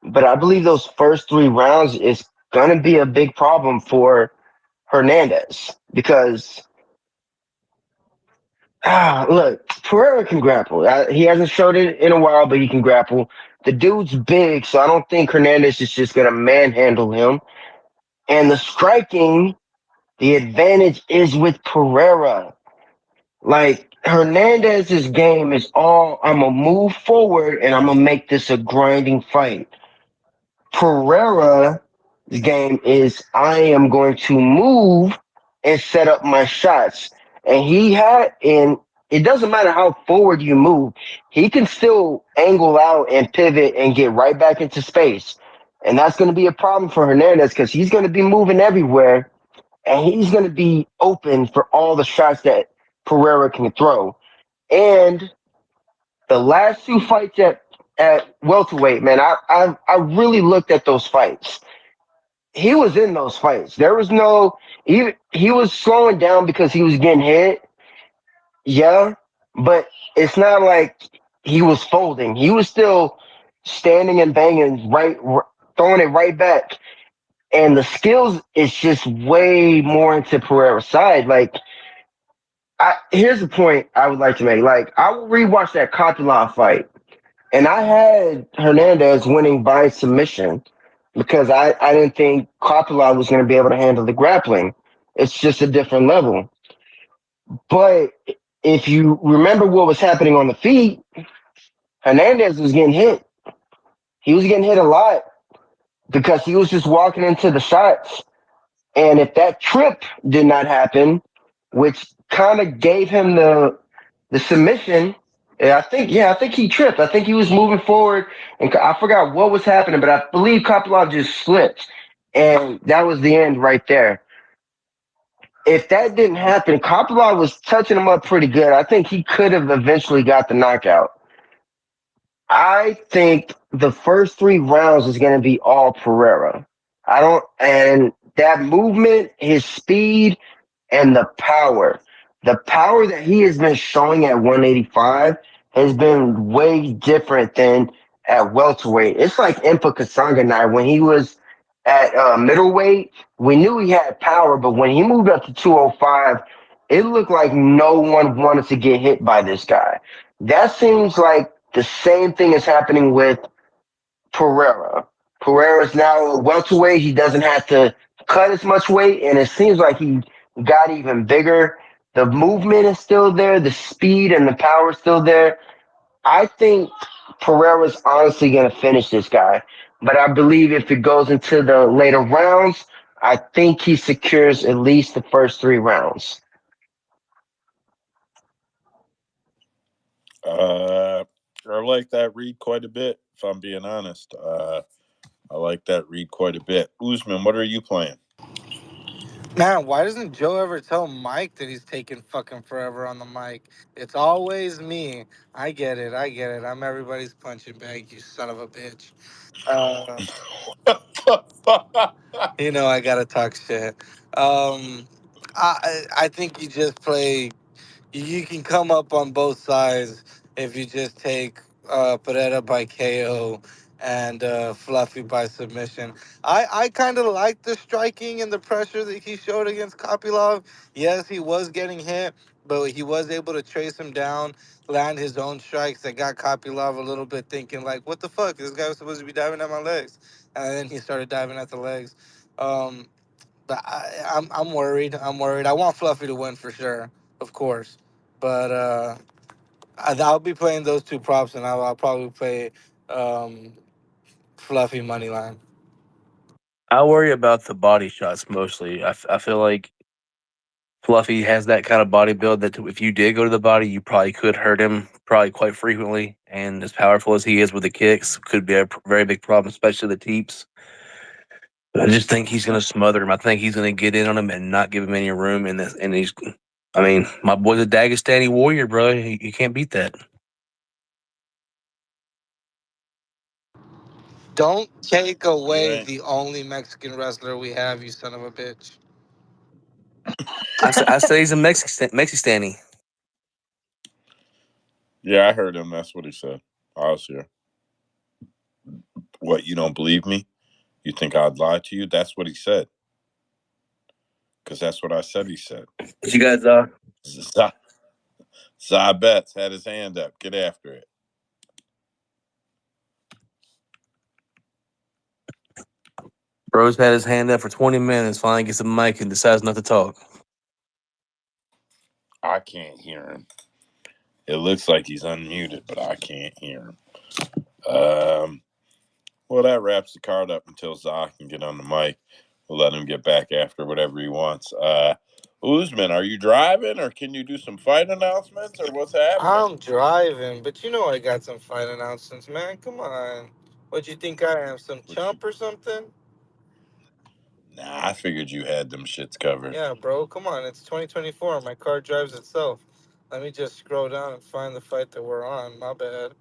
But I believe those first 3 rounds is going to be a big problem for Hernandez because, look, Pereira can grapple. He hasn't showed it in a while, but he can grapple. The dude's big, so I don't think Hernandez is just going to manhandle him. And the striking, the advantage is with Pereira. Like Hernandez's game is all I'm gonna move forward and I'm gonna make this a grinding fight. Pereira's game is I am going to move and set up my shots. And it doesn't matter how forward you move, he can still angle out and pivot and get right back into space. And that's going to be a problem for Hernandez because he's going to be moving everywhere and he's going to be open for all the shots that Pereira can throw. And the last two fights at welterweight, man, I really looked at those fights. He was in those fights. There was no he was slowing down because he was getting hit. Yeah, but it's not like he was folding. He was still standing and banging throwing it right back. And the skills is just way more into Pereira's side. Like here's the point I would like to make. Like I will rewatch that Kopylov fight. And I had Hernandez winning by submission because I didn't think Kopylov was going to be able to handle the grappling. It's just a different level. But if you remember what was happening on the feet, Hernandez was getting hit. He was getting hit a lot because he was just walking into the shots. And if that trip did not happen, which kind of gave him the submission. I think he tripped. I think he was moving forward, and I forgot what was happening, but I believe Kopylov just slipped, and that was the end right there. If that didn't happen, Kopylov was touching him up pretty good. I think he could have eventually got the knockout. I think the first three rounds is going to be all Pereira. And that movement, his speed, and the power. The power that he has been showing at 185 has been way different than at welterweight. It's like Impa Kasanganay when he was at middleweight. We knew he had power, but when he moved up to 205, it looked like no one wanted to get hit by this guy. That seems like the same thing is happening with Pereira. Pereira's now a welterweight. He doesn't have to cut as much weight, and it seems like he got even bigger. The movement is still there. The speed and the power is still there. I think Pereira's honestly going to finish this guy, but I believe if it goes into the later rounds, I think he secures at least the first three rounds. I like that read quite a bit, if I'm being honest. I like that read quite a bit. Usman, what are you playing? Man, why doesn't Joe ever tell Mike that he's taking fucking forever on the mic? It's always me. I get it. I get it. I'm everybody's punching bag, you son of a bitch. Uh, you know I gotta talk shit. I think you just play. You can come up on both sides if you just take Pereira by KO and Fluffy by submission. I kind of like the striking and the pressure that he showed against Kopylov. Yes, he was getting hit, but he was able to trace him down, land his own strikes that got Kopylov a little bit thinking like, what the fuck? This guy was supposed to be diving at my legs. And then he started diving at the legs. Um, but I'm worried. I'm worried. I want Fluffy to win for sure, of course. But I'll be playing those two props, and I'll probably play um, Fluffy Moneyline. I worry about the body shots mostly. I feel like Fluffy has that kind of body build that if you did go to the body, you probably could hurt him probably quite frequently. And as powerful as he is with the kicks, could be a very big problem, especially the teeps. But I just think he's going to smother him. I think he's going to get in on him and not give him any room. And he's, I mean, my boy's a Dagestani warrior, bro. You can't beat that. Don't take You away ain't. the only Mexican wrestler we have, you son of a bitch. I say he's a Mexistani. Yeah, I heard him. That's what he said. I was here. What, you don't believe me? You think I'd lie to you? That's what he said. Because that's what I said he said. But you guys, Zabetz had his hand up. Get after it. bro's had his hand up for 20 minutes, finally gets a mic and decides not to talk. I can't hear him. It looks like he's unmuted, but I can't hear him. Well, that wraps the card up until Zah can get on the mic. We'll let him get back after whatever he wants. Usman, are you driving or can you do some fight announcements or what's happening? I'm driving, but you know I got some fight announcements, man. Come on. What you think I am, some What you, chump or something? nah, I figured you had them shits covered. Yeah, bro. Come on. It's 2024. My car drives itself. Let me just scroll down and find the fight that we're on. My bad.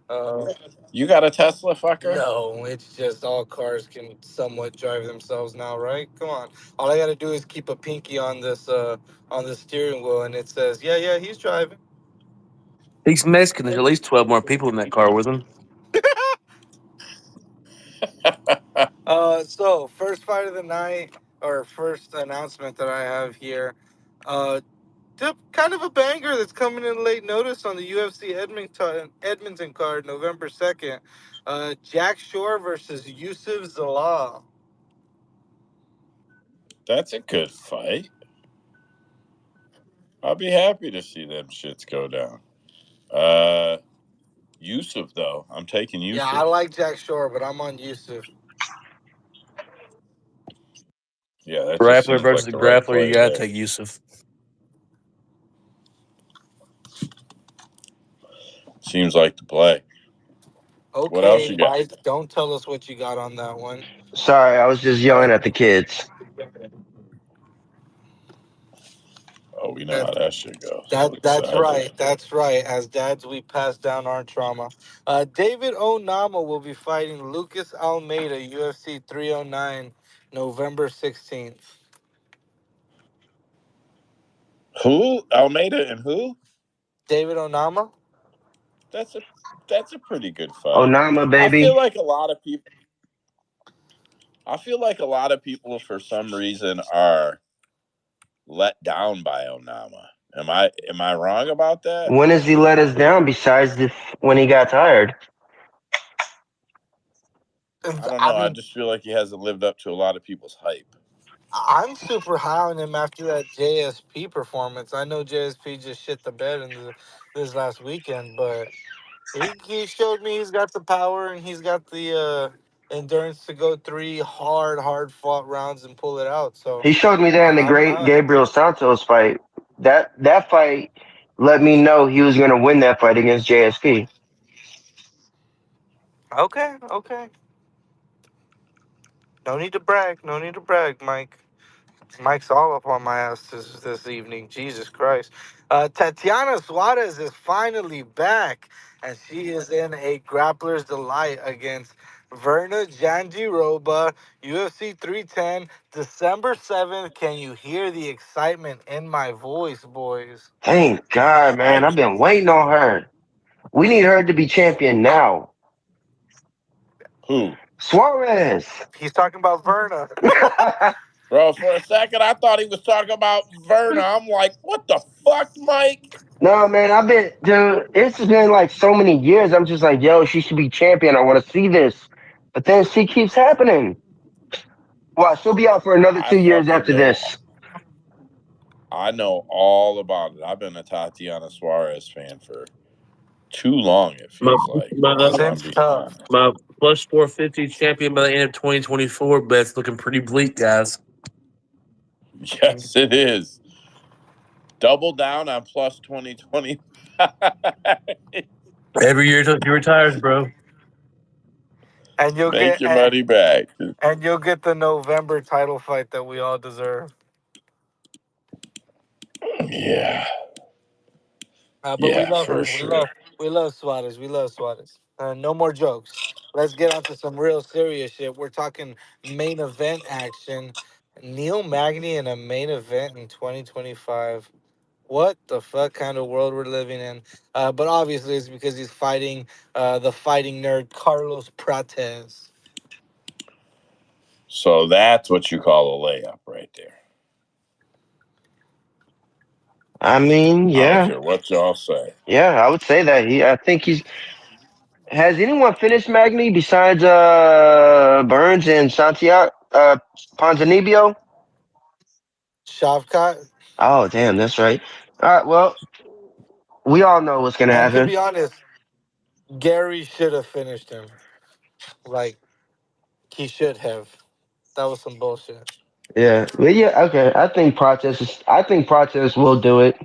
Uh, You got a Tesla, fucker? no, it's just all cars can somewhat drive themselves now, right? Come on. All I gotta do is keep a pinky on the steering wheel, and it says, yeah, he's driving. He's Mexican. There's at least 12 more people in that car with him. So first fight of the night, or first announcement that I have here, uh, kind of a banger that's coming in late notice on the UFC Edmonton card, November 2nd. Jack Shore versus Yusuf Zalal. That's a good fight. I'll be happy to see them shits go down. Yusuf though, I'm taking Yeah, I Yusuf. like Jack Shore, but I'm on Yusuf. Yeah, that just Grappler seems like versus the right grappler. You play gotta there. take Yusuf. Seems like the play. What else Okay, you got? Mike, don't tell us what you got on that one. Sorry, I was just Uh, yelling at the kids. Oh, we know how that that shit goes. that's Excited. right. That's right. As dads, we pass down our trauma. David Onama will be fighting Lucas Almeida, UFC 309, November 16th. Who? Almeida and who? David Onama? That's a that's a pretty good fight. Onama, I feel baby. like a lot of people I feel like a lot of people for some reason are let down by Onama. Am I wrong about that? When has he let us down besides when he got tired? I don't I know. I mean, just feel like he hasn't lived up to a lot of people's hype. I'm super high on him after that JSP performance. I know JSP just shit the bed this last weekend, but he showed me he's got the power and he's got the endurance to go three hard fought rounds and pull it out. So He showed me that in the I'm great high. Gabriel Santos fight. That fight let me know he was going to win that fight against JSP. Okay. No need to brag. No need to brag, Mike. Mike's all up on my ass this evening. Jesus Christ. Tatiana Suarez is finally back, and she is in a grappler's delight against Verna Jandiroba, UFC 310, December 7th. Can you hear the excitement in my voice, boys? Thank God, I man. I've been waiting on her. We need her to be champion now. Who? Suarez. He's talking about Verna. Bro, for a second I thought he was talking about Verna. I'm like, what the fuck, Mike? No, man, dude, it's been like so many years. I'm just like, yo, she should be champion. I want to see this. But then she keeps happening. Well, she'll be out for another I 2 years fucking after know. this. I know all about it. I've been a Tatiana Suarez fan for too long, it My feels like, my if I'm Since being tough. honest. my plus 450 champion by the end of 2024, but it's looking pretty bleak, guys. Yes, it is. Double down on plus 2020. Every year till he retires, bro. And you'll Make get your money back. and you'll get the November title fight that we all deserve. Yeah. But we Yeah, love for her. sure. We love Suarez. We love Suarez. No more jokes. Let's get on to some real serious shit. We're talking main event action. Neil Magny in a main event in 2025. What the fuck kind of world we're living in? But obviously, it's because he's fighting the fighting nerd Carlos Prates. So that's what you call a layup right there. I mean, I don't yeah, care what y'all say. yeah, I would say that. I think he's. Has anyone finished Magny besides Burns and Santiago Ponzinibbio? Shavkat. Oh, damn, that's right. All right, well, we all know what's gonna And to happen. be honest, Gary should have finished him. Like, he should have. That was some bullshit. Yeah, but yeah, okay. I think Protest will do it.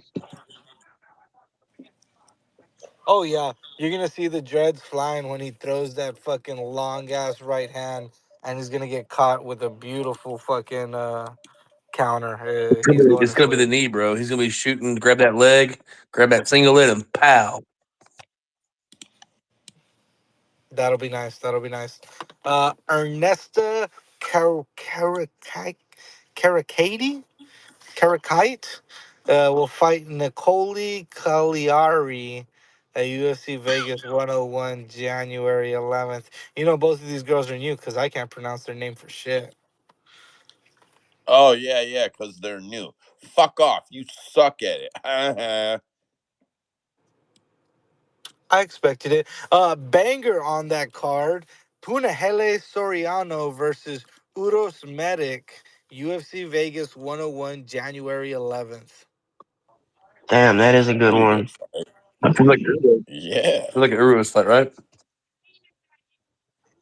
Oh yeah, you're gonna see the dreads flying when he throws that fucking long ass right hand, and he's gonna get caught with a beautiful fucking counter. He's going It's to gonna be the sleep. knee, bro. He's gonna be shooting, grab that leg, grab that single leg, and pow. That'll be nice. That'll be nice. Ernesta Caracati Karakite will fight Nicole Cagliari at UFC Vegas 101 January 11th. You know, both of these girls are new because I can't pronounce their name for shit. Oh yeah, yeah, because they're new. Fuck off. You suck at it. I expected it. Banger on that card. Punahele Soriano versus Uros Medic. UFC Vegas 101 January 11th. Damn, that is a good Be a good one. fight. I feel like Yeah. an Uruguay fight, right?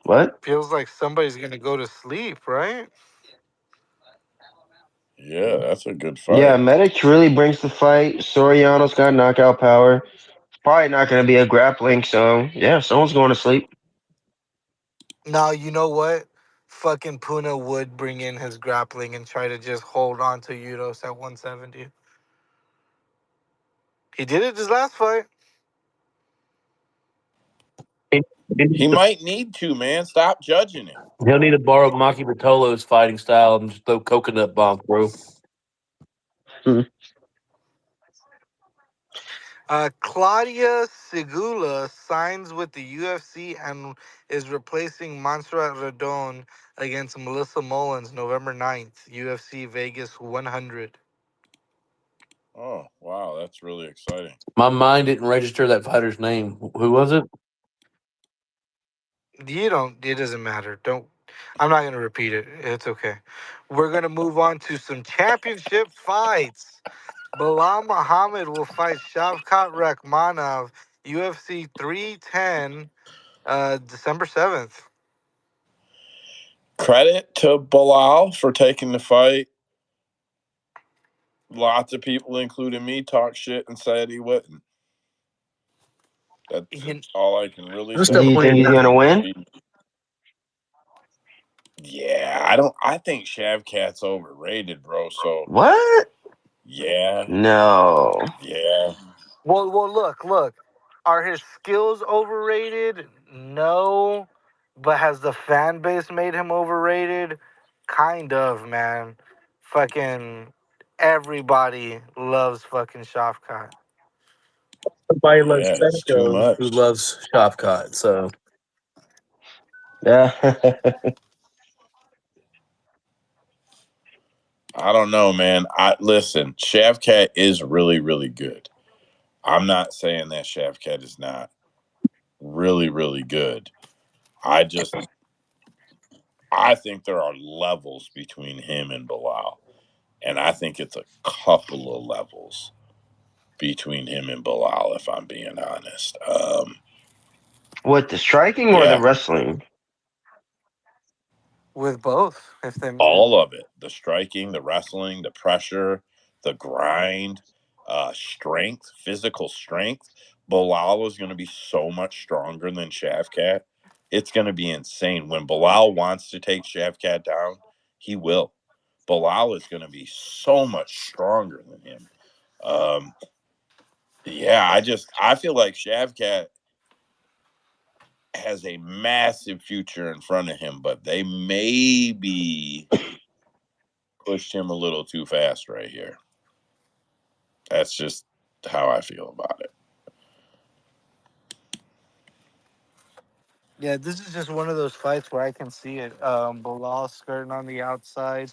What? Feels like somebody's going to go to sleep, right? Yeah, that's a good Yeah, fight. Medic really brings the fight. Soriano's got knockout power. Probably not going to be a grappling, so yeah, someone's going to sleep. Now, you know what? Fucking Puna would bring in his grappling and try to just hold on to Uros at 170. He did it his last fight. He, he needs He to- might need to, man. Stop judging him. he'll need to borrow Maki Pitolo's fighting style and just throw coconut bombs, bro. Hmm. Claudia Segula signs with the UFC and is replacing Montserrat Radon against Melissa Mullins November 9th, UFC Vegas 100. Oh, wow, that's really exciting. My mind didn't register that fighter's name. Who was it? It doesn't matter. I'm not going to repeat it. It's okay. We're going to move on to some championship fights. Bilal Muhammad will fight Shavkat Rakhmonov, UFC 310, December 7th. Credit to Bilal for taking the fight. Lots of people, including me, talked shit and said he wouldn't. That's You, all I can really Who's Do still say. you think playing he's now? going to win? Yeah, I don't. I think Shavkat's overrated, bro. So What? yeah, No. yeah, look. Are his skills overrated? No. But has the fan base made him overrated? Kind of, man. Fucking everybody loves fucking Shafkat. Somebody loves yeah. It's too Stanko who much. loves Shopcott. So Yeah. I don't know, man. I listen. Shavkat is really, really good. I'm not saying that Shavkat is not really, really good. I just I think there are levels between him and Bilal, and I think it's a couple of levels between him and Bilal. If I'm being honest, What, the striking or the yeah, wrestling? With both, if they all of it: the striking, the wrestling, the pressure, the grind, strength, physical strength. Bilal is going to be so much stronger than Shavkat. It's going to be insane. When Bilal wants to take Shavkat down, he will. Bilal is going to be so much stronger than him. Um, yeah, I feel like Shavkat has a massive future in front of him, but they maybe pushed him a little too fast right here. That's just how I feel about it. Yeah, this is just one of those fights where I can see it. Bilal skirting on the outside,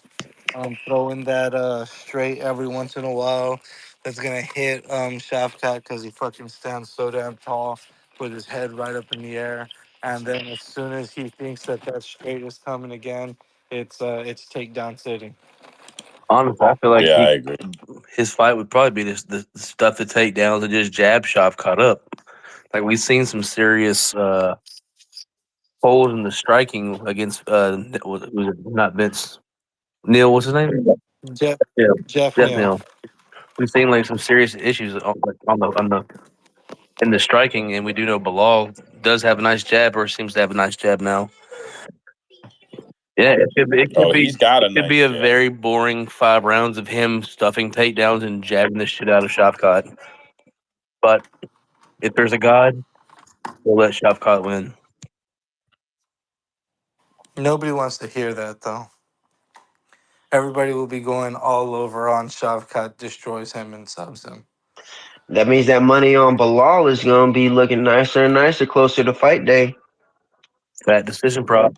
throwing that straight every once in a while. That's gonna hit Shafkat because he fucking stands so damn tall with his head right up in the air. And then as soon as he thinks that that straight is coming again, it's takedown city. honestly, I feel like Yeah, I agree. his fight would probably be the stuff to take down to just jab Shopcott up. Like we've seen some serious holes in the striking against was it not Vince? Neil, what's his name? Jeff Yeah, Jeff Jeff Neal. Neal. We've seen like some serious issues on the in the striking, and we do know Bilal does have a nice jab, or seems to have a nice jab now. Yeah, Oh, he's got a it could be nice a jab. very boring 5 rounds of him stuffing takedowns and jabbing the shit out of Shavkat. But if there's a God, we'll let Shavkat win. Nobody wants to hear that though. Everybody will be going all over on Shavkat destroys him and subs him. That means that money on Bilal is gonna be looking nicer and nicer closer to fight day. That decision prop.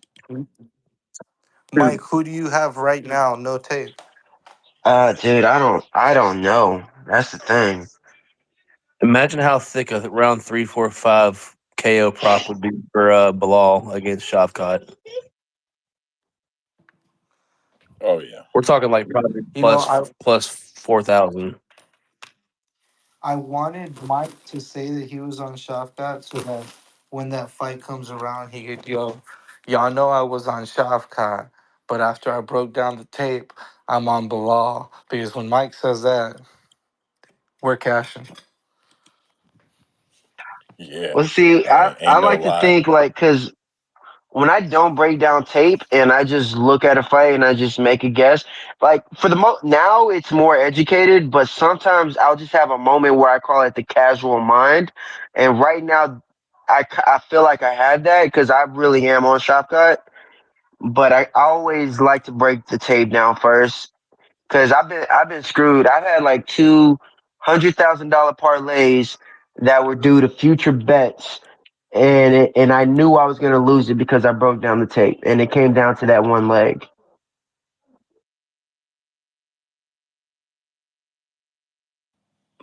Mike, who do you have right now? No tape. Dude, I don't know. That's the thing. Imagine how thick a round 3, 4, 5 KO prop would be for Bilal against Shavkat. Oh yeah. We're talking like probably You know, plus 4,000. I wanted Mike to say that he was on Shafkat so that when that fight comes around, he could go, y'all know I was on Shafkat, but after I broke down the tape, I'm on Bilal. Because when Mike says that, we're cashing. Yeah. Well, see, I Ain't no like to lie. think like because when I don't break down tape and I just look at a fight and I just make a guess, like for the now it's more educated, but sometimes I'll just have a moment where I call it the casual mind, and right now I feel like I have that because I really am on Shotcut, but I always like to break the tape down first because I've been screwed. I've had like $200,000 parlays that were due to future bets, and I knew I was gonna lose it because I broke down the tape, and it came down to that one leg.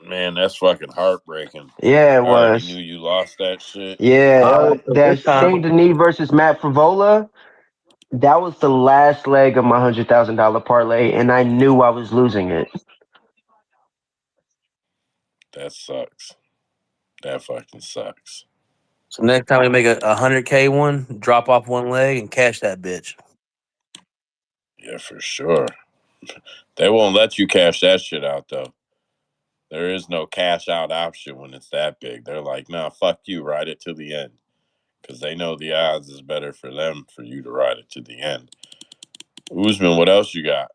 Man, that's fucking heartbreaking. Yeah, it I already knew was. you lost that shit. Yeah, So that this time, Saint Denis versus Matt Frivola. That was the last leg of my $100,000 parlay, and I knew I was losing it. That sucks. That fucking sucks. so next time we make a 100K one, drop off one leg and cash that bitch. Yeah, for sure. They won't let you cash that shit out though. There is no cash out option when it's that big. They're like, nah, fuck you, ride it to the end. Because they know the odds is better for them for you to ride it to the end. Usman, what else you got?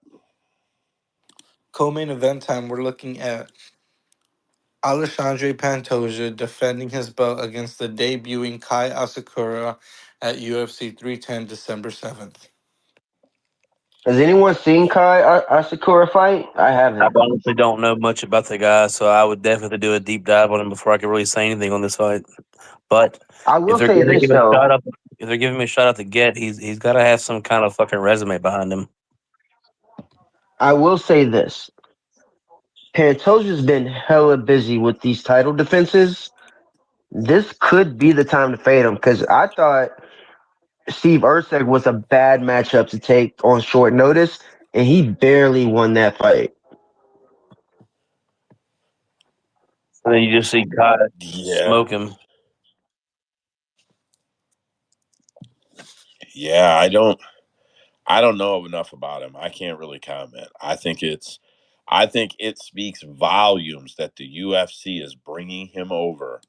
Co-main event time, we're looking at Alexandre Pantoja defending his belt against the debuting Kai Asakura at UFC 310 December 7th. Has anyone seen Kai Asakura fight? I I haven't. honestly don't know much about the guy, so I would definitely do a deep dive on him before I could really say anything on this fight. But I if will they're say giving this him a shot though. up, if they're giving me a shot out to get, he's got to have some kind of fucking resume behind him. I will say this. Pantoja's been hella busy with these title defenses. This could be the time to fade him because I thought Steve Erceg was a bad matchup to take on short notice, and he barely won that fight. And then you just see Kai Yeah. smoke him. Yeah, I don't know enough about him. I can't really comment. I think it speaks volumes that the UFC is bringing him over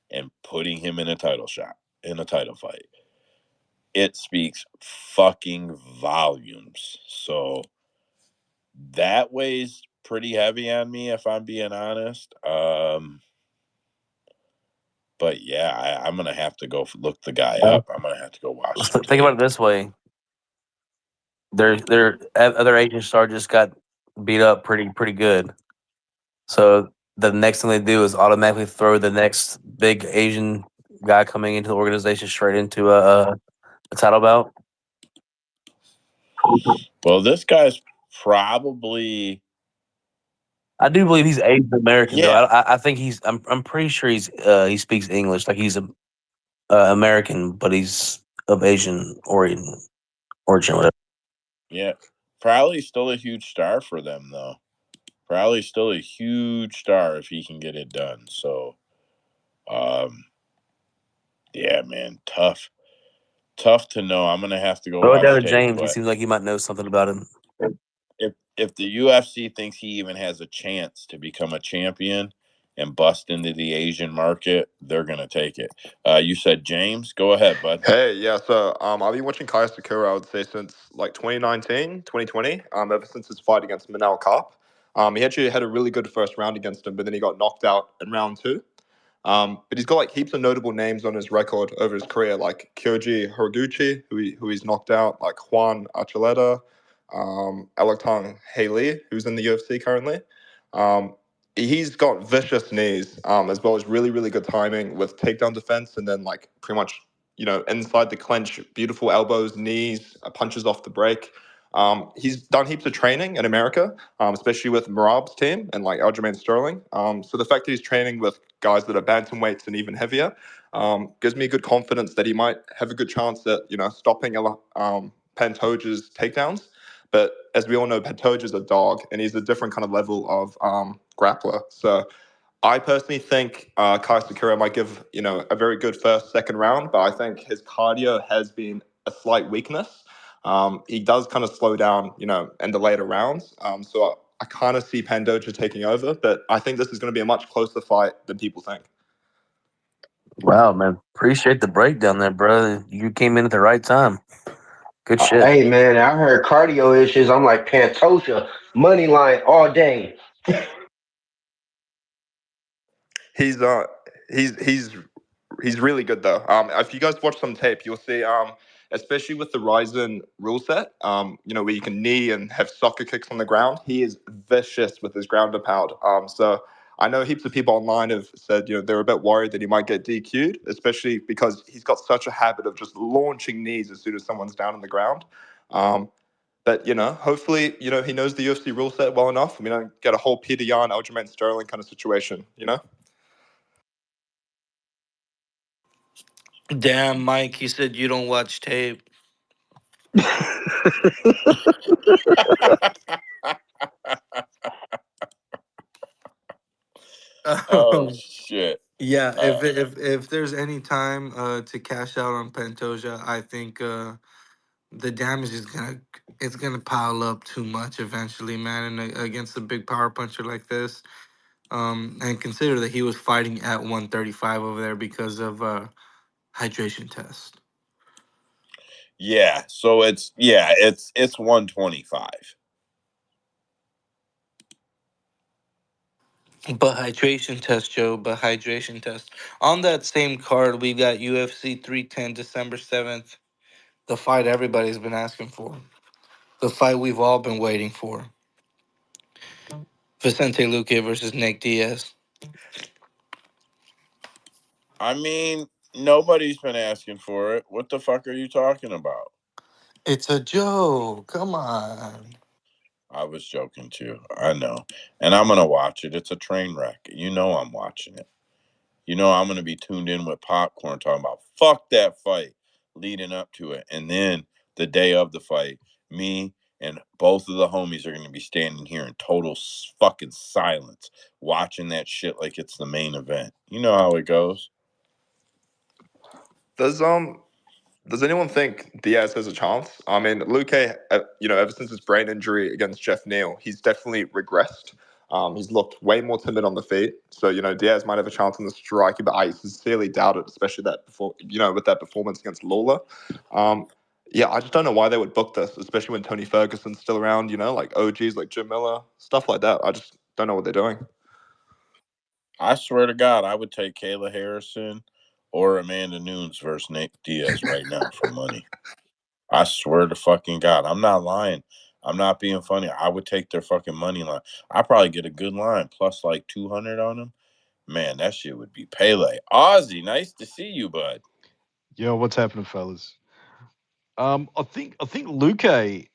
and putting him in a title shot, in a title fight. It speaks fucking volumes. So that weighs pretty heavy on me if I'm being honest. But yeah, I'm gonna have to go look the guy up. I'm gonna have to go watch some Think about tape. it this way: their other Asian star just got beat up pretty good. So the next thing they do is automatically throw the next big Asian guy coming into the organization straight into a title bout. Well, this guy's probably I do believe he's Asian American though. yeah. I think I'm pretty sure he speaks English. Like he's a American, but he's of Asian origin. Whatever. Yeah. Probably still a huge star for them though. Probably still a huge star if he can get it done. So um yeah, man, tough. Tough to know. I'm gonna have to go Throw it down watch to tape, James. He but seems like he might know something about him. if the UFC thinks he even has a chance to become a champion and bust into the Asian market, they're gonna take it. You said James, go ahead, bud. Hey, yeah, so I've been watching Kaya Sakura, I would say, since like 2019, 2020, ever since his fight against Manel Karp. He actually had a really good first round against him, but then he got knocked out in round two. But he's got like heaps of notable names on his record over his career, like Kyoji Horiguchi, who he's knocked out, like Juan Archuleta, Alactong Haley, who's in the UFC currently. Um, he's got vicious knees, as well as really, really good timing with takedown defense, and then like pretty much inside the clinch, beautiful elbows, knees, punches off the break. He's done heaps of training in America, especially with Marab's team and like Aljamain Sterling. So the fact that he's training with guys that are bantamweights and even heavier gives me good confidence that he might have a good chance at stopping Pantoja's takedowns. But as we all know, Pantoja's a dog, and he's a different kind of level of grappler. So I personally think Kai Sakura might give a very good first, second round, but I think his cardio has been a slight weakness. He does kind of slow down, in the later rounds. So I kind of see Pandoja taking over, but I think this is going to be a much closer fight than people think. Wow, man. Appreciate the breakdown there, bro. You came in at the right time. Good shit. Hey man, I heard cardio issues. I'm like Pantoja, money line all day. He's uh he's he's really good though. If you guys watch some tape, you'll see especially with the Ryzen rule set, where you can knee and have soccer kicks on the ground. He is vicious with his ground and pound. So I know heaps of people online have said they're a bit worried that he might get DQ'd, especially because he's got such a habit of just launching knees as soon as someone's down on the ground. But hopefully, he knows the UFC rule set well enough. We don't get a whole Peter Yan, Aljamain Sterling kind of situation. Damn, Mike, you said you don't watch tape. Oh shit. Yeah, Uh, if there's any time to cash out on Pantoja, I think the damage is gonna pile up too much eventually, man. And against a big power puncher like this, and consider that he was fighting at 135 over there because of hydration test. yeah, so it's 125. But hydration test, Joe. But hydration test. On that same card, we got UFC 310, December 7th. The fight everybody's been asking for. The fight we've all been waiting for. Vicente Luque versus Nick Diaz. I mean, nobody's been asking for it. What the fuck are you talking about? It's a joke. Come on. I was joking too. I know. And I'm going to watch it. It's a train wreck. You know I'm watching it. You know I'm going to be tuned in with popcorn talking about fuck that fight leading up to it. And then the day of the fight, me and both of the homies are going to be standing here in total fucking silence watching that shit like it's the main event. You know how it goes. Does Does anyone think Diaz has a chance? I mean, Luque, ever since his brain injury against Jeff Neal, he's definitely regressed. He's looked way more timid on the feet. So, Diaz might have a chance in the striking, but I sincerely doubt it, especially with that performance against Lawler. Yeah, I just don't know why they would book this, especially when Tony Ferguson's still around, like OGs like Jim Miller, stuff like that. I just don't know what they're doing. I swear to God, I would take Kayla Harrison or Amanda Nunes versus Nate Diaz right now for money. I swear to fucking God, I'm not lying. I'm not being funny. I would take their fucking money line. I probably get a good line plus like 200 on them. Man, that shit would be Pele. Ozzy, nice to see you, bud. Yo, what's happening, fellas? I think Luque,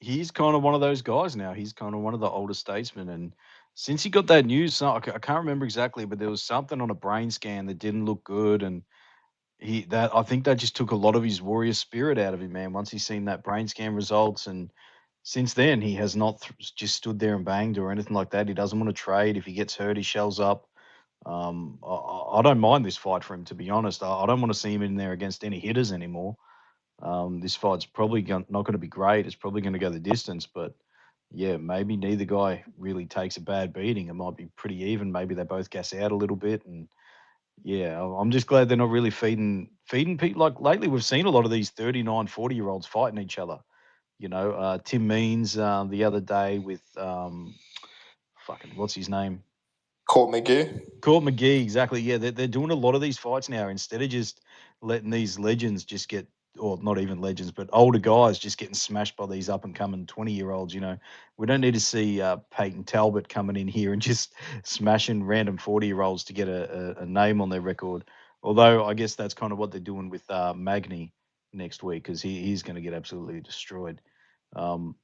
he's kind of one of those guys now. He's kind of one of the older statesmen, and since he got that news, I can't remember exactly, but there was something on a brain scan that didn't look good, and I think that just took a lot of his warrior spirit out of him, man. Once he's seen that brain scan results, and since then he has not just stood there and banged or anything like that. He doesn't want to trade. If he gets hurt, he shells up. I don't mind this fight for him, to be honest. I don't want to see him in there against any hitters anymore. This fight's probably not going to be great. It's probably going to go the distance, but yeah, maybe neither guy really takes a bad beating. It might be pretty even. Maybe they both gas out a little bit, and yeah, I'm just glad they're not really feeding people. Like lately, we've seen a lot of these 39, 40 year olds fighting each other. Tim Means the other day with fucking what's his name? Court McGee. Court McGee, exactly. Yeah, they're doing a lot of these fights now instead of just letting these legends just get, or not even legends, but older guys just getting smashed by these up and coming 20-year-olds. We don't need to see Peyton Talbot coming in here and just smashing random 40-year-olds to get a name on their record. Although I guess that's kind of what they're doing with Magny next week because he's going to get absolutely destroyed. Um,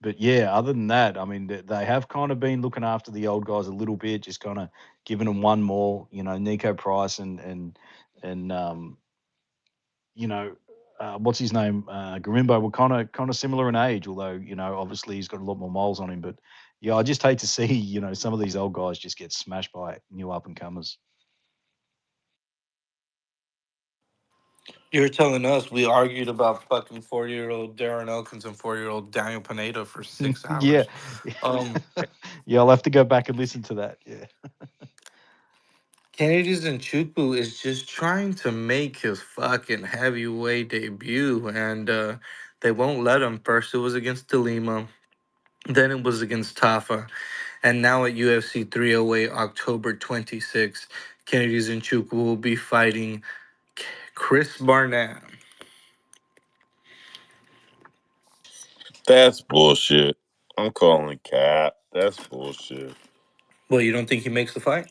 but yeah, other than that, I mean, they have kind of been looking after the old guys a little bit, just kind of giving them one more. Nico Price and you know, what's his name, Garimbo were kind of similar in age, although obviously he's got a lot more moles on him. But yeah, I just hate to see some of these old guys just get smashed by new up and comers. You're telling us we argued about fucking 4-year-old Darren Elkins and 4-year-old Daniel Pineda for 6 hours. Yeah, Um, yeah, I'll have to go back and listen to that. Yeah. Kennedy's and Chukwu is just trying to make his fucking heavyweight debut, and they won't let him. First, it was against Delima, then it was against Tafa, and now at UFC 308, October 26th, Kennedy's and Chukwu will be fighting Chris Barnett. That's bullshit. I'm calling cap. That's bullshit. Well, you don't think he makes the fight?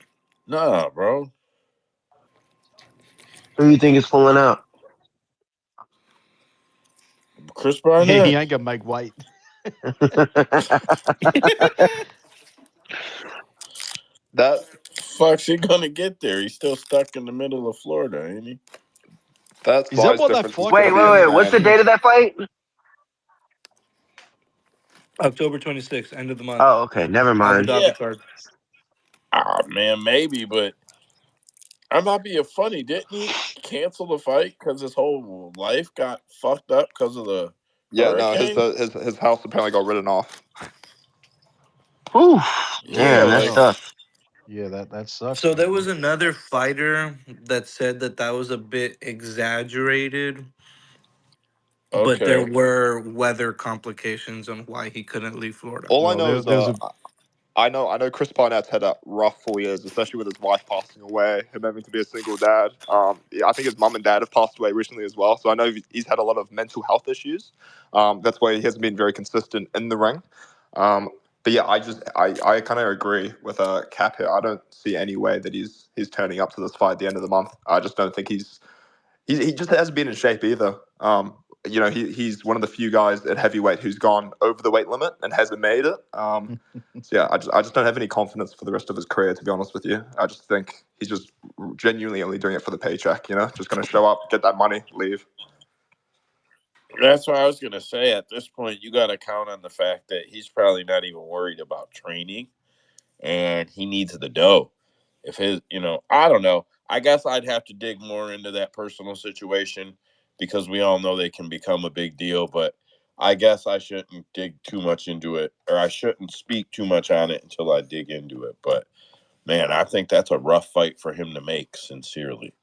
Nah, bro. Who do you think is pulling out? Chris He Barnett. ain't gonna make weight. That Fuck's he gonna get there? He's still stuck in the middle of Florida, ain't he? that Is that size what that difference is fight's going Wait, to gonna be wait, be? wait. What's the insane. date of that fight? October 26th, end of the month. Oh, okay. Never Abu mind. Yeah. Dhabi card. Ah, man, maybe, but I'm not being funny. Didn't he cancel the fight because his whole life got fucked up because of the Yeah, no, hurricane? his house apparently got written off. Whew. Yeah, Damn, that's like Oh, tough. yeah, that sucks, So there was man. another fighter that said that that was a bit exaggerated, but there okay. were weather complications on why he couldn't leave Florida. All I Well, know there, is there's a I know Chris Barnett's had a rough 4 years, especially with his wife passing away, him having to be a single dad. Yeah, I think his mum and dad have passed away recently as well. So I know he's had a lot of mental health issues. That's why he hasn't been very consistent in the ring. But yeah, I kind of agree with Cap here. I don't see any way that he's turning up to this fight at the end of the month. I just don't think he just hasn't been in shape either. He's one of the few guys at heavyweight who's gone over the weight limit and hasn't made it. So yeah, I just don't have any confidence for the rest of his career, to be honest with you. I just think he's just genuinely only doing it for the paycheck. Just going to show up, get that money, leave. That's what I was gonna say. At this point, you got to count on the fact that he's probably not even worried about training, and he needs the dough. If I don't know. I guess I'd have to dig more into that personal situation because we all know they can become a big deal. But I guess I shouldn't dig too much into it, or I shouldn't speak too much on it until I dig into it. But man, I think that's a rough fight for him to make. Sincerely.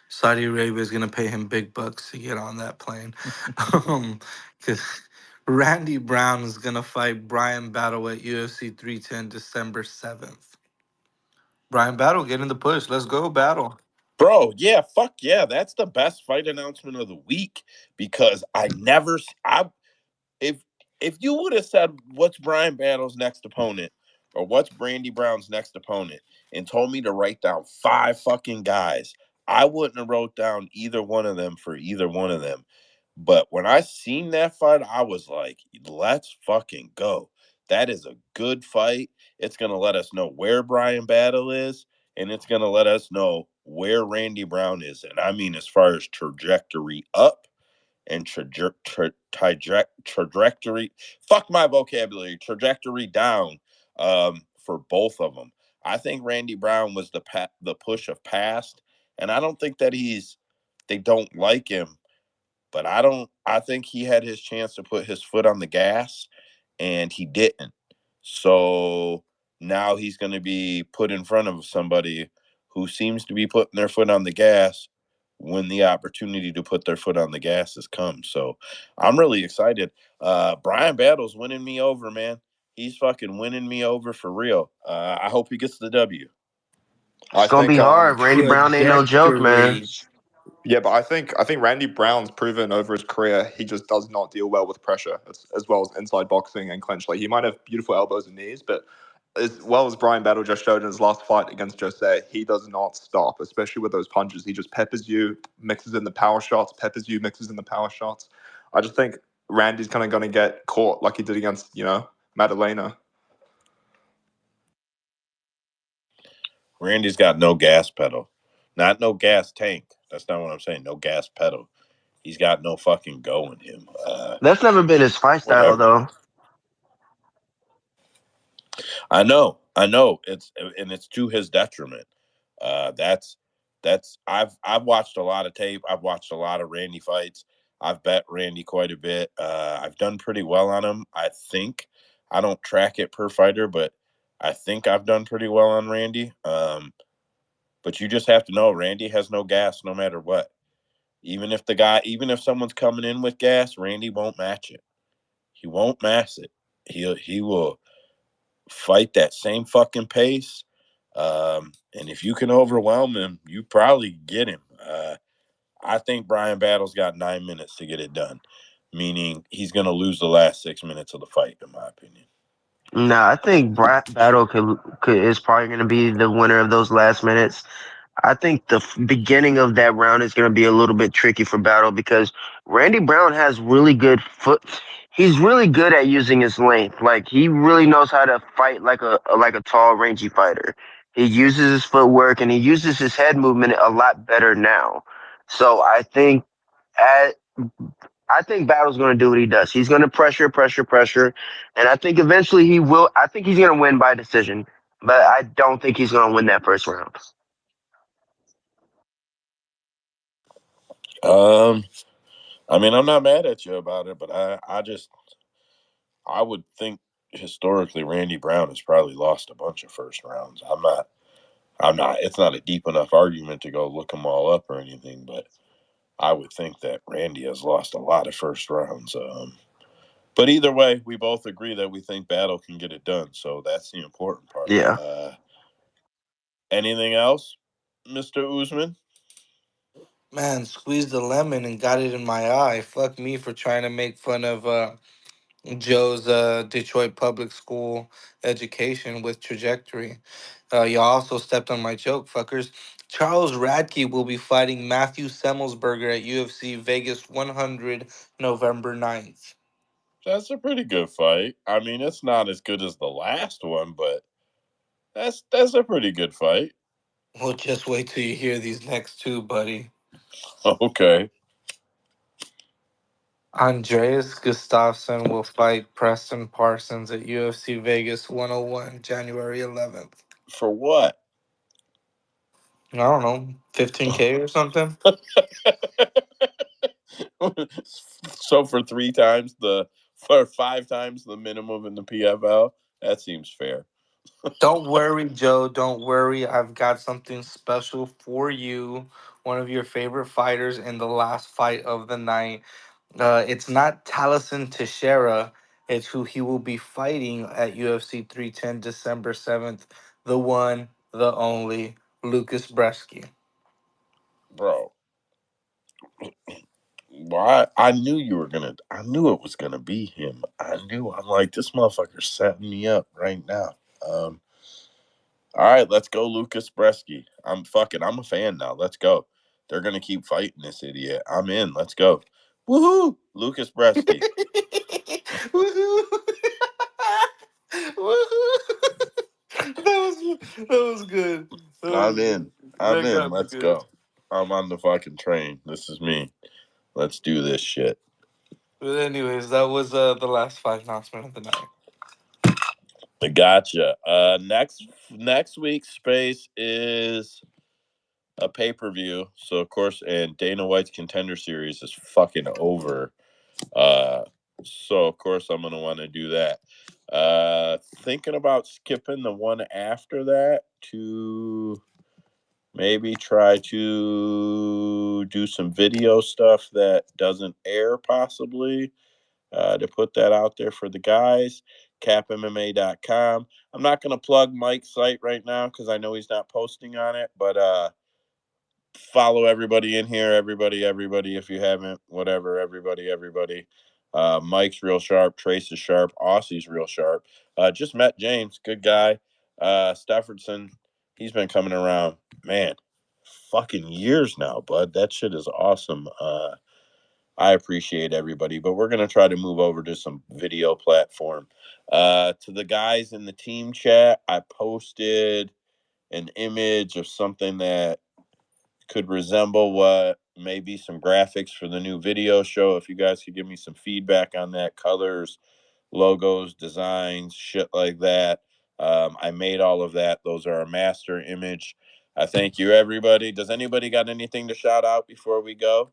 Saudi Arabia is gonna pay him big bucks to get on that plane. Because Randy Brown is gonna fight Brian Battle at UFC 310 December 7th. Brian Battle getting the push. Let's go, Battle. Bro, yeah, fuck yeah. That's the best fight announcement of the week because I if you would have said what's Brian Battle's next opponent or what's Brandy Brown's next opponent and told me to write down five fucking guys, I wouldn't have wrote down either one of them for either one of them. But when I seen that fight, I was like, let's fucking go. That is a good fight. It's gonna let us know where Brian Battle is, and it's gonna let us know where Randy Brown is. And I mean as far as trajectory up and trajectory. Fuck my vocabulary. Trajectory down. For both of them. I think Randy Brown was the push of past, and I don't think that they don't like him. but I don't. I think he had his chance to put his foot on the gas, and he didn't. So now he's going to be put in front of somebody who seems to be putting their foot on the gas when the opportunity to put their foot on the gas has come. So I'm really excited. Brian Battle's winning me over, man. He's fucking winning me over for real. I hope he gets the W. It's I gonna be think hard. Randy Brown ain't no joke, man. Trajectory. yeah, but I think Randy Brown's proven over his career he just does not deal well with pressure as well as inside boxing and clinch. Like he might have beautiful elbows and knees, but as well as Brian Battle just showed in his last fight against Jose, he does not stop, especially with those punches. He just peppers you, mixes in the power shots, peppers you, mixes in the power shots. I just think Randy's kind of going to get caught like he did against, Madalena. Randy's got no gas pedal, not no gas tank. That's not what I'm saying. No gas pedal. He's got no fucking go in him. That's never been his fight style, Whatever. though. I know. It's to his detriment. That's I've watched a lot of tape. I've watched a lot of Randy fights. I've bet Randy quite a bit. I've done pretty well on him. I think I don't track it per fighter, but I think I've done pretty well on Randy. But you just have to know Randy has no gas no matter what. Even if someone's coming in with gas, Randy won't match it. He won't match it. He will fight that same fucking pace. And if you can overwhelm him, you probably get him. I think Brian Battle's got 9 minutes to get it done, meaning he's going to lose the last 6 minutes of the fight, in my opinion. No, I think Battle could is probably going to be the winner of those last minutes. I think the beginning of that round is going to be a little bit tricky for Battle because Randy Brown has really good foot. He's really good at using his length. Like he really knows how to fight like a tall, rangy fighter. He uses his footwork and he uses his head movement a lot better now. So at I think Battle's going to do what he does. He's going to pressure, pressure, pressure, and I think eventually he will. I think he's going to win by decision, but I don't think he's going to win that first round. Um, I mean, I'm not mad at you about it, but I would think historically Randy Brown has probably lost a bunch of first rounds. I'm not. It's not a deep enough argument to go look them all up or anything, but I would think that Randy has lost a lot of first rounds. But either way, we both agree that we think Battle can get it done. So that's the important part. Yeah. Anything else, Mr. Usman? Man, squeezed the lemon and got it in my eye. Fuck me for trying to make fun of Joe's Detroit public school education with trajectory. Y'all also stepped on my joke, fuckers. Charles Radke will be fighting Matthew Semmelsberger at UFC Vegas 100 November 9th. That's a pretty good fight. I mean, it's not as good as the last one, but that's a pretty good fight. Well, just wait till you hear these next two, buddy. Okay. Andreas Gustafsson will fight Preston Parsons at UFC Vegas 101 January 11th. For what? I don't know, 15K or something? So for 5 times the minimum in the PFL, that seems fair. Don't worry, Joe. Don't worry. I've got something special for you. One of your favorite fighters in the last fight of the night. It's not Taliesin Teixeira. It's who he will be fighting at UFC 310 December 7th. The one, the only, Lucas Bresky. Bro, why? I knew you were gonna. I knew it was gonna be him. I knew. I'm like, this motherfucker's setting me up right now. Um, all right, let's go, Lucas Bresky. I'm a fan now. Let's go. They're gonna keep fighting this idiot. I'm in. Let's go. Woohoo, Lucas Bresky. Woohoo! Woohoo! That was good. That was I'm in. good. I'm That in. got me Let's good. go. I'm on the fucking train. This is me. Let's do this shit. But anyways, that was the last fight announcement of the night. Gotcha. Next week's space is a pay-per-view. So of course, and Dana White's Contender Series is fucking over. So of course I'm gonna want to do that. Thinking about skipping the one after that to maybe try to do some video stuff that doesn't air, possibly, to put that out there for the guys. CapMMA.com. I'm not going to plug Mike's site right now because I know he's not posting on it, but follow everybody in here. Everybody, if you haven't, whatever, everybody. Mike's real sharp. Trace is sharp. Aussie's real sharp. Just met James. Good guy. Staffordson, he's been coming around, man, fucking years now, bud. That shit is awesome. I appreciate everybody, but we're going to try to move over to some video platform. To the guys in the team chat, I posted an image of something that could resemble what maybe some graphics for the new video show. If you guys could give me some feedback on that, colors, logos, designs, shit like that. I made all of that. Those are a master image. I thank you, everybody. Does anybody got anything to shout out before we go?